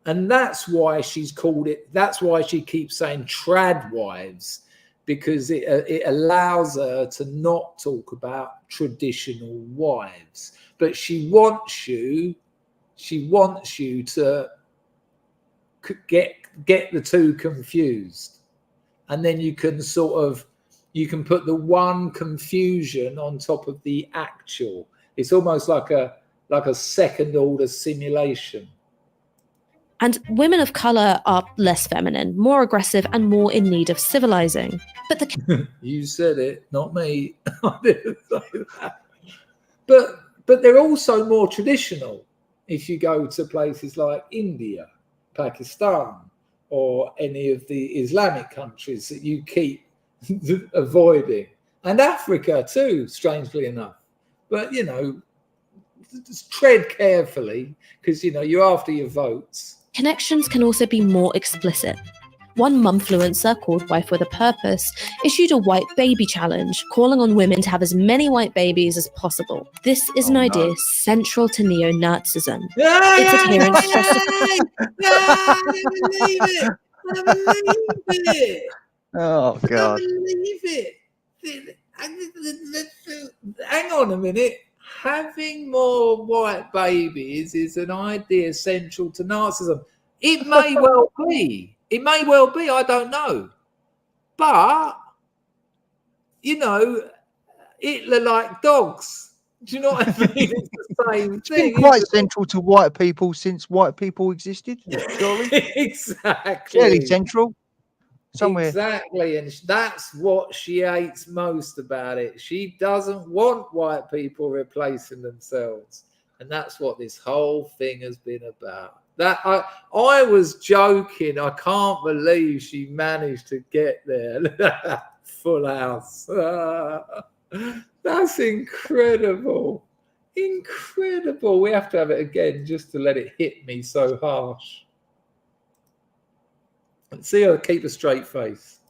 And that's why she's called it, that's why she keeps saying trad wives, because it allows her to not talk about traditional wives. But she wants you to get the two confused, and then you can put the one confusion on top of the actual. It's almost like a second order simulation. And women of color are less feminine, more aggressive, and more in need of civilizing. But you said it, not me. I didn't say that. But they're also more traditional. If you go to places like India, Pakistan, or any of the Islamic countries that you keep avoiding, and Africa too, strangely enough. But just tread carefully, because you're after your votes. Connections can also be more explicit. One mumfluencer called Wife with a Purpose issued a white baby challenge, calling on women to have as many white babies as possible. This is an idea central to neo-Nazism. Its adherents justify. I believe it. Oh, God. I believe it. Hang on a minute. Having more white babies is an idea central to Nazism. It may well be. It may well be. I don't know. But, Hitler liked dogs. Do you know what I mean? It's the same thing. It's been quite central to white people since white people existed. Surely. Exactly. Fairly central. Somewhere. Exactly, and that's what she hates most about it. She doesn't want white people replacing themselves, and that's what this whole thing has been about. That I was joking. I can't believe she managed to get there. Full house. That's incredible. Incredible. We have to have it again just to let it hit me so harsh. See her keep a straight face.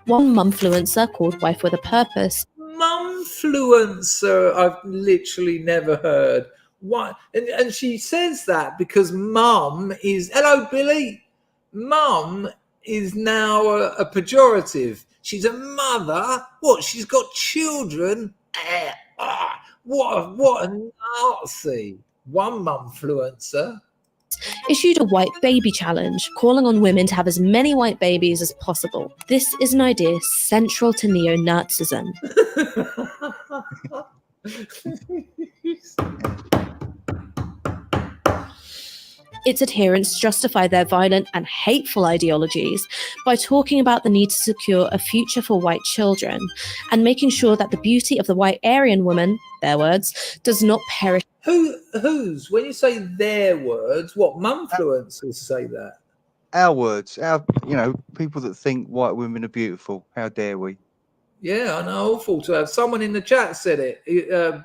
One mumfluencer called Wife with a Purpose. Mumfluencer, I've literally never heard. What? And she says that because mum is, hello Billy, mum is now a pejorative. She's a mother. What? She's got children. What a Nazi. One mumfluencer issued a white baby challenge, calling on women to have as many white babies as possible. This is an idea central to neo-Nazism. its adherents justify their violent and hateful ideologies by talking about the need to secure a future for white children and making sure that the beauty of the white Aryan woman, their words, does not perish. Whose? When you say their words, what mumfluencers say that? Our words, people that think white women are beautiful. How dare we? Yeah, I know. Awful to have. Someone in the chat said it.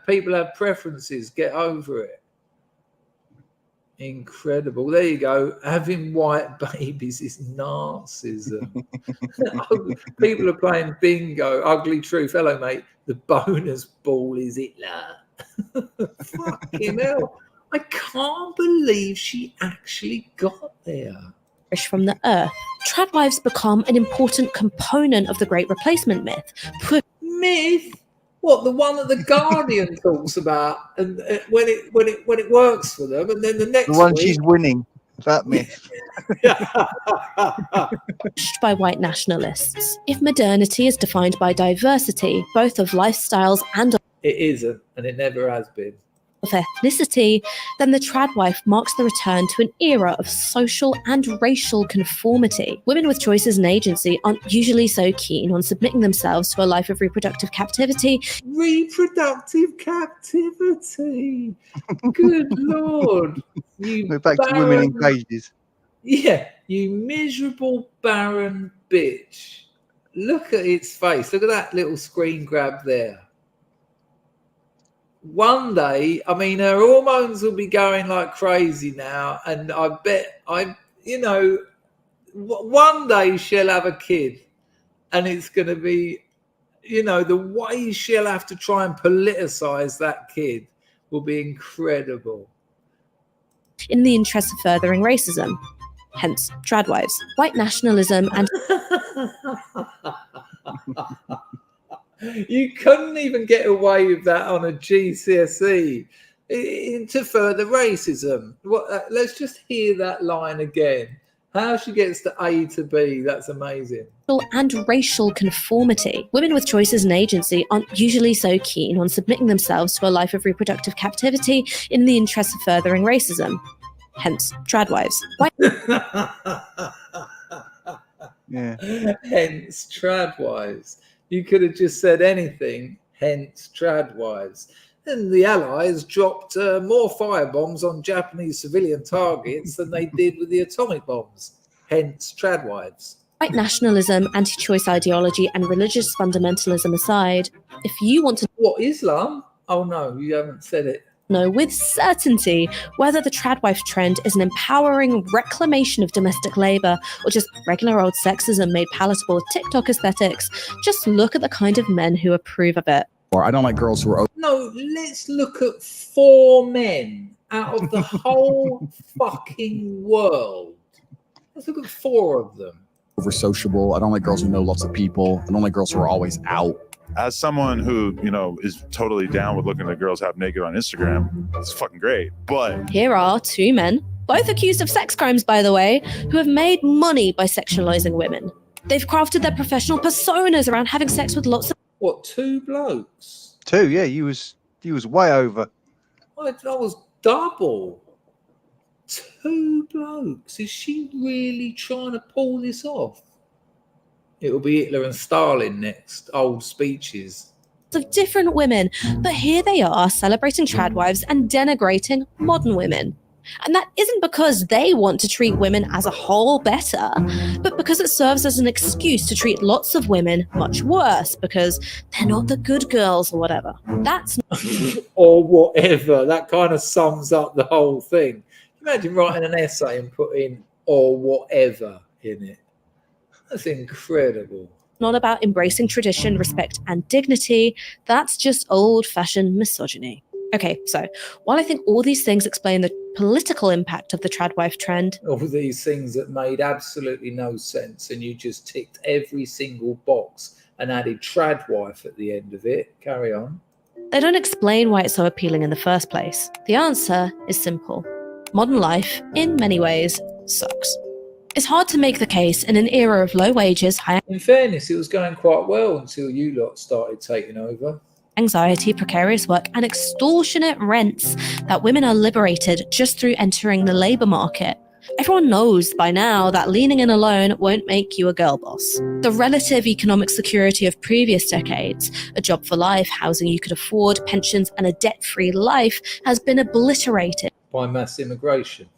People have preferences. Get over it. Incredible. There you go. Having white babies is narcissism. People are playing bingo. Ugly truth. Hello, mate. The bonus ball is Hitler. Fucking hell. I can't believe she actually got there. From the earth. Tradwives become an important component of the Great Replacement myth. Myth? What, the one that the Guardian talks about, and when it works for them, and then the next one week, she's winning. That myth. By white nationalists. If modernity is defined by diversity, both of lifestyles and it isn't, and it never has been. Of ethnicity, then the Tradwife marks the return to an era of social and racial conformity. Women with choices and agency aren't usually so keen on submitting themselves to a life of reproductive captivity. Reproductive captivity. Good Lord. We're back to women in cages. Yeah, you miserable barren bitch. Look at its face. Look at that little screen grab there. One day, I mean, her hormones will be going like crazy now, and I bet one day she'll have a kid, and it's going to be, the way she'll have to try and politicize that kid will be incredible. In the interest of furthering racism, hence Tradwives, white nationalism and You couldn't even get away with that on a GCSE. To further racism. Let's just hear that line again. How she gets to A to B, that's amazing. And racial conformity. Women with choices and agency aren't usually so keen on submitting themselves to a life of reproductive captivity in the interest of furthering racism. Hence, Tradwives. Yeah. Hence, Tradwives. You could have just said anything, hence Tradwives. And the Allies dropped more firebombs on Japanese civilian targets than they did with the atomic bombs, hence Tradwives. White nationalism, anti-choice ideology, and religious fundamentalism aside, if you want to... What, Islam? Oh no, you haven't said it. Know with certainty whether the Tradwife trend is an empowering reclamation of domestic labor or just regular old sexism made palatable with TikTok aesthetics. Just look at the kind of men who approve of it. Or I don't like girls who are... No, let's look at 4 men out of the whole fucking world. Let's look at 4 of them. Over sociable. I don't like girls who know lots of people. I don't like girls who are always out. As someone who, is totally down with looking at girls half naked on Instagram, it's fucking great. But here are 2 men, both accused of sex crimes, by the way, who have made money by sexualizing women. They've crafted their professional personas around having sex with lots of... What, 2 blokes? 2, yeah, he was way over. That was double. 2 blokes. Is she really trying to pull this off? It'll be Hitler and Stalin next. Old speeches. Of different women, but here they are celebrating Tradwives and denigrating modern women. And that isn't because they want to treat women as a whole better, but because it serves as an excuse to treat lots of women much worse because they're not the good girls or whatever. That's or whatever. That kind of sums up the whole thing. Imagine writing an essay and putting or whatever in it. That's incredible. Not about embracing tradition, respect, and dignity. That's just old-fashioned misogyny. Okay, so while I think all these things explain the political impact of the Tradwife trend, all these things that made absolutely no sense, and you just ticked every single box and added Tradwife at the end of it. Carry on. They don't explain why it's so appealing in the first place. The answer is simple. Modern life, in many ways, sucks. It's hard to make the case in an era of low wages, high... In fairness, it was going quite well until you lot started taking over. anxiety, precarious work, and extortionate rents that women are liberated just through entering the labour market. Everyone knows by now that leaning in alone won't make you a girl boss. The relative economic security of previous decades, a job for life, housing you could afford, pensions, and a debt-free life has been obliterated by mass immigration.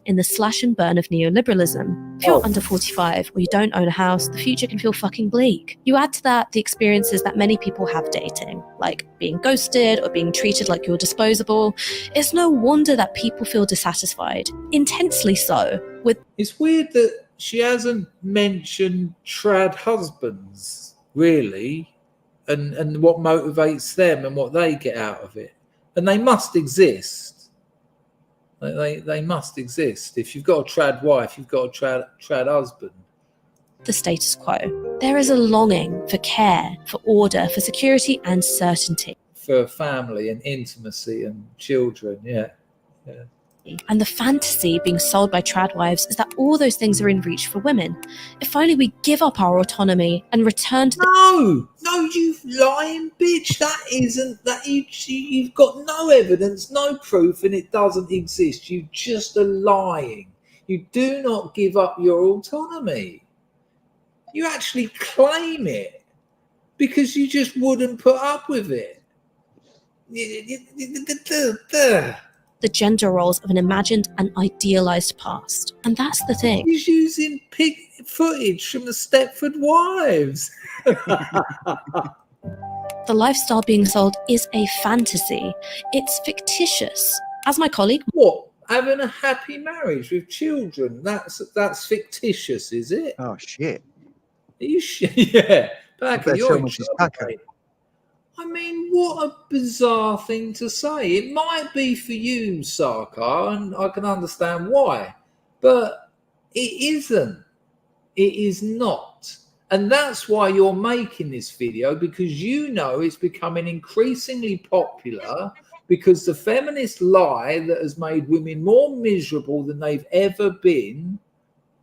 In the slash and burn of neoliberalism. If you're under 45 or you don't own a house, the future can feel fucking bleak. You add to that the experiences that many people have dating, like being ghosted or being treated like you're disposable. It's no wonder that people feel dissatisfied, intensely so. It's weird that she hasn't mentioned trad husbands, really, and what motivates them and what they get out of it. And they must exist. They must exist. If you've got a trad wife, you've got a trad husband. The status quo. There is a longing for care, for order, for security and certainty. For family and intimacy and children, yeah. And the fantasy being sold by trad wives is that all those things are in reach for women. If only we give up our autonomy and return to the... No, you lying bitch. That isn't that you've got no evidence, no proof, and it doesn't exist. You just are lying. You do not give up your autonomy. You actually claim it because you just wouldn't put up with it. The gender roles of an imagined and idealized past. And that's the thing. He's using pig footage from the Stepford Wives. The lifestyle being sold is a fantasy. It's fictitious. As my colleague... What? Having a happy marriage with children? That's fictitious, is it? Oh, shit. Are you yeah. Backer, you're in trouble. I mean, what a bizarre thing to say. It might be for you, Sarkar, and I can understand why, but it isn't. It is not. And that's why you're making this video, because you know it's becoming increasingly popular because the feminist lie that has made women more miserable than they've ever been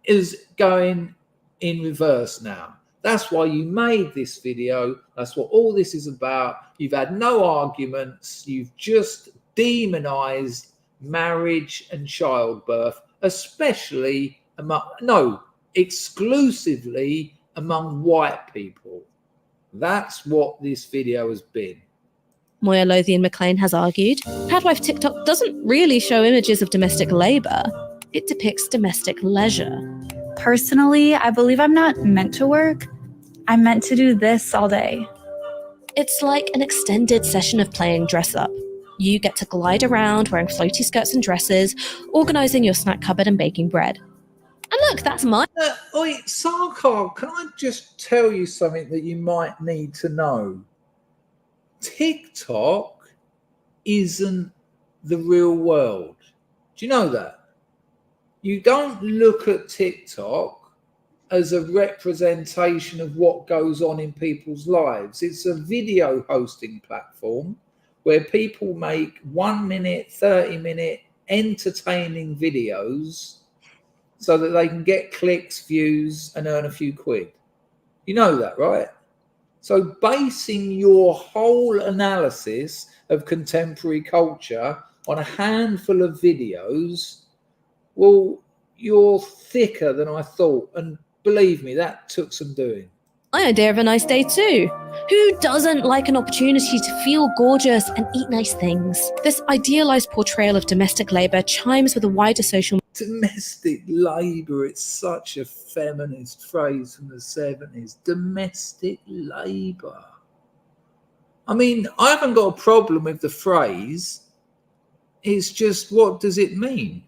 is going in reverse now. That's why you made this video. That's what all this is about. You've had no arguments. You've just demonized marriage and childbirth, especially exclusively among white people. That's what this video has been. Moya Lothian McLean has argued, Tradwife TikTok doesn't really show images of domestic labor. It depicts domestic leisure. Personally, I believe I'm not meant to work. I'm meant to do this all day. It's like an extended session of playing dress up. You get to glide around wearing floaty skirts and dresses, organising your snack cupboard and baking bread. And look, that's mine. Oi, Sarkar, can I just tell you something that you might need to know? TikTok isn't the real world. Do you know that? You don't look at TikTok as a representation of what goes on in people's lives. It's a video hosting platform where people make 1 minute, 30-minute entertaining videos so that they can get clicks, views, and earn a few quid. You know that, right? So basing your whole analysis of contemporary culture on a handful of videos, well, you're thicker than I thought. And believe me, that took some doing. My idea of a nice day too. Who doesn't like an opportunity to feel gorgeous and eat nice things? This idealized portrayal of domestic labor chimes with a wider social... Domestic labor, it's such a feminist phrase from the 70s. Domestic labor. I mean, I haven't got a problem with the phrase. It's just, what does it mean?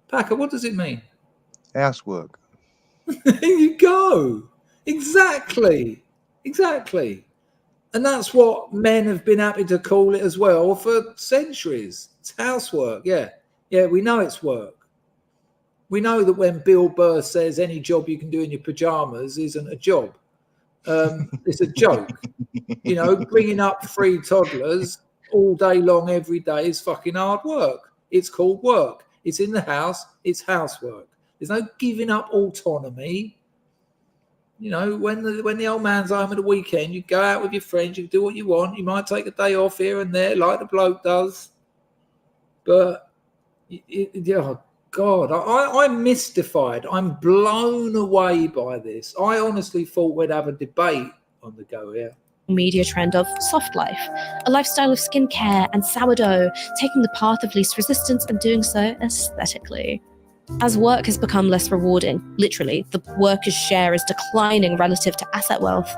Packer, what does it mean? Housework. There you go. Exactly. And that's what men have been happy to call it as well for centuries. It's housework, yeah. Yeah, we know it's work. We know that when Bill Burr says any job you can do in your pajamas isn't a job. It's a joke. You know, bringing up 3 toddlers all day long, every day is fucking hard work. It's called work. It's in the house. It's housework. There's no giving up autonomy. You know, when the old man's home at the weekend, you go out with your friends, you do what you want. You might take a day off here and there, like the bloke does. But, oh God, I'm mystified. I'm blown away by this. I honestly thought we'd have a debate on the go here. Media trend of soft life, a lifestyle of skincare and sourdough, taking the path of least resistance and doing so aesthetically. As work has become less rewarding, literally, the worker's share is declining relative to asset wealth,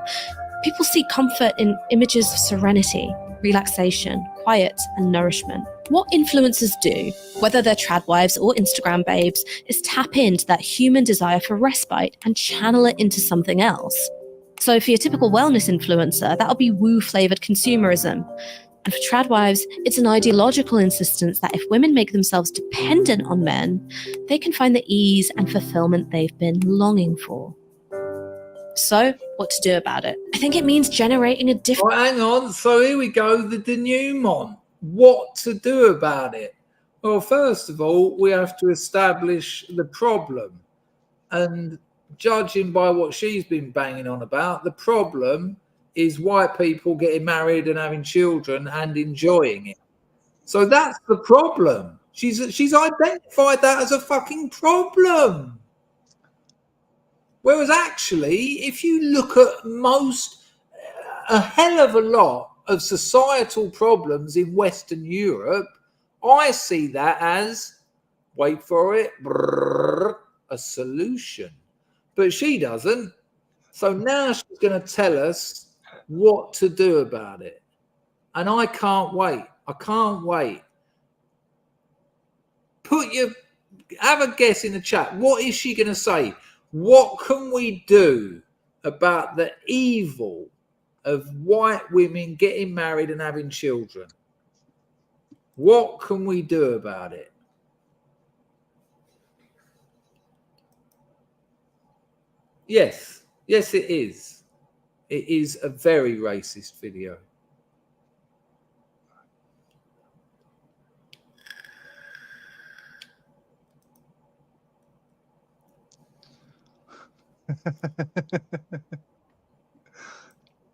people seek comfort in images of serenity, relaxation, quiet, and nourishment. What influencers do, whether they're tradwives or Instagram babes, is tap into that human desire for respite and channel it into something else. So for your typical wellness influencer, that'll be woo-flavored consumerism. And for tradwives, it's an ideological insistence that if women make themselves dependent on men, they can find the ease and fulfillment they've been longing for. So, what to do about it? I think it means generating a different... Well, hang on. So here we go, the denouement. What to do about it? Well, first of all, we have to establish the problem. And judging by what she's been banging on about, the problem is white people getting married and having children and enjoying it. So that's the problem. She's identified that as a fucking problem. Whereas actually, if you look at a hell of a lot of societal problems in Western Europe, I see that as, wait for it, a solution. But she doesn't. So now she's going to tell us what to do about it. And I can't wait. I can't wait. Have a guess in the chat. What is she going to say? What can we do about the evil of white women getting married and having children? What can we do about it? Yes. Yes, it is. It is a very racist video.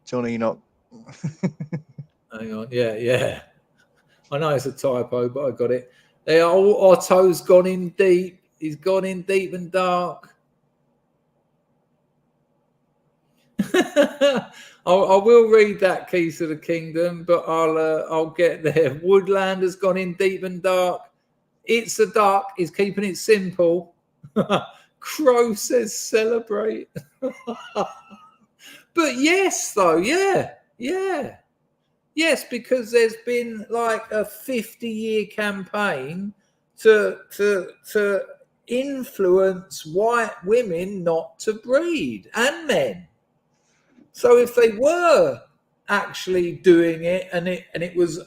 Johnny, not. Hang on. Yeah. I know it's a typo, but I got it. Otto's gone in deep. He's gone in deep and dark. I will read that Keys to the Kingdom, but I'll get there. Woodland has gone in deep and dark. It's a duck. Is keeping it simple. Crow says celebrate. But yes, though, yeah. Yes, because there's been like a 50-year campaign to influence white women not to breed, and men. So if they were actually doing it and it was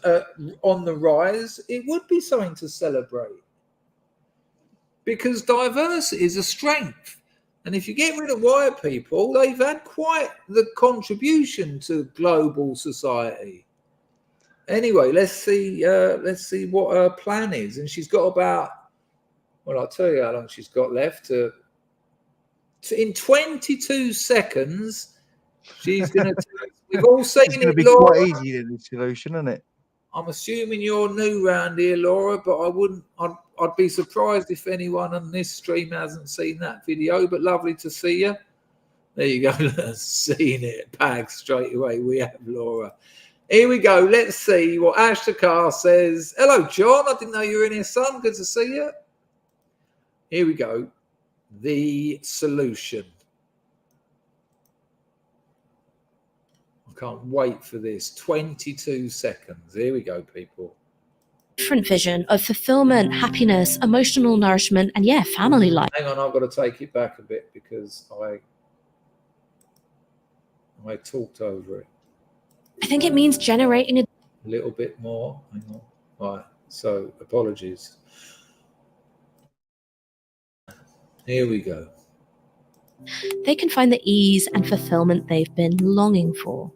on the rise, it would be something to celebrate. Because diversity is a strength. And if you get rid of white people, they've had quite the contribution to global society. Anyway, let's see what her plan is. And she's got about, well, I'll tell you how long she's got left. In 22 seconds, she's going to. We've all seen it. It's going to be Laura. Quite easy, the solution, isn't it? I'm assuming you're new round here, Laura, but I'd be surprised if anyone on this stream hasn't seen that video. But lovely to see you. There you go. Seen it. Bag straight away. We have Laura. Here we go. Let's see what Ash Sarkar says. Hello, John. I didn't know you were in here, son. Good to see you. Here we go. The solution. Can't wait for this. 22 seconds. Here we go, people. Different vision of fulfillment, happiness, emotional nourishment, and family life. Hang on, I've got to take it back a bit because I talked over it. I think it means generating a little bit more. Hang on. Right. So apologies. Here we go. They can find the ease and fulfillment they've been longing for.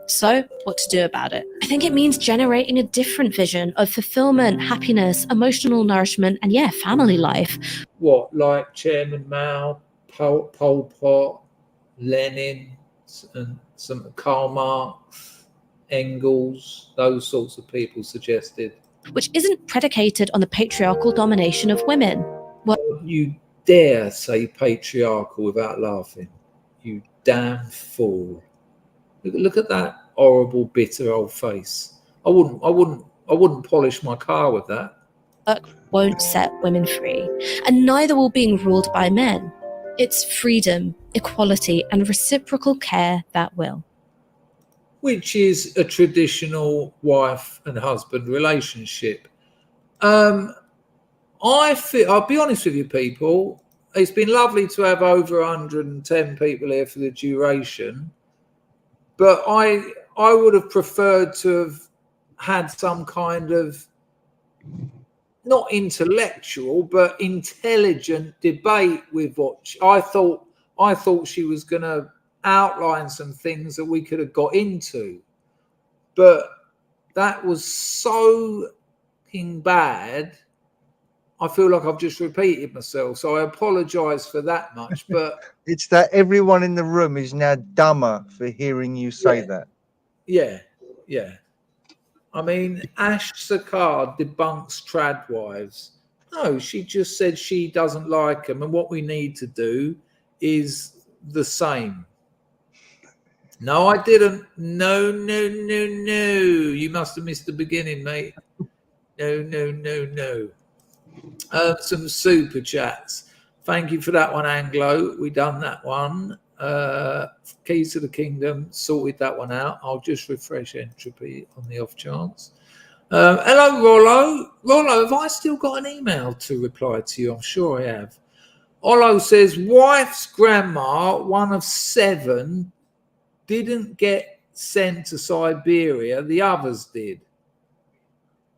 So, what to do about it? I think it means generating a different vision of fulfillment, happiness, emotional nourishment, and family life. What, like Chairman Mao, Pol Pot, Lenin, and some Karl Marx, Engels, those sorts of people suggested. which isn't predicated on the patriarchal domination of women. You dare say patriarchal without laughing? You damn fool! Look at that horrible, bitter old face. I wouldn't polish my car with that. Work won't set women free, and neither will being ruled by men. It's freedom, equality, and reciprocal care that will. Which is a traditional wife and husband relationship. I'll be honest with you, people. It's been lovely to have over 110 people here for the duration, but I would have preferred to have had some kind of not intellectual but intelligent debate with what I thought she was going to outline some things that we could have got into, but that was so bad. I feel like I've just repeated myself, so I apologize for that much, but it's that everyone in the room is now dumber for hearing you say that. Yeah. I mean, Ash Sarkar debunks Tradwives. No, she just said she doesn't like them, and what we need to do is the same. No, I didn't. No. You must have missed the beginning, mate. No. Some super chats. Thank you for that one, Anglo. We done that one. Keys to the Kingdom, sorted that one out. I'll just refresh entropy on the off chance. Hello, Rollo. Rollo, have I still got an email to reply to you? I'm sure I have. Rollo says, wife's grandma, one of 7, didn't get sent to Siberia. The others did.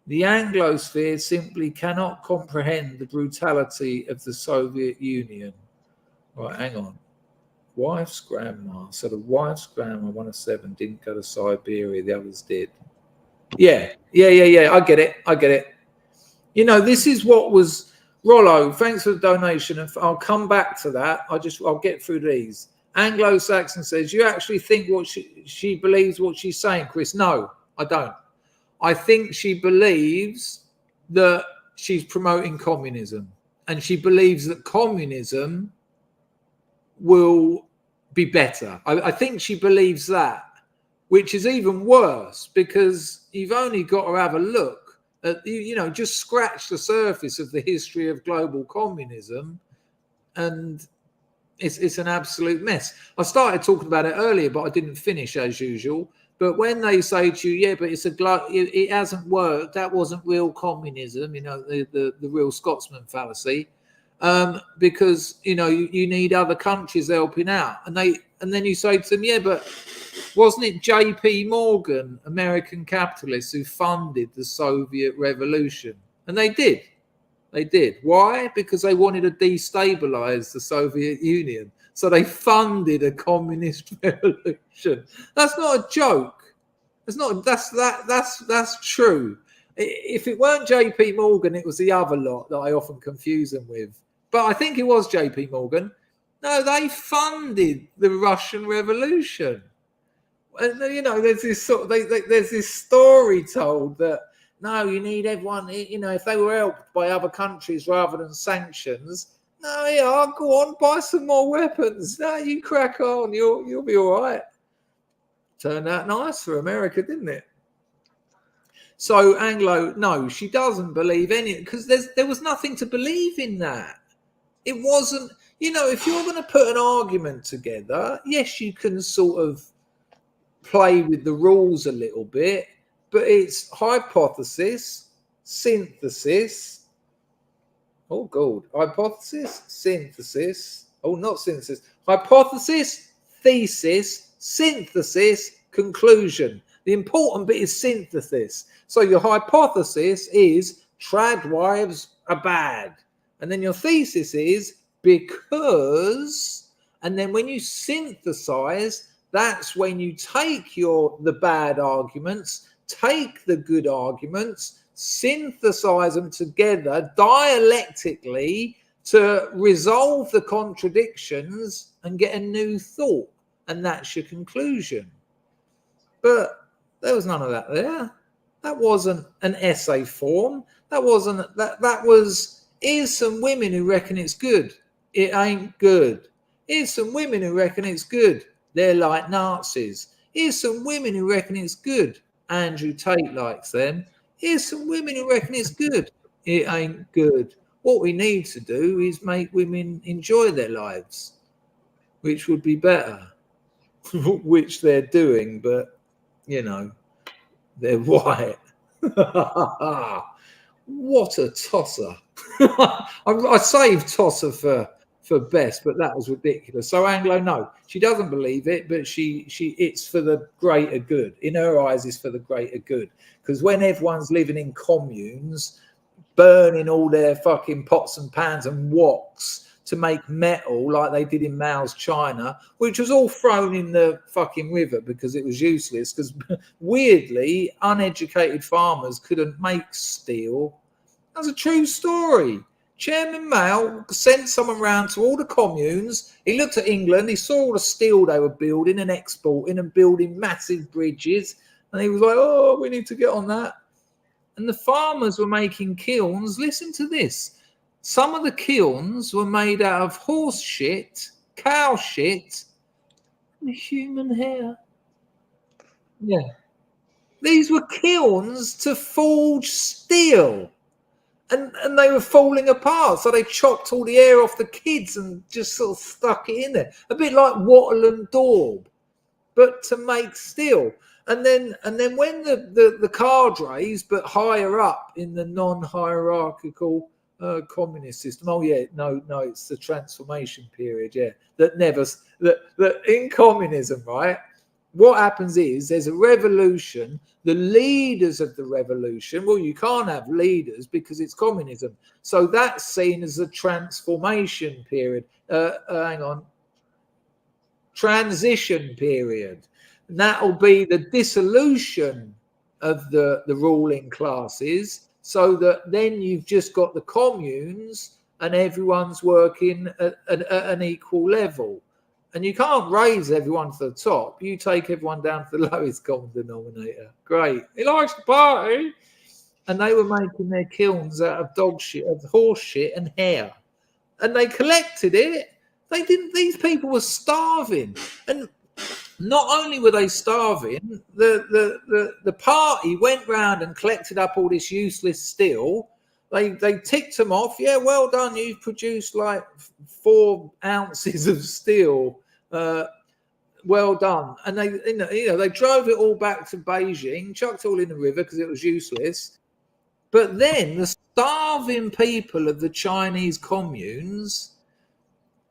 The Anglosphere simply cannot comprehend the brutality of the Soviet Union. Right, hang on. Wife's grandma. So the wife's grandma, one of 7, didn't go to Siberia. The others did. Yeah. I get it. You know, this is what was... Rollo, thanks for the donation. And I'll come back to that. I'll get through these. Anglo-Saxon says, you actually think what she believes what she's saying, Chris? No, I don't. I think she believes that she's promoting communism, and she believes that communism will be better. I think she believes that, which is even worse because you've only got to have a look at, just scratch the surface of the history of global communism, and it's an absolute mess. I started talking about it earlier, but I didn't finish as usual. But when they say to you, yeah, but it hasn't worked, that wasn't real communism, the real Scotsman fallacy, because you need other countries helping out, and then you say to them, yeah, but wasn't it J.P. Morgan, American capitalists, who funded the Soviet Revolution? And they did. Why? Because they wanted to destabilize the Soviet Union. So they funded a communist revolution. That's not a joke. That's true. If it weren't J.P. Morgan, it was the other lot that I often confuse them with. But I think it was J.P. Morgan. No, they funded the Russian Revolution. And there's this there's this story told that no, you need everyone. If they were helped by other countries rather than sanctions. No, yeah, go on, buy some more weapons. No, you crack on, you'll be all right. Turned out nice for America, didn't it? So Anglo, no, she doesn't believe any, because there was nothing to believe in that. It wasn't, if you're going to put an argument together, yes, you can sort of play with the rules a little bit, but it's hypothesis, synthesis. Oh, God. Hypothesis, synthesis. Oh, not synthesis. Hypothesis, thesis, synthesis, conclusion. The important bit is synthesis. So your hypothesis is Tradwives are bad. And then your thesis is because, and then when you synthesize, that's when you take the bad arguments, take the good arguments, synthesize them together dialectically to resolve the contradictions and get a new thought. And that's your conclusion. But there was none of that there. That wasn't an essay form. That wasn't that was, here's some women who reckon it's good. It ain't good. Here's some women who reckon it's good. They're like Nazis. Here's some women who reckon it's good. Andrew Tate likes them. Here's some women who reckon it's good. It ain't good. What we need to do is make women enjoy their lives, which would be better, which they're doing, but, you know, they're white. What a tosser. I saved tosser for best, but that was ridiculous. So Anglo, no, she doesn't believe it, but she it's for the greater good. In her eyes, it's for the greater good. Because when everyone's living in communes, burning all their fucking pots and pans and woks to make metal like they did in Mao's China, which was all thrown in the fucking river because it was useless, because weirdly uneducated farmers couldn't make steel. That's a true story. Chairman Mao sent someone round to all the communes. He looked at England, he saw all the steel they were building and exporting and building massive bridges, and he was like, oh, we need to get on that. And the farmers were making kilns. Listen to this. Some of the kilns were made out of horse shit, cow shit, and human hair. Yeah. These were kilns to forge steel. And they were falling apart. So they chopped all the hair off the kids and just sort of stuck it in there. A bit like wattle and daub, but to make steel. And then when the cadres, but higher up in the non-hierarchical communist system. Oh yeah, no, it's the transformation period. Yeah, that in communism, right? What happens is there's a revolution. The leaders of the revolution, well, you can't have leaders because it's communism. So that's seen as a transformation period. Transition period. And that'll be the dissolution of the ruling classes, so that then you've just got the communes and everyone's working at an equal level. And you can't raise everyone to the top. You take everyone down to the lowest common denominator. Great. He likes the party. And they were making their kilns out of dog shit, of horse shit and hair. And they collected it. They didn't. These people were starving. And not only were they starving, the party went round and collected up all this useless steel. They ticked them off. Yeah, well done. You've produced like 4 ounces of steel. Well done. And they drove it all back to Beijing, chucked it all in the river because it was useless. But then the starving people of the Chinese communes,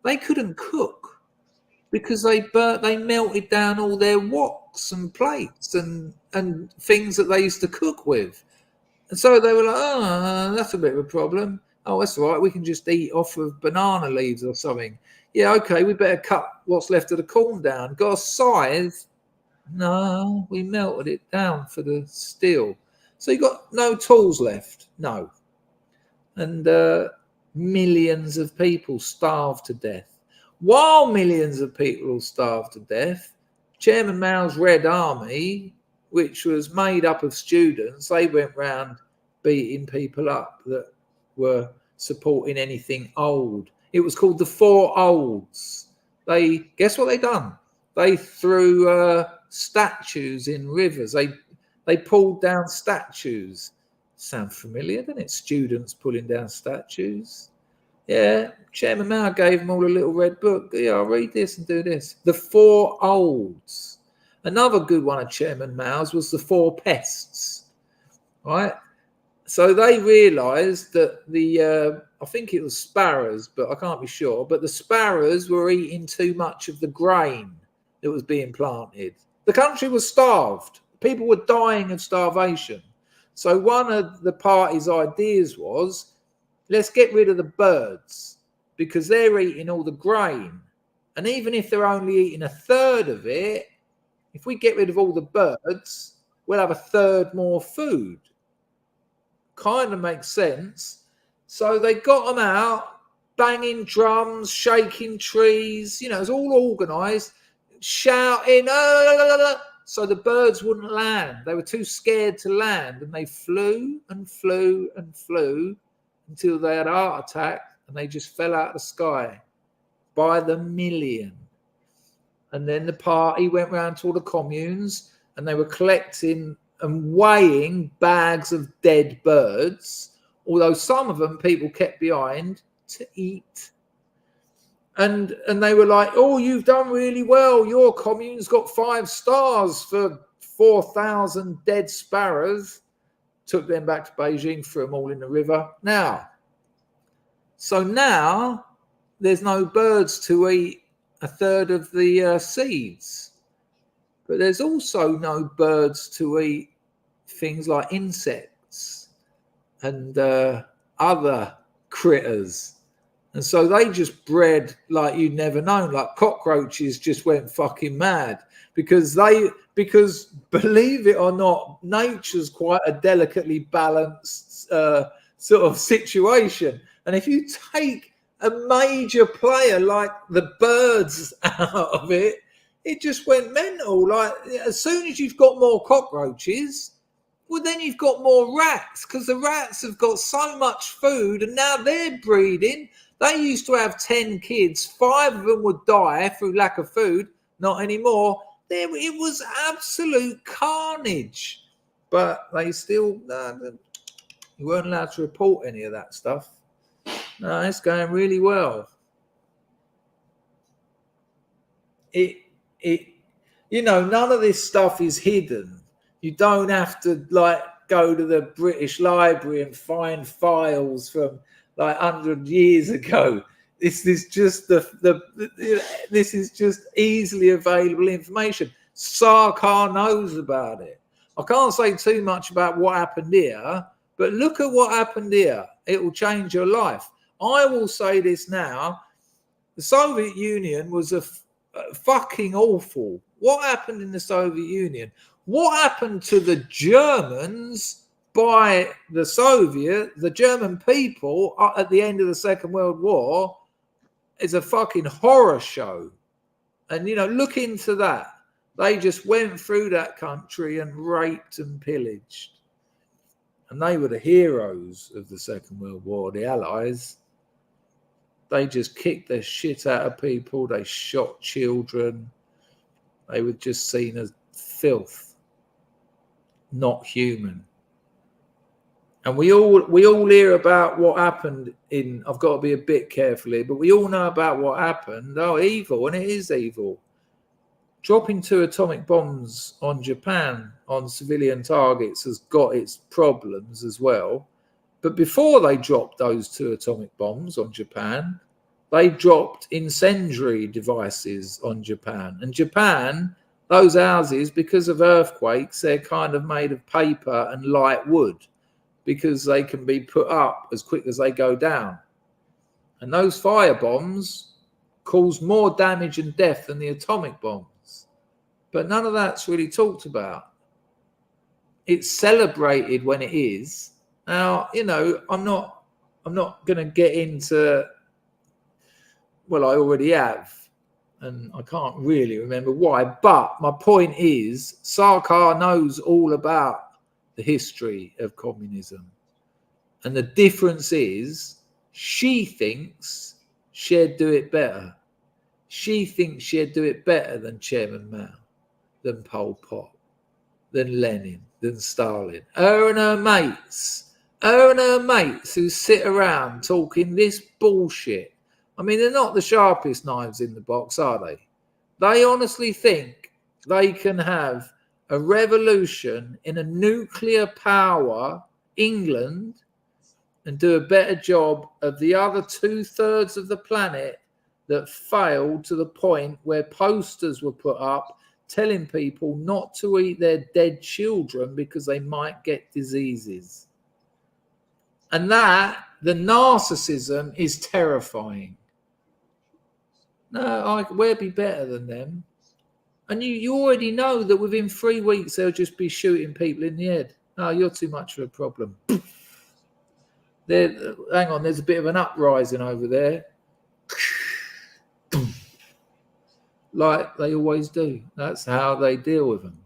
they couldn't cook because they melted down all their woks and plates and things that they used to cook with. And so they were like, oh, that's a bit of a problem. Oh, that's all right. We can just eat off of banana leaves or something. Yeah, okay, we better cut what's left of the corn down. Got a scythe? No, we melted it down for the steel. So you got no tools left? No. And millions of people starved to death. While millions of people starved to death, Chairman Mao's Red Army, which was made up of students, they went round beating people up that were supporting anything old. It was called the Four Olds. Guess what they done? They threw statues in rivers. They pulled down statues. Sound familiar, doesn't it? Students pulling down statues. Yeah, Chairman Mao gave them all a little red book. Yeah, I'll read this and do this. The Four Olds. Another good one of Chairman Mao's was the Four Pests. Right? So they realised that I think it was sparrows, but I can't be sure, but the sparrows were eating too much of the grain that was being planted. The country was starved. People were dying of starvation. So one of the party's ideas was, let's get rid of the birds because they're eating all the grain. And even if they're only eating a third of it, if we get rid of all the birds, we'll have a third more food. Kind of makes sense. So they got them out banging drums, shaking trees. You know, it was all organised, shouting, so the birds wouldn't land. They were too scared to land, and they flew and flew and flew until they had a heart attack, and they just fell out of the sky by the million. And then the party went round to all the communes, and they were collecting and weighing bags of dead birds, although some of them people kept behind to eat. And they were like, oh, you've done really well. Your commune's got 5 stars for 4,000 dead sparrows. Took them back to Beijing, threw them all in the river. Now there's no birds to eat a third of the seeds. But there's also no birds to eat things like insects and other critters. And so they just bred like you'd never known, like cockroaches just went fucking mad because believe it or not, nature's quite a delicately balanced sort of situation. And if you take a major player like the birds out of it, it just went mental. Like as soon as you've got more cockroaches, well, then you've got more rats because the rats have got so much food and now they're breeding. They used to have 10 kids. 5 of them would die through lack of food. Not anymore. It was absolute carnage. But they still, you weren't allowed to report any of that stuff. No, it's going really well. None of this stuff is hidden. You don't have to go to the British Library and find files from 100 years ago. This is just this is just easily available information. Sarkar knows about it. I can't say too much about what happened here, but look at what happened here. It will change your life. I will say this now. The Soviet Union was fucking awful. What happened in the Soviet Union? What happened to the Germans by the German people at the end of the Second World War is a fucking horror show. And, look into that. They just went through that country and raped and pillaged. And they were the heroes of the Second World War, the Allies. They just kicked their shit out of people. They shot children. They were just seen as filth, not human. And we all hear about what happened in, I've got to be a bit careful here, but we all know about what happened. Oh, evil, and it is evil. Dropping 2 atomic bombs on Japan on civilian targets has got its problems as well. But before they dropped those 2 atomic bombs on Japan, they dropped incendiary devices on Japan. And Japan, those houses, because of earthquakes, they're kind of made of paper and light wood because they can be put up as quick as they go down. And those fire bombs cause more damage and death than the atomic bombs. But none of that's really talked about. It's celebrated when it is. Now, I'm not going to get into, well, I already have, and I can't really remember why. But my point is, Sarkar knows all about the history of communism. And the difference is, she thinks she'd do it better. She thinks she'd do it better than Chairman Mao, than Pol Pot, than Lenin, than Stalin. Her and her mates who sit around talking this bullshit. I mean, they're not the sharpest knives in the box, are they? They honestly think they can have a revolution in a nuclear power England and do a better job of the other 2/3 of the planet that failed to the point where posters were put up telling people not to eat their dead children because they might get diseases. And that, the narcissism is terrifying. No, we'll be better than them. And you already know that within 3 weeks, they'll just be shooting people in the head. No, you're too much of a problem. Hang on, there's a bit of an uprising over there. Like they always do. That's how they deal with them.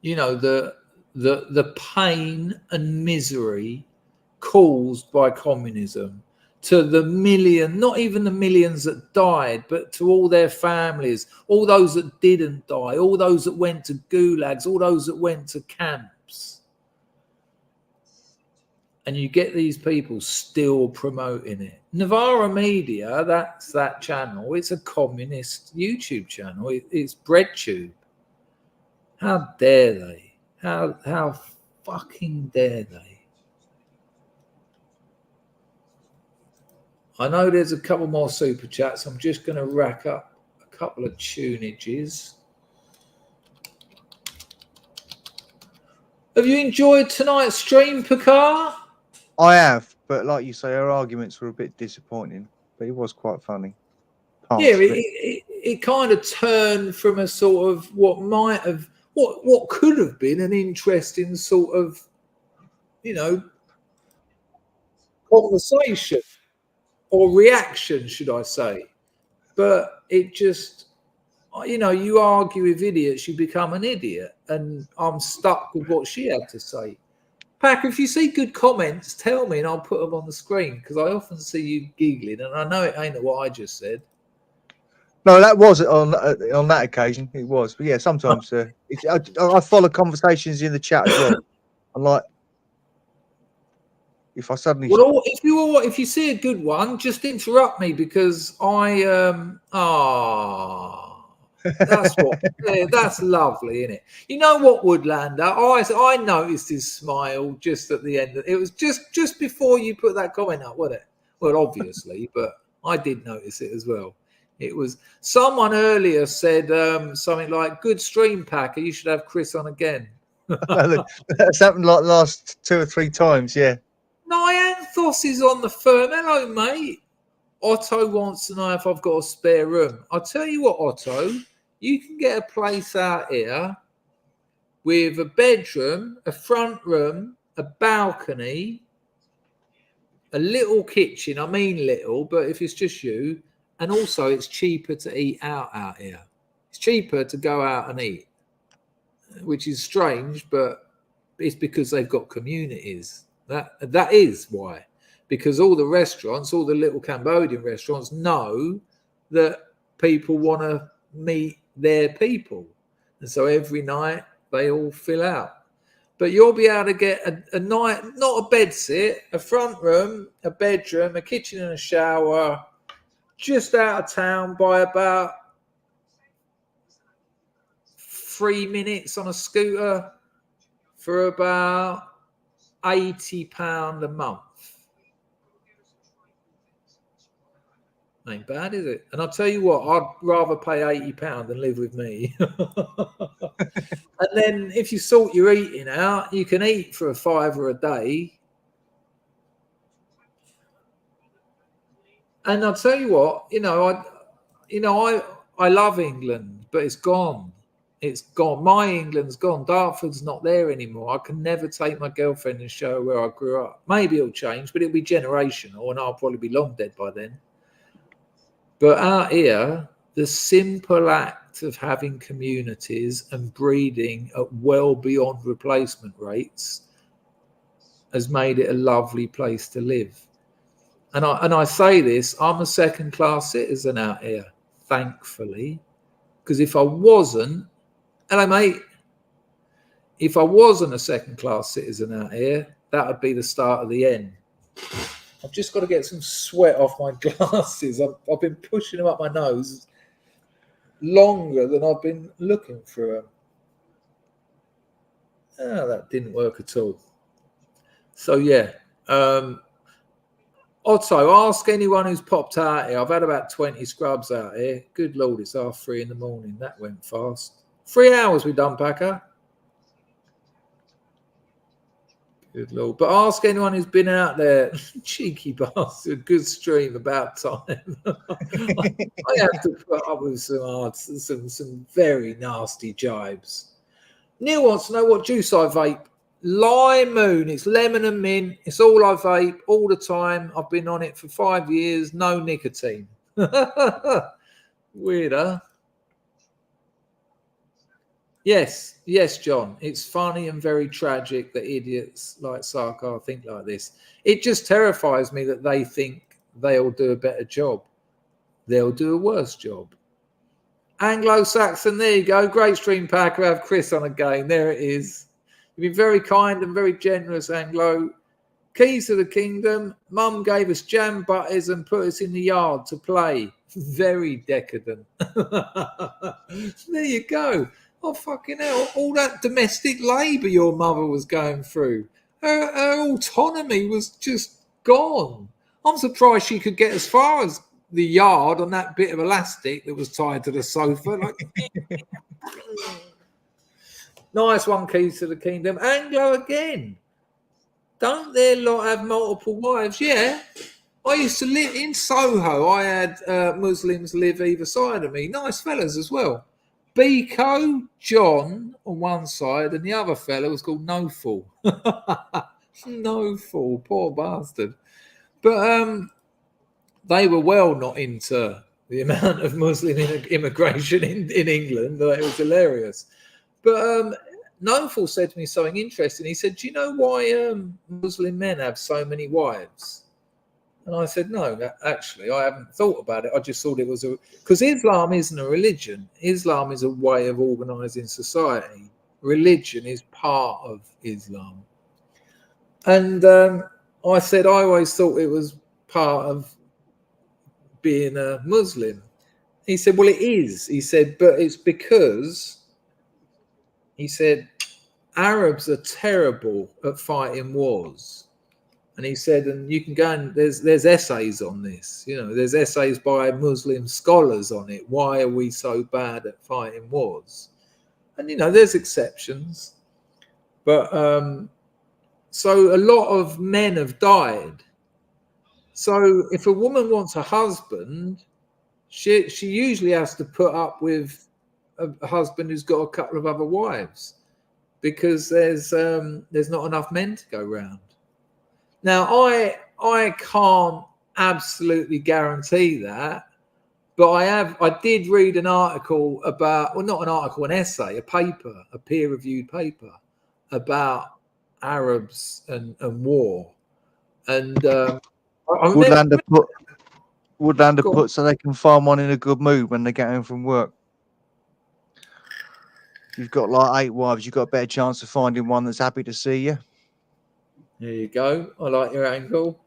You know, the pain and misery caused by communism to the million, not even the millions that died, but to all their families, all those that didn't die, all those that went to gulags, all those that went to camps. And you get these people still promoting it. Navarra Media, that's that channel. It's a communist YouTube channel. It's BreadTube. How dare they? How fucking dare they? I know there's a couple more super chats. I'm just going to rack up a couple of tunages. Have you enjoyed tonight's stream, Picard? I have, but like you say, her arguments were a bit disappointing, but it was quite funny. Yeah, it kind of turned from a sort of what could have been an interesting sort of, you know, conversation or reaction, should I say. But it just, you know, you argue with idiots, you become an idiot. And I'm stuck with what she had to say. Packer, if you see good comments, tell me and I'll put them on the screen, because I often see you giggling and I know it ain't what I just said. No, that was on that occasion. It was, but yeah, sometimes I follow conversations in the chat as well. I'm like, if I suddenly if you see a good one, just interrupt me, because that's what that's lovely, isn't it? You know what, Woodlander? I noticed his smile just at the end. It was just before you put that comment up, wasn't it? Well, obviously, but I did notice it as well. It was someone earlier said something like, "Good stream, Packer. You should have Chris on again." That's happened like last 2 or 3 times, yeah. Nyanthos is on the phone. Hello, mate. Otto wants to know if I've got a spare room. I'll tell you what, Otto, you can get a place out here with a bedroom, a front room, a balcony, a little kitchen. I mean little, but if it's just you, and also it's cheaper to eat out here. It's cheaper to go out and eat, which is strange, but it's because they've got communities. That is why. Because all the restaurants, all the little Cambodian restaurants know that people want to meet their people. And so every night they all fill out. But you'll be able to get a night, not a bed sit, a front room, a bedroom, a kitchen and a shower, just out of town by about 3 minutes on a scooter for about £80 a month. Ain't bad, is it? And I'll tell you what, I'd rather pay £80 than live with me. And then if you sort your eating out, you can eat for £5 a day. And I'll tell you what, I love England, but it's gone. It's gone. My England's gone. Dartford's not there anymore. I can never take my girlfriend and show her where I grew up. Maybe it'll change, but it'll be generational, and I'll probably be long dead by then. But out here, the simple act of having communities and breeding at well beyond replacement rates has made it a lovely place to live. And I say this, I'm a second-class citizen out here, thankfully, because if I wasn't, hello, mate, if I wasn't a second-class citizen out here, that would be the start of the end. I've just got to get some sweat off my glasses. I've been pushing them up my nose longer than I've been looking through them. Oh, that didn't work at all. So, yeah. Otto, ask anyone who's popped out here. I've had about 20 scrubs out here. Good Lord, it's 3:30 in the morning. That went fast. 3 hours we've done, Packer. Good Lord. But ask anyone who's been out there. Cheeky bastard. Good stream, about time. I have to put up with some very nasty jibes. Neil wants to know what juice I vape. Limoon. It's lemon and mint. It's all I vape all the time. I've been on it for 5 years. No nicotine. Weird, huh? Yes, John. It's funny and very tragic that idiots like Sarkar think like this. It just terrifies me that they think they'll do a better job. They'll do a worse job. Anglo-Saxon, there you go. Great stream, Packer. Have Chris on again. There it is. You've been very kind and very generous, Anglo. Keys to the kingdom. Mum gave us jam butters and put us in the yard to play. Very decadent. There you go. Oh, fucking hell. All that domestic labour your mother was going through. Her autonomy was just gone. I'm surprised she could get as far as the yard on that bit of elastic that was tied to the sofa. Like, nice one, Keys to the Kingdom. Anglo again. Don't their lot have multiple wives? Yeah. I used to live in Soho. I had Muslims live either side of me. Nice fellas as well. Biko, John on one side, and the other fella was called No Fool. No Fool, poor bastard. But they were well not into the amount of Muslim immigration in England. It was hilarious. But No Fool said to me something interesting. He said, do you know why Muslim men have so many wives? And I said, no, actually, I haven't thought about it. I just thought it was because Islam isn't a religion. Islam is a way of organising society. Religion is part of Islam. And I said, I always thought it was part of being a Muslim. He said, well, it is. He said, but it's because, he said, Arabs are terrible at fighting wars. And he said, and you can go and there's essays on this. You know, there's essays by Muslim scholars on it. Why are we so bad at fighting wars? And, you know, there's exceptions. But so a lot of men have died. So if a woman wants a husband, she usually has to put up with a husband who's got a couple of other wives because there's not enough men to go round. Now, I can't absolutely guarantee that, but I did read an article about, well, not an article, an essay, a paper, a peer-reviewed paper about Arabs and war. And Woodlander put so they can find one in a good mood when they get home from work. If you've got like 8 wives, you've got a better chance of finding one that's happy to see you. There you go. I like your angle.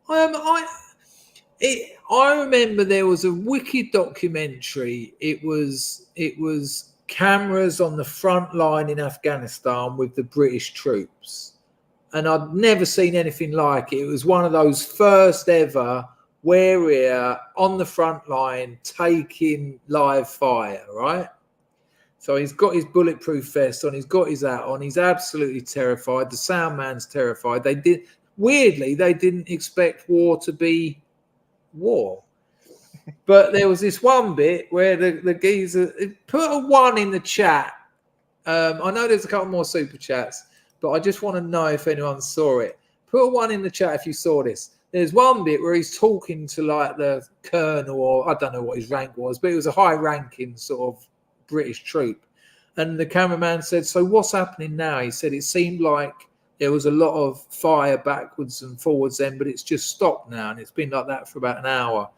I remember there was a wicked documentary. It was cameras on the front line in Afghanistan with the British troops, and I'd never seen anything like it. It was one of those first ever where we're on the front line taking live fire, right? So he's got his bulletproof vest on, he's got his hat on, he's absolutely terrified. The sound man's terrified. They didn't expect war to be war. But there was this one bit where the geezer put a 1 in the chat. I know there's a couple more super chats, but I just want to know if anyone saw it. Put a 1 in the chat if you saw this. There's one bit where he's talking to like the colonel, or I don't know what his rank was, but it was a high ranking sort of British troop. And the cameraman said, so what's happening now? He said, it seemed like there was a lot of fire backwards and forwards then, but it's just stopped now. And it's been like that for about an hour.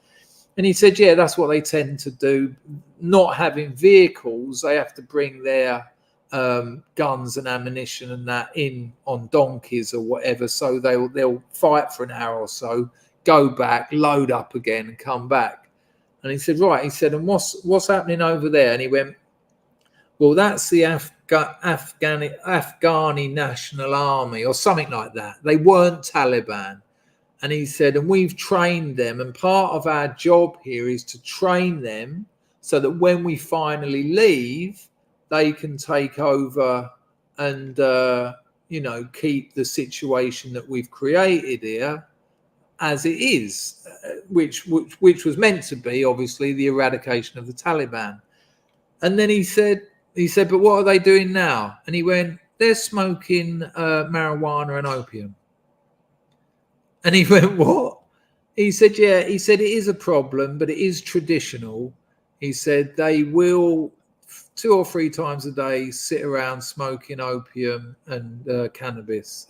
And he said, yeah, that's what they tend to do. Not having vehicles, they have to bring their guns and ammunition and that in on donkeys or whatever. So they'll fight for an hour or so, go back, load up again and come back. And he said, right. He said, and what's happening over there? And he went, well, that's the Afghani National Army or something like that. They weren't Taliban. And he said, and we've trained them. And part of our job here is to train them so that when we finally leave, they can take over and, keep the situation that we've created here as it is, which was meant to be, obviously, the eradication of the Taliban. And then he said, but what are they doing now? And he went, they're smoking marijuana and opium. And he went, what? He said, yeah. He said, it is a problem, but it is traditional. He said they will 2 or 3 times a day sit around smoking opium and cannabis.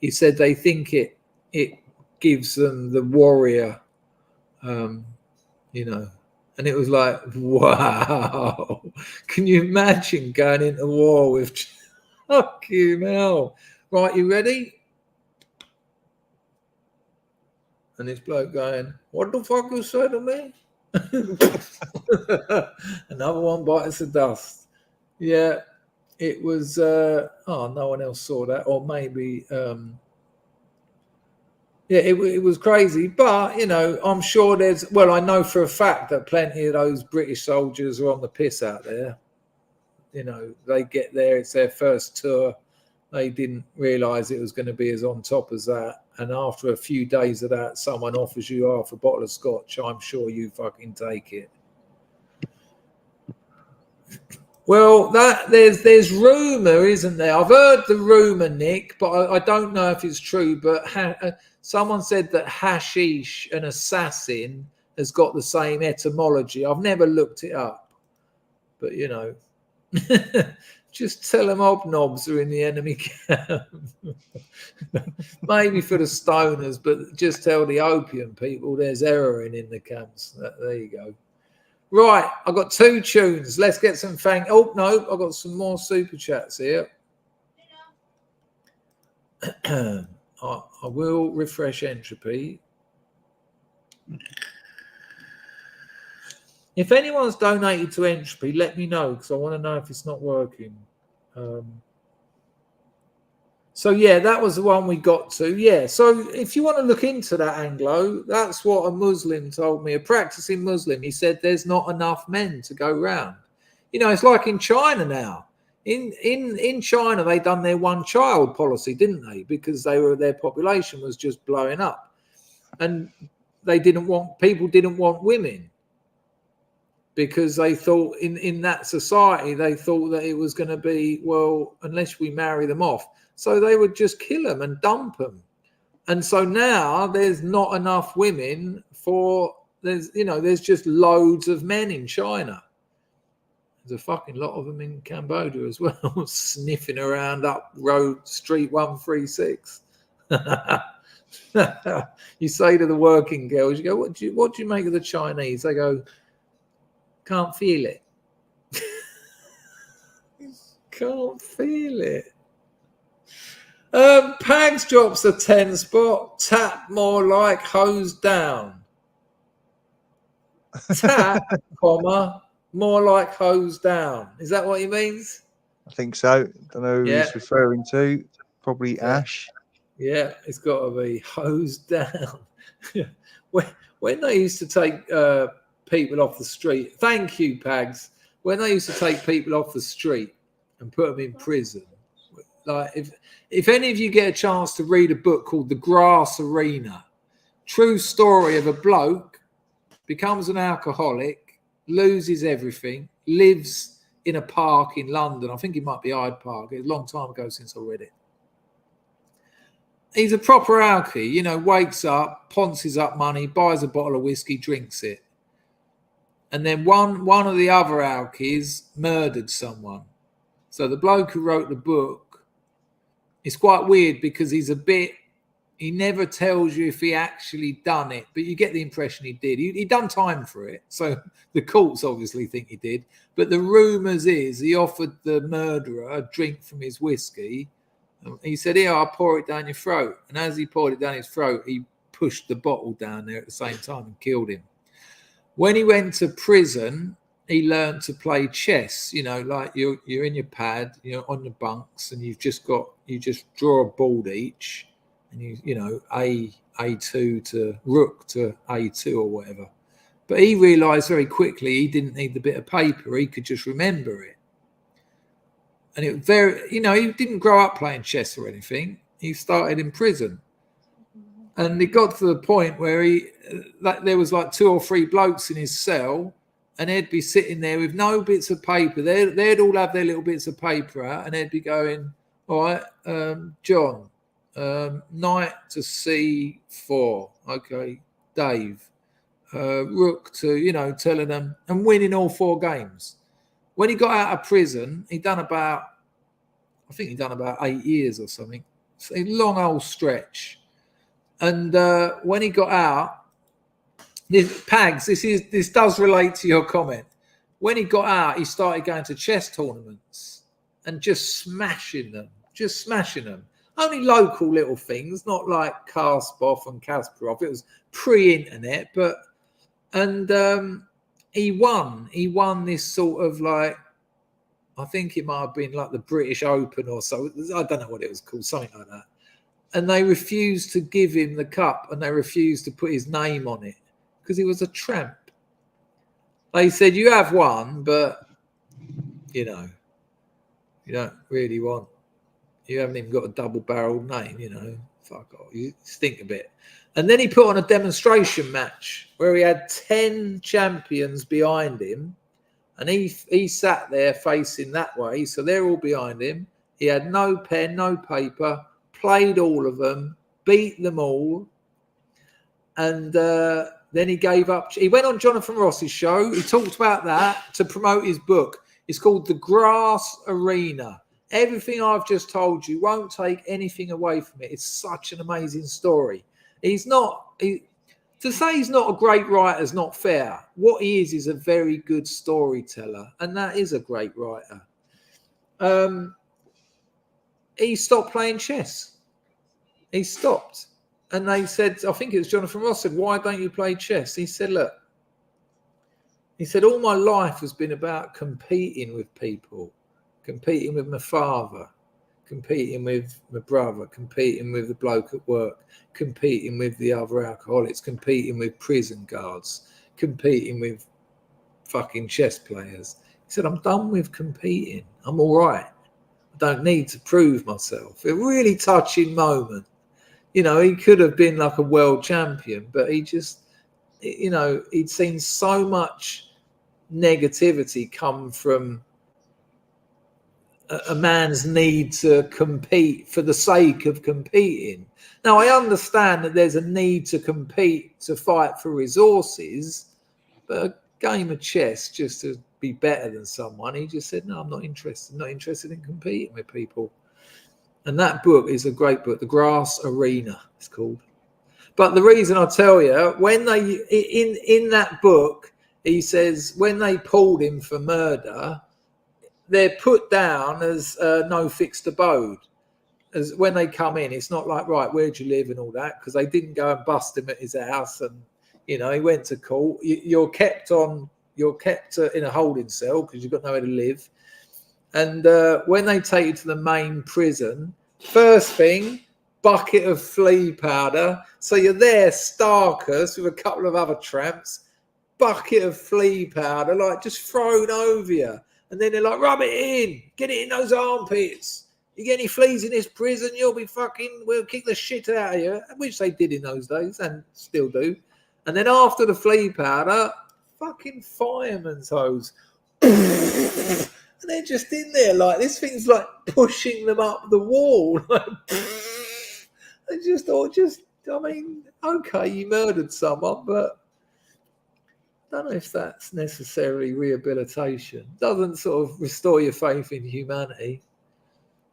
He said they think it gives them the warrior, you know. And it was like, wow. Can you imagine going into war with fucking hell? Right, you ready? And this bloke going, what the fuck you say to me? Another one bites the dust. Yeah, it was, no one else saw that. Or maybe, yeah, it was crazy. But, you know, I'm sure I know for a fact that plenty of those British soldiers are on the piss out there. You know, they get there, it's their first tour. They didn't realise it was going to be as on top as that. And after a few days of that, someone offers you half a bottle of scotch. I'm sure you fucking take it. Well, there's rumour, isn't there? I've heard the rumour, Nick, but I don't know if it's true. But someone said that hashish and assassin has got the same etymology. I've never looked it up. But, you know, just tell them hobnobs are in the enemy camp. Maybe for the stoners, but just tell the opium people there's heroin in the camps. There you go. Right, I've got 2 tunes. Let's get some Oh, no, I've got some more super chats here. I will refresh entropy. If anyone's donated to entropy, let me know because I want to know if it's not working. So, yeah, that was the one we got to. Yeah, so if you want to look into that, Anglo, that's what a Muslim told me, a practicing Muslim. He said there's not enough men to go round. You know, it's like in China now. In China, they done their one-child policy, didn't they? Because their population was just blowing up. And people didn't want women. Because they thought in that society, they thought that it was going to be, well, unless we marry them off. So they would just kill them and dump them. And so now there's not enough women there's just loads of men in China. There's a fucking lot of them in Cambodia as well, sniffing around up Street 136. You say to the working girls, you go, what do you make of the Chinese? They go, can't feel it. Can't feel it. Pags drops a 10 spot. Tap more like hose down. Tap, comma, more like hose down. Is that what he means? I think so. Don't know who he's referring to. Probably Ash. Yeah, it's got to be hose down. When they used to take people off the street, thank you, Pags. When they used to take people off the street and put them in prison, like if any of you get a chance to read a book called The Grass Arena, true story of a bloke becomes an alcoholic, loses everything, lives in a park in London. I think it might be Hyde Park. It's a long time ago since I read it. He's a proper alkie, you know, wakes up, ponces up money, buys a bottle of whiskey, drinks it. And then one of the other alkies murdered someone. So the bloke who wrote the book, it's quite weird because he never tells you if he actually done it, but you get the impression he did. He done time for it. So the courts obviously think he did. But the rumours is he offered the murderer a drink from his whiskey. He said, here, I'll pour it down your throat. And as he poured it down his throat, he pushed the bottle down there at the same time and killed him. When he went to prison, he learned to play chess. You know, like you're in your pad, you're on the bunks, and you just draw a board each, and you know A2 to rook to A2 or whatever. But he realised very quickly he didn't need the bit of paper; he could just remember it. And he didn't grow up playing chess or anything. He started in prison. And it got to the point where there was like 2 or 3 blokes in his cell, and they'd be sitting there with no bits of paper. They'd all have their little bits of paper out, and they'd be going, All right, John, knight to c4. Okay, Dave, rook to, telling them and winning all 4 games. When he got out of prison, I think he'd done about 8 years or something. It's a long old stretch. And when he got out, Pags, this does relate to your comment. When he got out, he started going to chess tournaments and just smashing them. Only local little things, not like Kasparov and Kasparov. It was pre-internet, he won this sort of like, I think it might have been like the British Open or so. I don't know what it was called, something like that. And they refused to give him the cup and they refused to put his name on it because he was a tramp. They said, you have won, but, you don't really want, you haven't even got a double-barreled name, fuck off, you stink a bit. And then he put on a demonstration match where he had 10 champions behind him. And he sat there facing that way, so they're all behind him. He had no pen, no paper, played all of them, beat them all. And then he gave up. He went on Jonathan Ross's show. He talked about that to promote his book. It's called The Grass Arena. Everything I've just told you won't take anything away from it. It's such an amazing story. To say he's not a great writer is not fair. What he is a very good storyteller, and that is a great writer. He stopped playing chess. He stopped. And they said, I think it was Jonathan Ross said, why don't you play chess? He said, look, all my life has been about competing with people, competing with my father, competing with my brother, competing with the bloke at work, competing with the other alcoholics, competing with prison guards, competing with fucking chess players. He said, I'm done with competing. I'm all right. I don't need to prove myself. A really touching moment. He could have been like a world champion, but he just, he'd seen so much negativity come from a man's need to compete for the sake of competing. Now, I understand that there's a need to compete to fight for resources, but a game of chess just to be better than someone, he just said, no, I'm not interested in competing with people. And that book is a great book, The Grass Arena, it's called. But the reason I tell you, when they, in that book, he says, when they pulled him for murder, they're put down as no fixed abode. As when they come in, it's not like, right, where'd you live and all that, because they didn't go and bust him at his house and, he went to court. You're kept in a holding cell because you've got nowhere to live. And when they take you to the main prison, first thing, bucket of flea powder. So you're there, Starkers, with a couple of other tramps, bucket of flea powder, like just thrown over you. And then they're like, rub it in, get it in those armpits. You get any fleas in this prison, we'll kick the shit out of you, which they did in those days and still do. And then after the flea powder, fucking fireman's hose. And they're just in there like, this thing's like pushing them up the wall. I just thought, okay, you murdered someone, but I don't know if that's necessarily rehabilitation. Doesn't sort of restore your faith in humanity.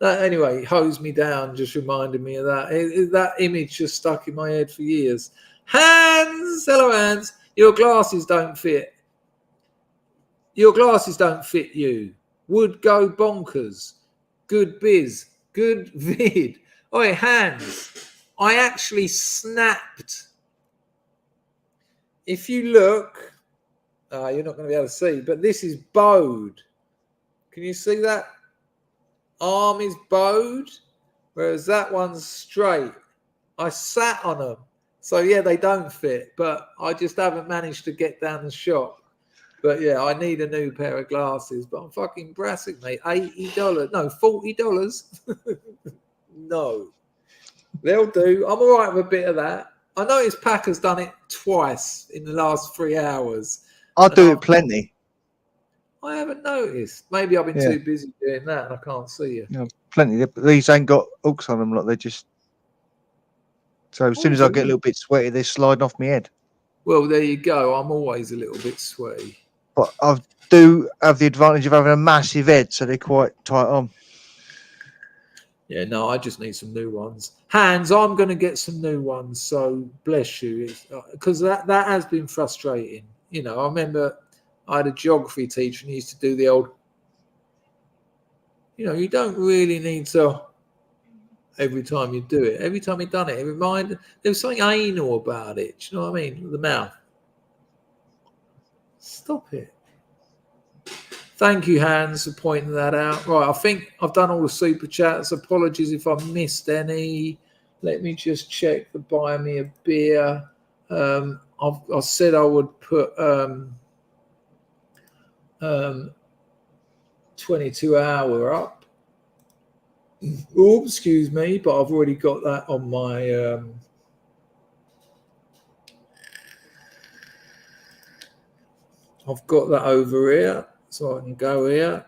Anyway, hose me down just reminded me of that. That image just stuck in my head for years. Hans, hello Hans. Your glasses don't fit. Your glasses don't fit you. Would go bonkers. Good biz. Good vid. Oi, Hans. I actually snapped. If you look, you're not going to be able to see, but this is bowed. Can you see that? Arm is bowed, whereas that one's straight. I sat on them. So, yeah, they don't fit, but I just haven't managed to get down the shop. But, yeah, I need a new pair of glasses, but I'm fucking brassing, mate. $80. No, $40. No. They'll do. I'm all right with a bit of that. I noticed Packer's done it twice in the last 3 hours. I'll do it plenty. I haven't noticed. Maybe I've been too busy doing that and I can't see you. Yeah, plenty. These ain't got hooks on them. Like they just. So as soon as I get a little bit sweaty, they're sliding off my head. Well, there you go. I'm always a little bit sweaty. But I do have the advantage of having a massive head, so they're quite tight on. Yeah, no, I just need some new ones. Hans, I'm going to get some new ones. So bless you, because that has been frustrating. You know, I remember I had a geography teacher and he used to do the old. You know, you don't really need to. Every time you do it, every time you've done it, it reminded there was something anal about it. Do you know what I mean? With the mouth. Stop it. Thank you, Hans, for pointing that out. Right, I think I've done all the super chats. Apologies if I missed any. Let me just check the buy me a beer. I said I would put 22-hour up. Oh, excuse me, but I've already got that on my I've got that over here, so I can go here.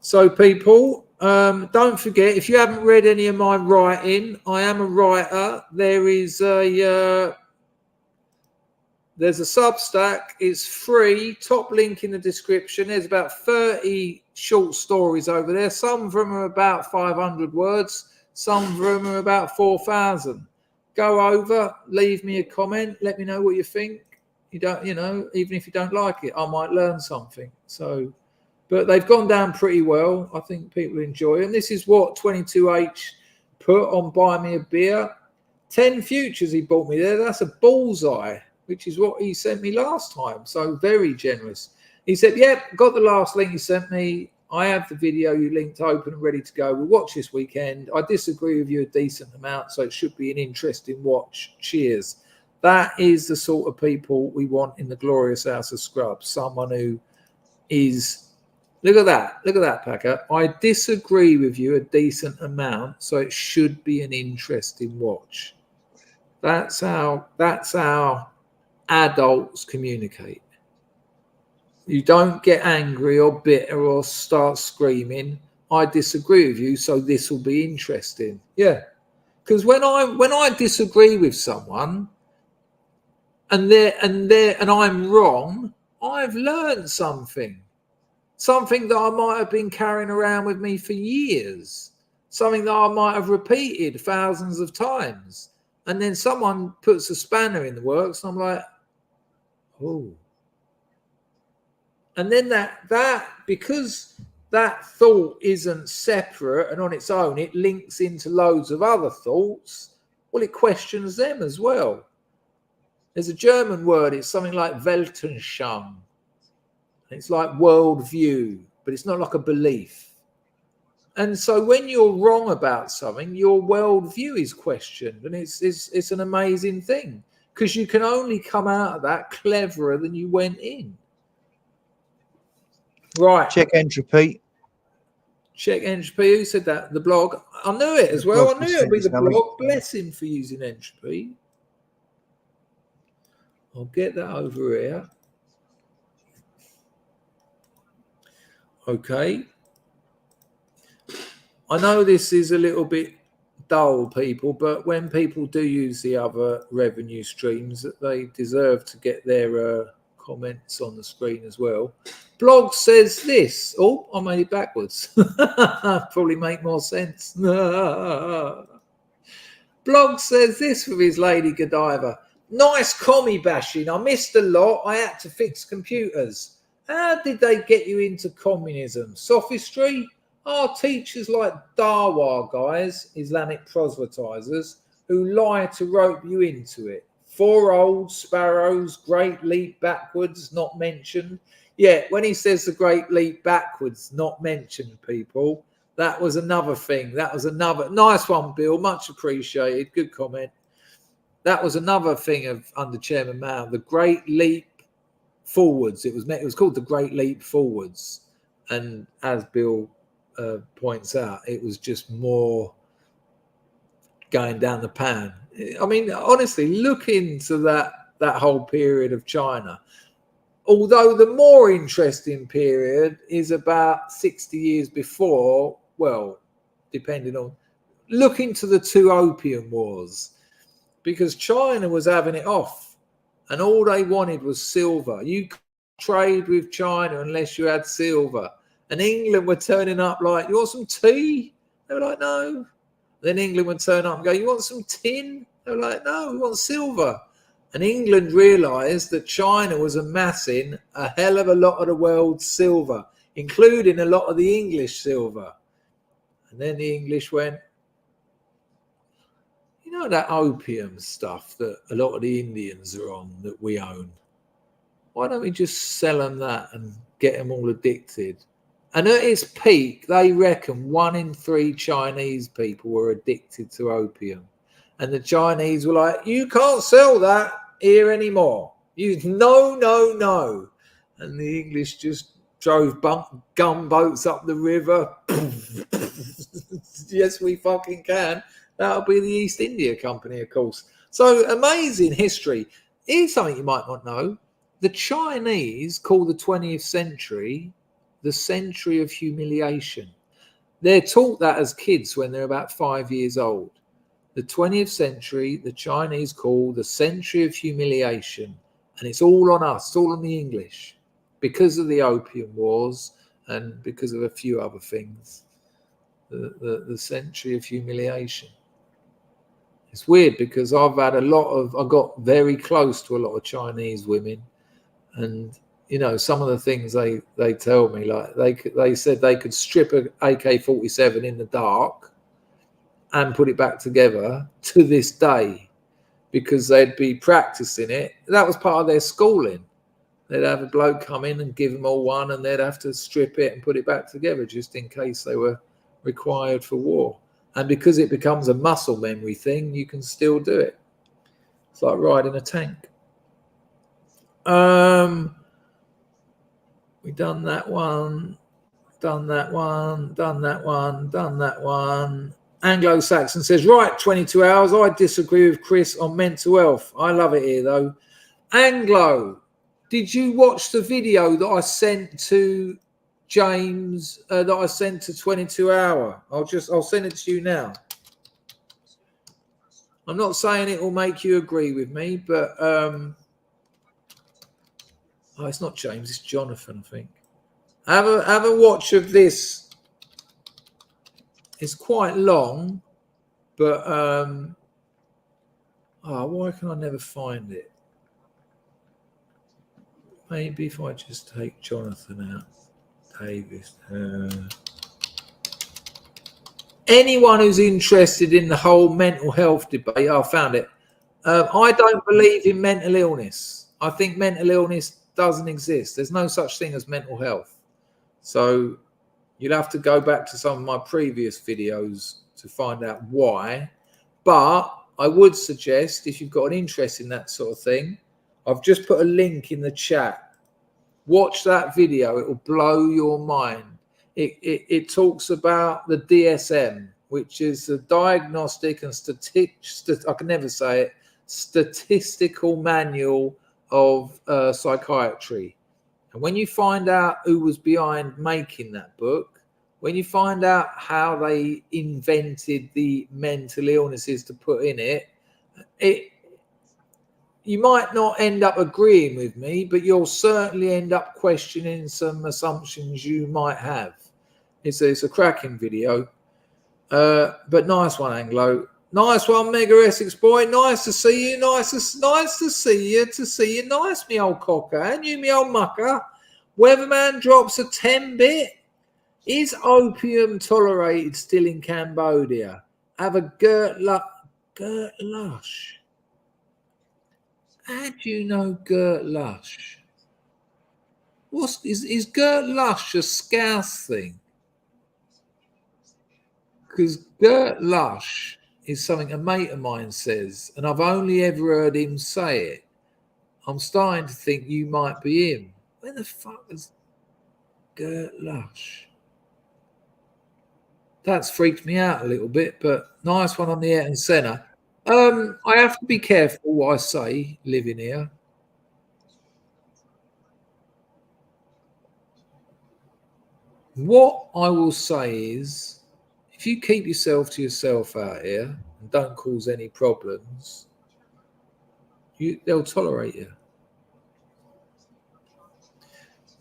So people, don't forget, if you haven't read any of my writing, I am a writer. There's a Substack. It's free. Top link in the description. There's about 30 short stories over there. Some of them are about 500 words. Some of them are about 4,000. Go over, leave me a comment. Let me know what you think. Even if you don't like it, I might learn something. So, but they've gone down pretty well. I think people enjoy it. And this is what 22H put on Buy Me a Beer. 10 futures he bought me there. That's a bullseye, which is what he sent me last time. So very generous. He said, yep, got the last link you sent me. I have the video you linked open and ready to go. We'll watch this weekend. I disagree with you a decent amount, so it should be an interesting watch. Cheers. That is the sort of people we want in the glorious House of Scrubs. Someone who is... Look at that, Packer. I disagree with you a decent amount, so it should be an interesting watch. That's how adults communicate. You don't get angry or bitter or start screaming. I disagree with you, so this will be interesting. Yeah, because when I disagree with someone and I'm wrong, I've learned something that I might have been carrying around with me for years, something that I might have repeated thousands of times, and then someone puts a spanner in the works, and I'm like, oh. And then that because that thought isn't separate and on its own, it links into loads of other thoughts. Well, it questions them as well. There's a German word. It's something like Weltanschauung. It's like worldview, but it's not like a belief. And so when you're wrong about something, your worldview is questioned, and it's an amazing thing because you can only come out of that cleverer than you went in. Right. Check entropy. Check entropy. Who said that? The blog. I knew it as well. I knew it would be the blog. Bless him for using entropy. I'll get that over here. Okay. I know this is a little bit dull, people, but when people do use the other revenue streams, they deserve to get their comments on the screen as well. Blog says this. Oh, I made it backwards. Probably make more sense. Blog says this with his Lady Godiva. Nice commie bashing. I missed a lot. I had to fix computers. How did they get you into communism? Sophistry? Our teachers like Dawa guys, Islamic proselytizers, who lie to rope you into it. 4 old sparrows, great leap backwards, not mentioned. Yeah, when he says the great leap backwards, not mentioned, people, that was another thing. That was another nice one, Bill. Much appreciated. Good comment. That was another thing of under Chairman Mao, the great leap forwards. It was called the great leap forwards. And as Bill points out, it was just more going down the pan. I mean, honestly, look into that whole period of China. Although the more interesting period is about 60 years before, well, depending on. Look into the 2 opium wars, because China was having it off and all they wanted was silver. You couldn't trade with China unless you had silver. And England were turning up like, you want some tea? They were like, no. Then England would turn up and go, you want some tin? They were like, no, we want silver. And England realised that China was amassing a hell of a lot of the world's silver, including a lot of the English silver. And then the English went, you know that opium stuff that a lot of the Indians are on that we own? Why don't we just sell them that and get them all addicted? And at its peak, they reckon 1 in 3 Chinese people were addicted to opium. And the Chinese were like, you can't sell that here anymore. No. And the English just drove gunboats up the river. Yes, we fucking can. That'll be the East India Company, of course. So amazing history. Here's something you might not know. The Chinese call the 20th century the century of humiliation. They're taught that as kids when they're about 5 years old. The 20th century, the Chinese call the century of humiliation. And it's all on us, it's all on the English, because of the opium wars and because of a few other things. The century of humiliation. It's weird because I got very close to a lot of Chinese women, and you know, some of the things they tell me, like they said they could strip a AK-47 in the dark and put it back together to this day because they'd be practicing it. That was part of their schooling. They'd have a bloke come in and give them all one, and they'd have to strip it and put it back together just in case they were required for war. And because it becomes a muscle memory thing, you can still do it. It's like riding a tank. We done that one. Anglo-Saxon says, right, 22 hours. I disagree with Chris on mental health. I love it here, though. Anglo, did you watch the video that I sent to James, that I sent to 22 Hour? I'll send it to you now. I'm not saying it will make you agree with me, but it's not James, it's Jonathan, I think. Have a watch of this. It's quite long, but why can I never find it? Maybe if I just take Jonathan out. Davis. Anyone who's interested in the whole mental health debate, I found it. I don't believe in mental illness. I think mental illness doesn't exist. There's no such thing as mental health. So you'll have to go back to some of my previous videos to find out why. But I would suggest, if you've got an interest in that sort of thing, I've just put a link in the chat. Watch that video. It will blow your mind. It talks about the DSM, which is the Diagnostic and Statistical Manual of Psychiatry. And when you find out who was behind making that book, when you find out how they invented the mental illnesses to put in it, you might not end up agreeing with me, but you'll certainly end up questioning some assumptions you might have. It's a cracking video. But nice one, Anglo. Nice one, Mega Essex boy. Nice to see you. Nice to see you. Nice, me old cocker. And you, me old mucker. Weatherman drops a 10-bit. Is opium tolerated still in Cambodia? Have a Gert Lush. How do you know Gert Lush? Is Gert Lush a Scouse thing? Because Gert Lush is something a mate of mine says, and I've only ever heard him say it. I'm starting to think you might be him. Where the fuck is Gert Lush? That's freaked me out a little bit, but nice one on the air and centre. I have to be careful what I say living here. What I will say is, if you keep yourself to yourself out here and don't cause any problems, they'll tolerate you.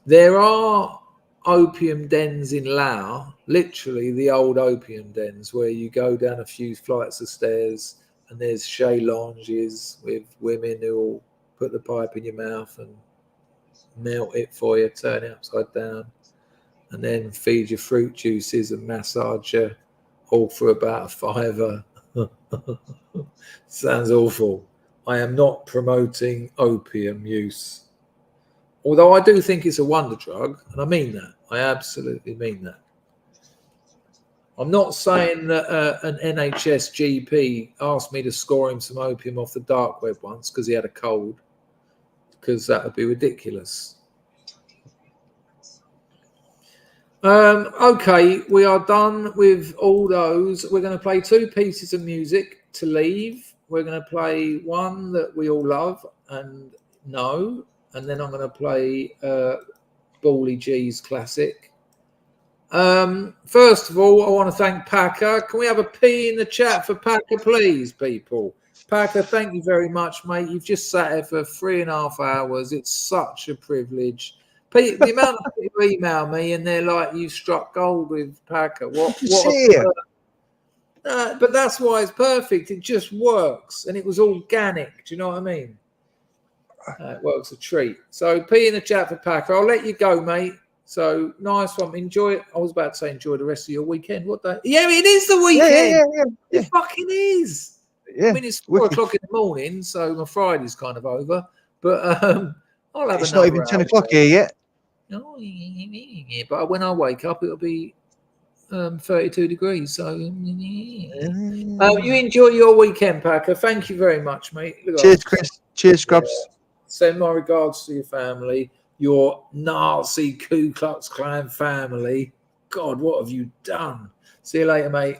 There are opium dens in Laos, literally the old opium dens, where you go down a few flights of stairs and there's chaise lounges with women who will put the pipe in your mouth and melt it for you, turn it upside down, and then feed you fruit juices and massage you all for about $5. Sounds awful. I am not promoting opium use. Although I do think it's a wonder drug, and I mean that. I absolutely mean that. I'm not saying that an NHS GP asked me to score him some opium off the dark web once because he had a cold, because that would be ridiculous. Okay, we are done with all those. We're going to play 2 pieces of music to leave. We're going to play one that we all love and know, and then I'm going to play Bally G's classic. First of all, I want to thank Packer. Can we have a P in the chat for Packer, please, people? Packer, thank you very much, mate. You've just sat here for 3.5 hours. It's such a privilege. The amount of people email me and they're like, "You struck gold with Packer." What but that's why it's perfect. It just works, and it was organic. Do you know what I mean? It works a treat. So P in the chat for Packer. I'll let you go, mate. So nice one. Enjoy it. I was about to say enjoy the rest of your weekend. What day? Yeah, it is the weekend. Yeah. It fucking is. Yeah. I mean, it's 4 o'clock in the morning, so my Friday's kind of over. But I'll have. It's not even 10 o'clock here yet. No, but when I wake up, it'll be 32 degrees. So you enjoy your weekend, Packer. Thank you very much, mate. Cheers, Chris. Cheers, Scrubs. Send my regards to your family, your Nazi Ku Klux Klan family. God, what have you done? See you later, mate.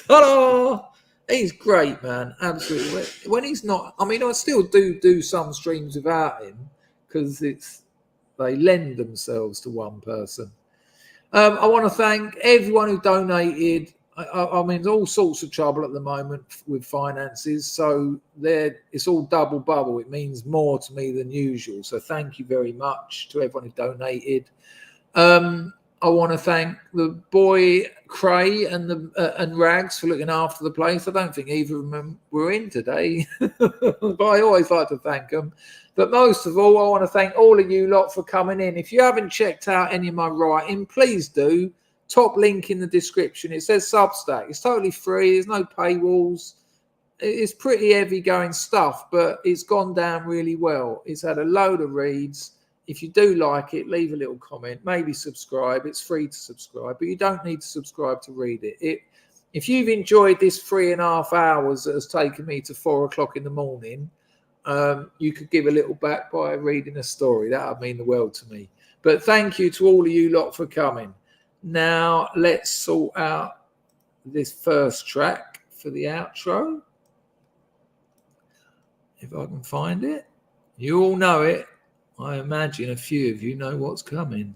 Ta-da! He's great, man. Absolutely. When he's not, I mean, I still do some streams without him because they lend themselves to one person. I want to thank everyone who donated. I mean, there's all sorts of trouble at the moment with finances, so it's all double bubble. It means more to me than usual. So thank you very much to everyone who donated. I want to thank the boy Cray and Rags for looking after the place. I don't think either of them were in today, but I always like to thank them. But most of all, I want to thank all of you lot for coming in. If you haven't checked out any of my writing, please do. Top link in the description. It says Substack. It's totally free. There's no paywalls. It's pretty heavy going stuff, but it's gone down really well. It's had a load of reads. If you do like it, leave a little comment, maybe subscribe. It's free to subscribe, but you don't need to subscribe to read it. If you've enjoyed this 3.5 hours that has taken me to 4 o'clock in the morning, you could give a little back by reading a story. That would mean the world to me. But thank you to all of you lot for coming. Now, let's sort out this first track for the outro. If I can find it. You all know it. I imagine a few of you know what's coming.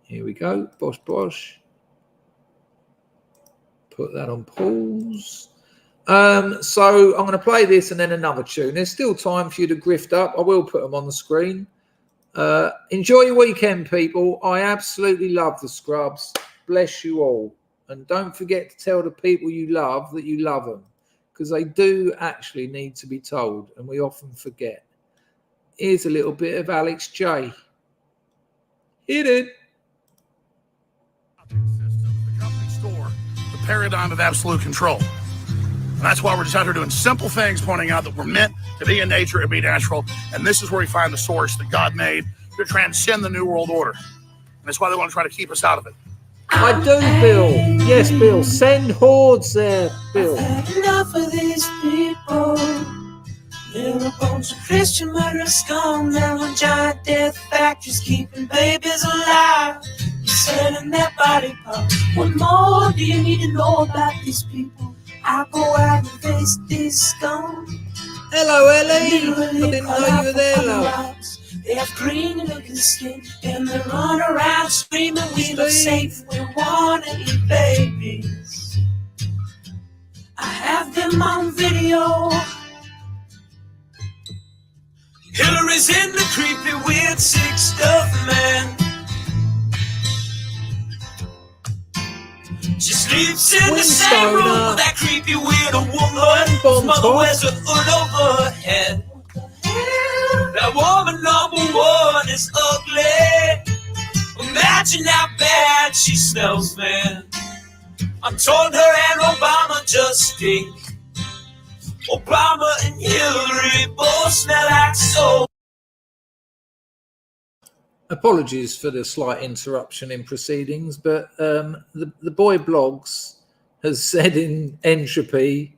Here we go. Bosh, bosh. Put that on pause. So I'm going to play this and then another tune. There's still time for you to grift up. I will put them on the screen. Enjoy your weekend, people. I absolutely love the Scrubs. Bless you all. And don't forget to tell the people you love that you love them, because they do actually need to be told, and we often forget. Here's a little bit of Alex J. Hit it. The company store, the paradigm of absolute control. And that's why we're just out here doing simple things, pointing out that we're meant to be in nature and be natural. And this is where we find the source that God made to transcend the New World Order. And that's why they want to try to keep us out of it. I do, Bill. Yes, Bill. Send hordes there, Bill. Enough of these people. They're a bunch of Christian murder scum. They're on giant death factories keeping babies alive, selling their body parts. What more do you need to know about these people? I go out and face these scum. Hello, Ellie. I didn't know you were there, love. They have green looking skin and they run around screaming, we look safe, we wanna eat babies. I have them on video. Hillary's in the creepy weird sick stuff, man. She sleeps in the same room with that creepy weird woman. His mother wears a hood over her head. That woman number one is ugly. Imagine how bad she smells, man. I'm told her and Obama just stink. Obama and Hillary both smell like soap. Apologies for the slight interruption in proceedings, but the boy blogs has said in entropy,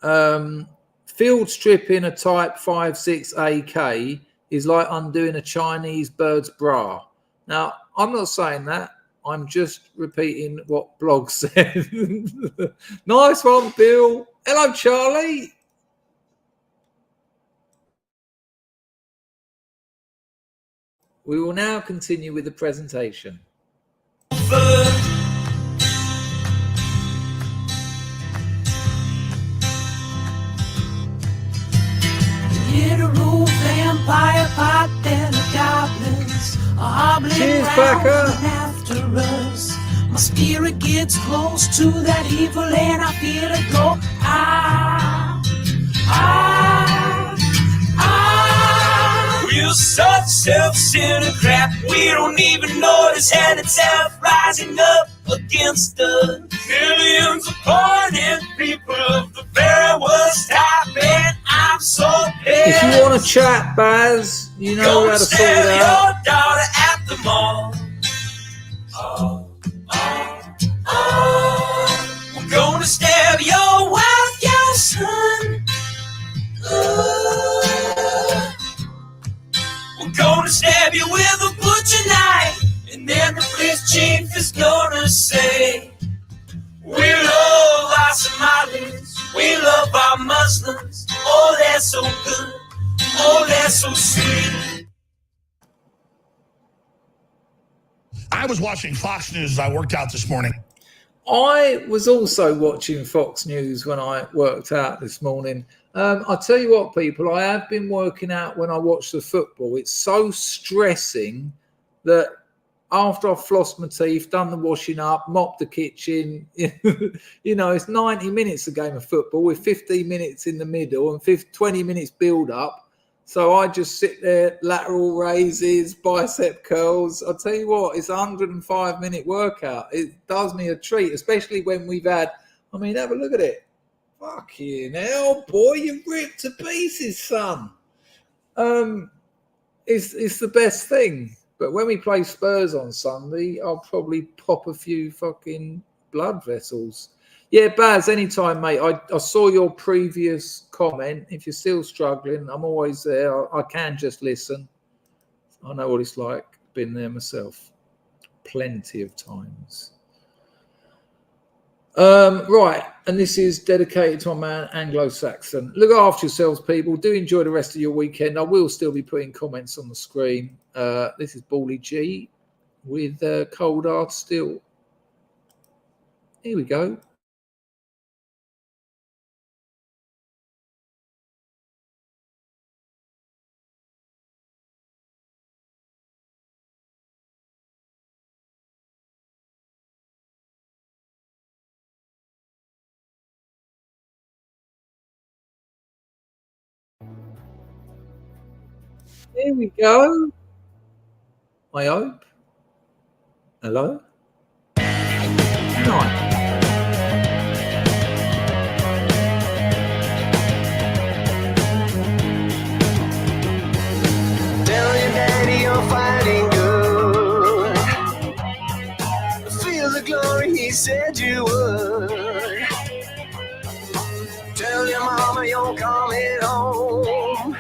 field stripping a Type 56 AK is like undoing a Chinese bird's bra. Now, I'm not saying that. I'm just repeating what blog said. Nice one, Bill. Hello, Charlie. We will now continue with the presentation. Literal vampire pot and the goblins are hobbling around after us. My spirit gets close to that evil and I feel it go. We're such self-centered crap. We don't even notice hell itself rising up against us. Millions of pointed people of the very worst type, and I'm so pissed. If you want to chat, Baz, you know how to sort it out. Your daughter at the mall. We're gonna stab your wife, your son. We're gonna stab you with a butcher knife, and then the police chief is gonna say, we love our Somalis, we love our Muslims. Oh, they're so good, oh, they're so sweet. I was watching Fox News as I worked out this morning. I was also watching Fox News when I worked out this morning. I'll tell you what, people, I have been working out when I watch the football. It's so stressing that after I've flossed my teeth, done the washing up, mopped the kitchen, you know, it's 90 minutes a game of football with 15 minutes in the middle and 20 minutes build up. So I just sit there, lateral raises, bicep curls. I'll tell you what, it's a 105-minute workout. It does me a treat, especially when we've had, I mean, have a look at it. Fucking hell, boy, you're ripped to pieces, son. It's the best thing. But when we play Spurs on Sunday, I'll probably pop a few fucking blood vessels. Yeah, Baz, anytime, mate. I saw your previous comment. If you're still struggling, I'm always there. I can just listen. I know what it's like. Been there myself. Plenty of times. Right, and this is dedicated to my man Anglo-Saxon. Look after yourselves, people. Do enjoy the rest of your weekend. I will still be putting comments on the screen. This is Bally G with Cold Hard Steel. Here we go. Here we go. I hope. Hello? Nice. Tell your daddy you're fighting good. Feel the glory he said you would. Tell your mama you're coming home.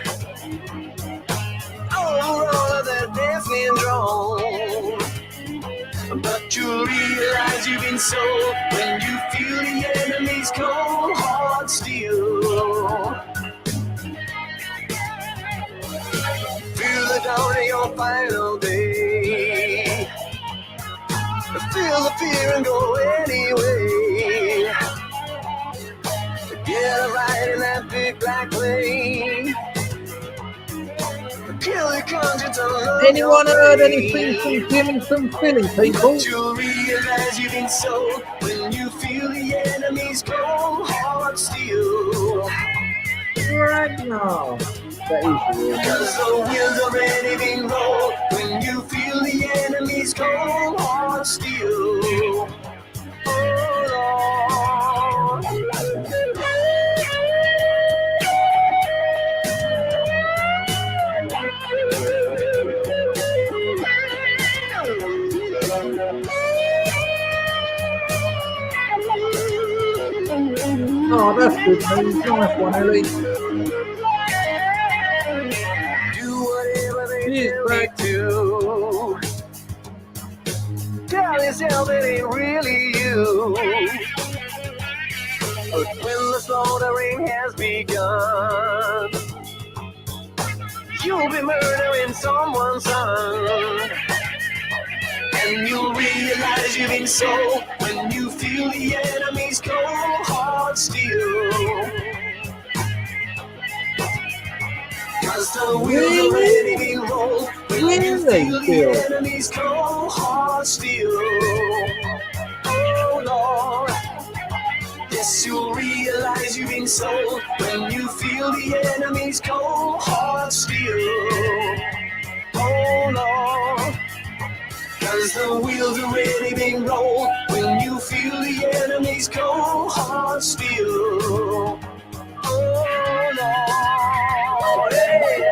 Roll of that deafening drone. But you'll realize you've been sold when you feel the enemy's cold hard steel. Feel the down to your final day. Feel the fear and go anyway. Get a ride in that big black plane. Kill the conscience of Anyone heard anything from Jimmy from Philly, people? you'll realize you've been sold when you feel the enemy's cold hard steel. Right now. That is real. Cause the wheels already been rolled when you feel the enemy's cold hard steel. Oh Lord. Oh, that's good news. Nice one, Ellie. Do whatever they Cheers, tell you to. Tell yourself it ain't really you. But when the slaughtering has begun, you'll be murdering someone's son. And you'll realize you've been sold when you feel the enemy's cold hard steel. Cause the wheels already been rolled when you feel the enemy's cold hard steel. Oh Lord. Yes, you'll realize you've been sold when you feel the enemy's cold hard steel. Oh Lord. Cause the wheels already been rolled when you feel the enemy's cold hard steel. Oh Lord. Hey.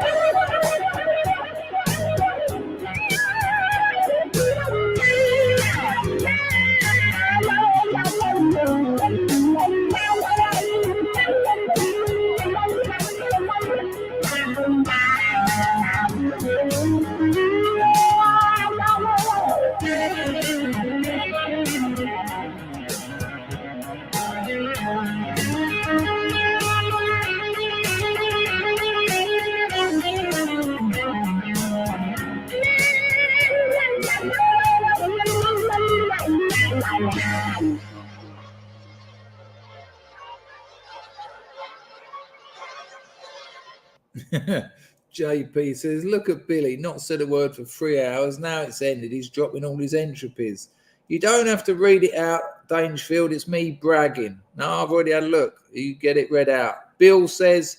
JP says, look at Billy, not said a word for 3 hours. Now it's ended. He's dropping all his entropies. You don't have to read it out, Dangerfield. It's me bragging. No, I've already had a look. You get it read out. Bill says,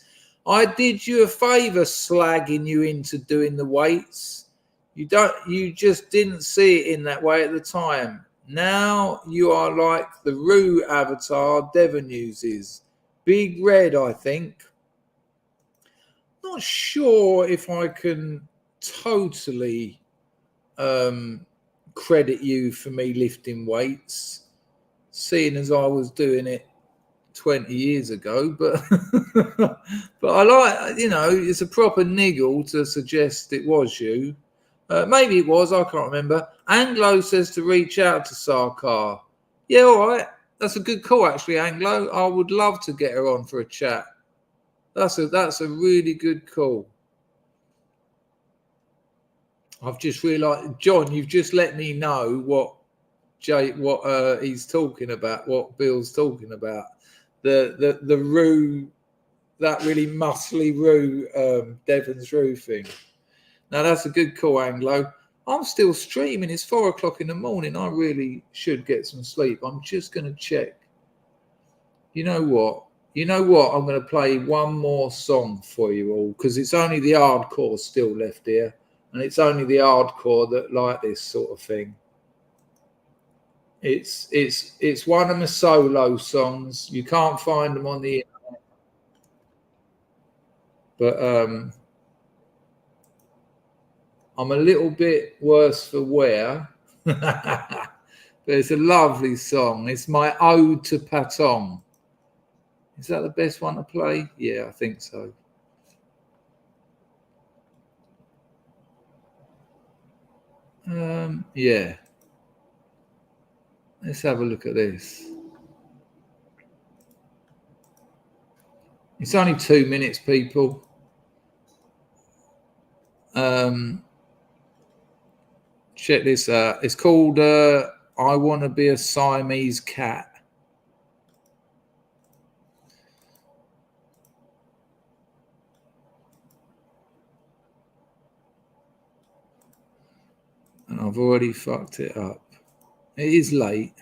I did you a favour slagging you into doing the weights. You just didn't see it in that way at the time. Now you are like the Rue avatar Devon uses. Big red, I think. Not sure if I can totally credit you for me lifting weights, seeing as I was doing it 20 years ago, but but I like, it's a proper niggle to suggest it was you. Maybe it was, I can't remember. Anglo says to reach out to Sarkar. Yeah, all right. That's a good call, actually, Anglo. I would love to get her on for a chat. That's a really good call. I've just realised, John, you've just let me know what he's talking about, what Bill's talking about. The Rue, that really muscly Rue, Devon's Rue thing. Now that's a good call, Anglo. I'm still streaming. It's 4 o'clock in the morning. I really should get some sleep. I'm just going to check. You know what? I'm going to play one more song for you all because it's only the hardcore still left here, and it's only the hardcore that like this sort of thing. It's one of my solo songs. You can't find them on the internet, but I'm a little bit worse for wear. But it's a lovely song. It's my ode to Patong. Is that the best one to play? Yeah, I think so. Yeah. Let's have a look at this. It's only 2 minutes, people. Check this out. It's called I Want to Be a Siamese Cat. And I've already fucked it up. It is late.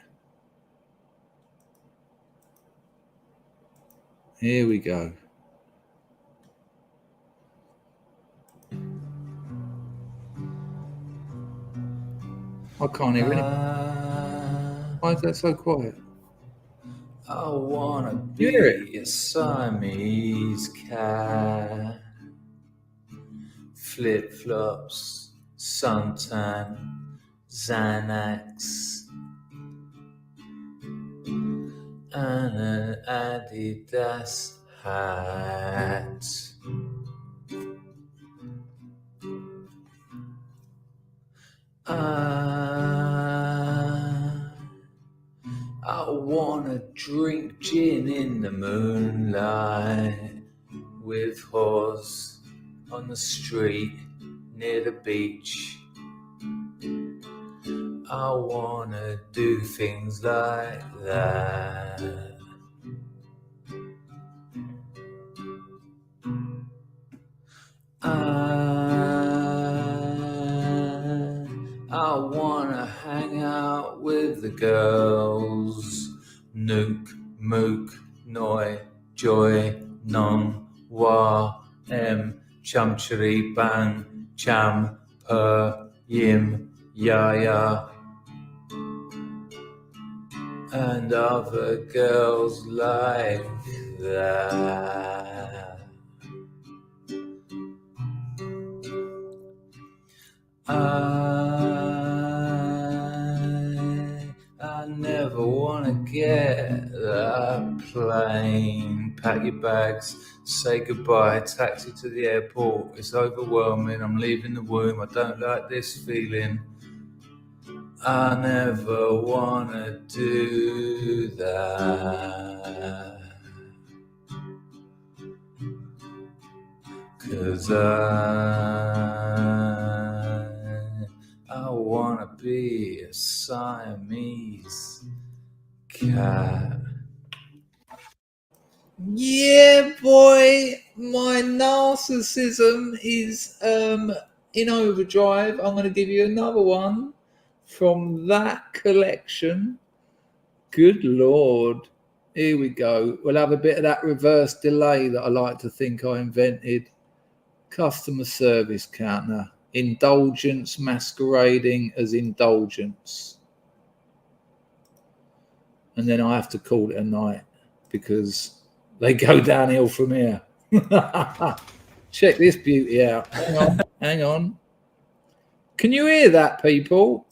Here we go. I can't hear anything. Why is that so quiet? I wanna You hear it? be a Siamese cat. Flip flops, suntan, Xanax, and an Adidas hat. I wanna drink gin in the moonlight with whores on the street near the beach. I wanna do things like that. I wanna hang out with the girls. Nook, mook, noi, joy, nong, wa, chum chiri, bang, cham, per, yim, ya ya. And other girls like that. I never wanna get that plane. Pack your bags, say goodbye, taxi to the airport. It's overwhelming, I'm leaving the womb, I don't like this feeling. I never wanna do that. 'Cause I wanna be a Siamese cat. Yeah, boy, my narcissism is in overdrive. I'm going to give you another one from that collection. Good Lord. Here we go. We'll have a bit of that reverse delay that I like to think I invented. Customer service counter. Indulgence masquerading as indulgence. And then I have to call it a night because they go downhill from here. Check this beauty out. Hang on, hang on. Can you hear that, people?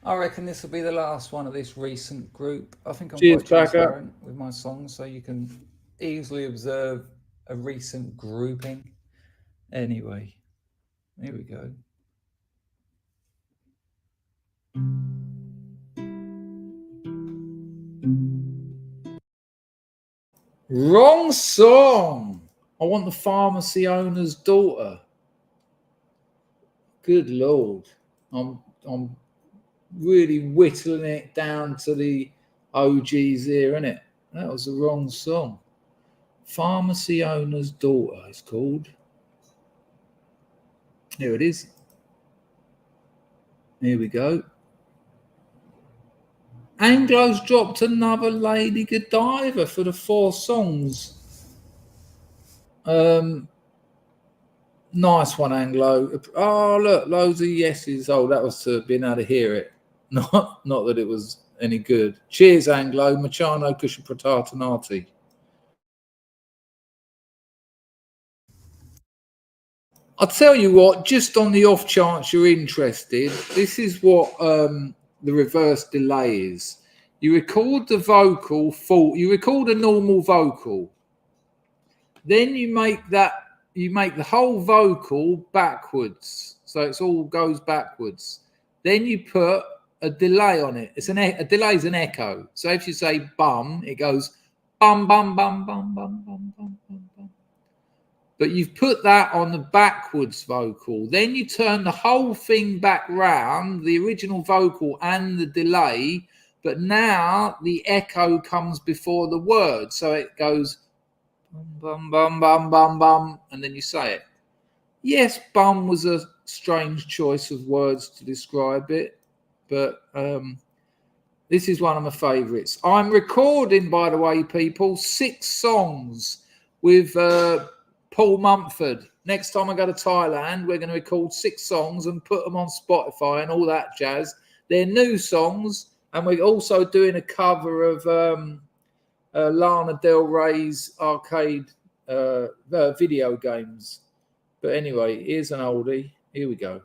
I reckon this will be the last one of this recent group. I think I'm Cheers, quite Packer. transparent with my songs, so you can easily observe a recent grouping. Anyway, here we go. Wrong song. I want the pharmacy owner's daughter. Good Lord. I'm really whittling it down to the OGs here, innit? That was the wrong song. Pharmacy owner's daughter, it's called. Here it is. Here we go. Anglo's dropped another Lady Godiva for the 4 songs. Nice one, Anglo. Oh, look, loads of yeses. Oh, that was to being able to hear it. Not that it was any good. Cheers, Anglo. Machano Kushapratatanati. I'll tell you what, just on the off chance you're interested, this is what the reverse delay is. You record the vocal full, you record a normal vocal, then you make the whole vocal backwards, so it's all goes backwards. Then you put a delay on it. A delay is an echo. So if you say bum, it goes bum, bum, bum, bum, bum, bum, bum, bum, bum. But you've put that on the backwards vocal. Then you turn the whole thing back round, the original vocal and the delay, but now the echo comes before the word. So it goes bum, bum, bum, bum, bum, and then you say it. Yes, bum was a strange choice of words to describe it, but this is one of my favourites. I'm recording, by the way, people, 6 songs with Paul Mumford. Next time I go to Thailand, we're going to record 6 songs and put them on Spotify and all that jazz. They're new songs, and we're also doing a cover of Lana Del Rey's arcade video games. But anyway, here's an oldie. Here we go.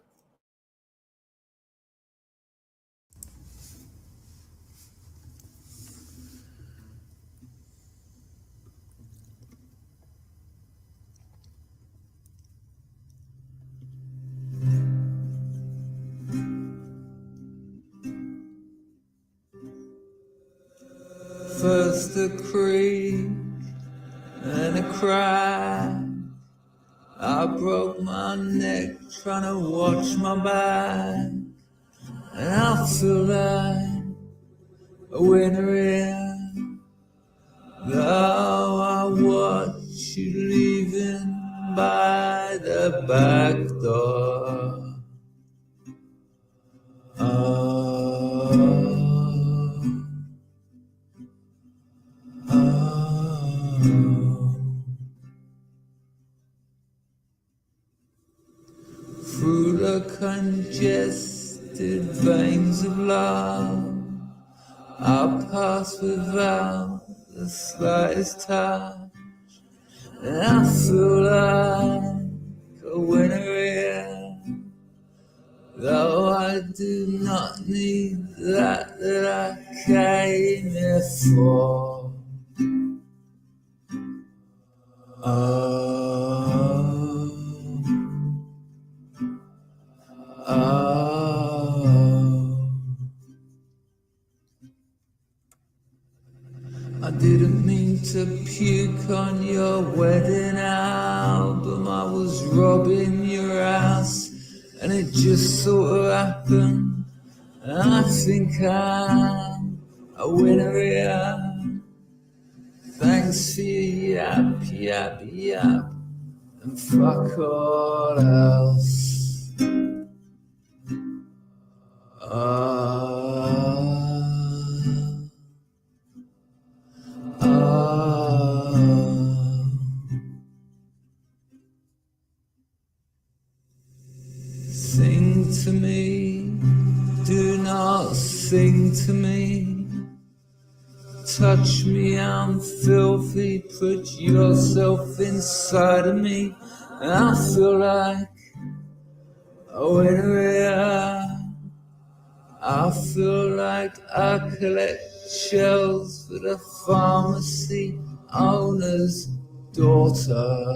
First a creak and a cry. I broke my neck trying to watch my back, and I feel like a winner in. Though I watch you leaving by the back door. Through the congested veins of love, I pass without the slightest touch, and I feel like a winner here. Though I do not need that I came here for. I didn't mean to puke on your wedding album. I was robbing your house, and it just sort of happened. And I think I'm a winner here. Thanks for your yap, yap, yap, and fuck all else. Sing to me, do not sing to me. Touch me, I'm filthy, put yourself inside of me, and I feel like a winner here. I feel like I collect shells for the pharmacy owner's daughter.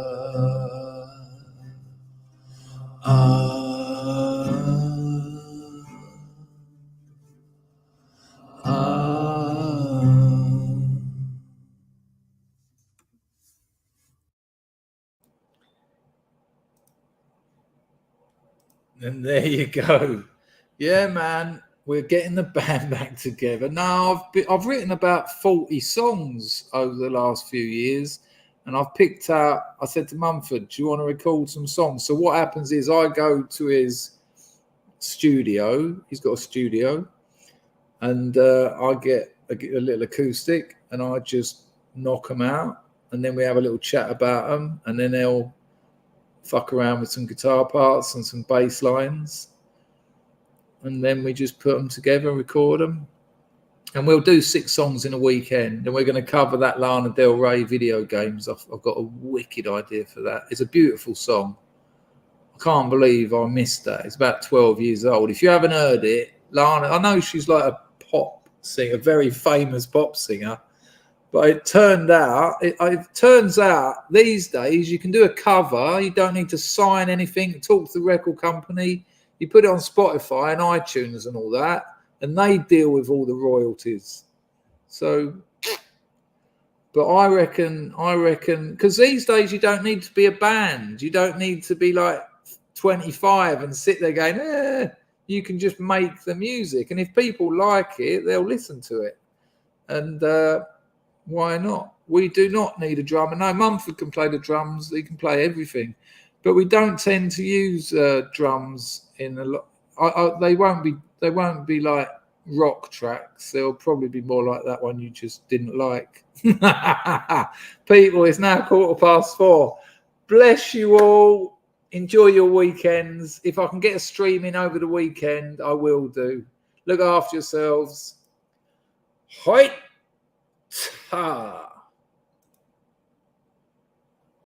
And there you go. Yeah, man, we're getting the band back together. Now, I've written about 40 songs over the last few years, and I've picked out, I said to Mumford, do you want to record some songs? So what happens is I go to his studio. He's got a studio, and I get a little acoustic, and I just knock them out, and then we have a little chat about them, and then they'll fuck around with some guitar parts and some bass lines, and then we just put them together and record them. And we'll do 6 songs in a weekend, and we're going to cover that Lana Del Rey video games. I've got a wicked idea for that. It's a beautiful song. I can't believe I missed that. It's about 12 years old. If you haven't heard it, Lana, I know she's like a pop singer, a very famous pop singer, but it turns out these days you can do a cover. You don't need to sign anything, talk to the record company. You put it on Spotify and iTunes and all that, and they deal with all the royalties. So But I reckon, because these days you don't need to be a band. You don't need to be like 25 and sit there going, you can just make the music. And if people like it, they'll listen to it. And why not? We do not need a drummer. No, Mumford can play the drums. He can play everything. But we don't tend to use drums in a lot. They won't be like rock tracks. They'll probably be more like that one you just didn't like. People, it's now 4:15. Bless you all. Enjoy your weekends. If I can get a stream in over the weekend, I will do. Look after yourselves. Hoi! Ta!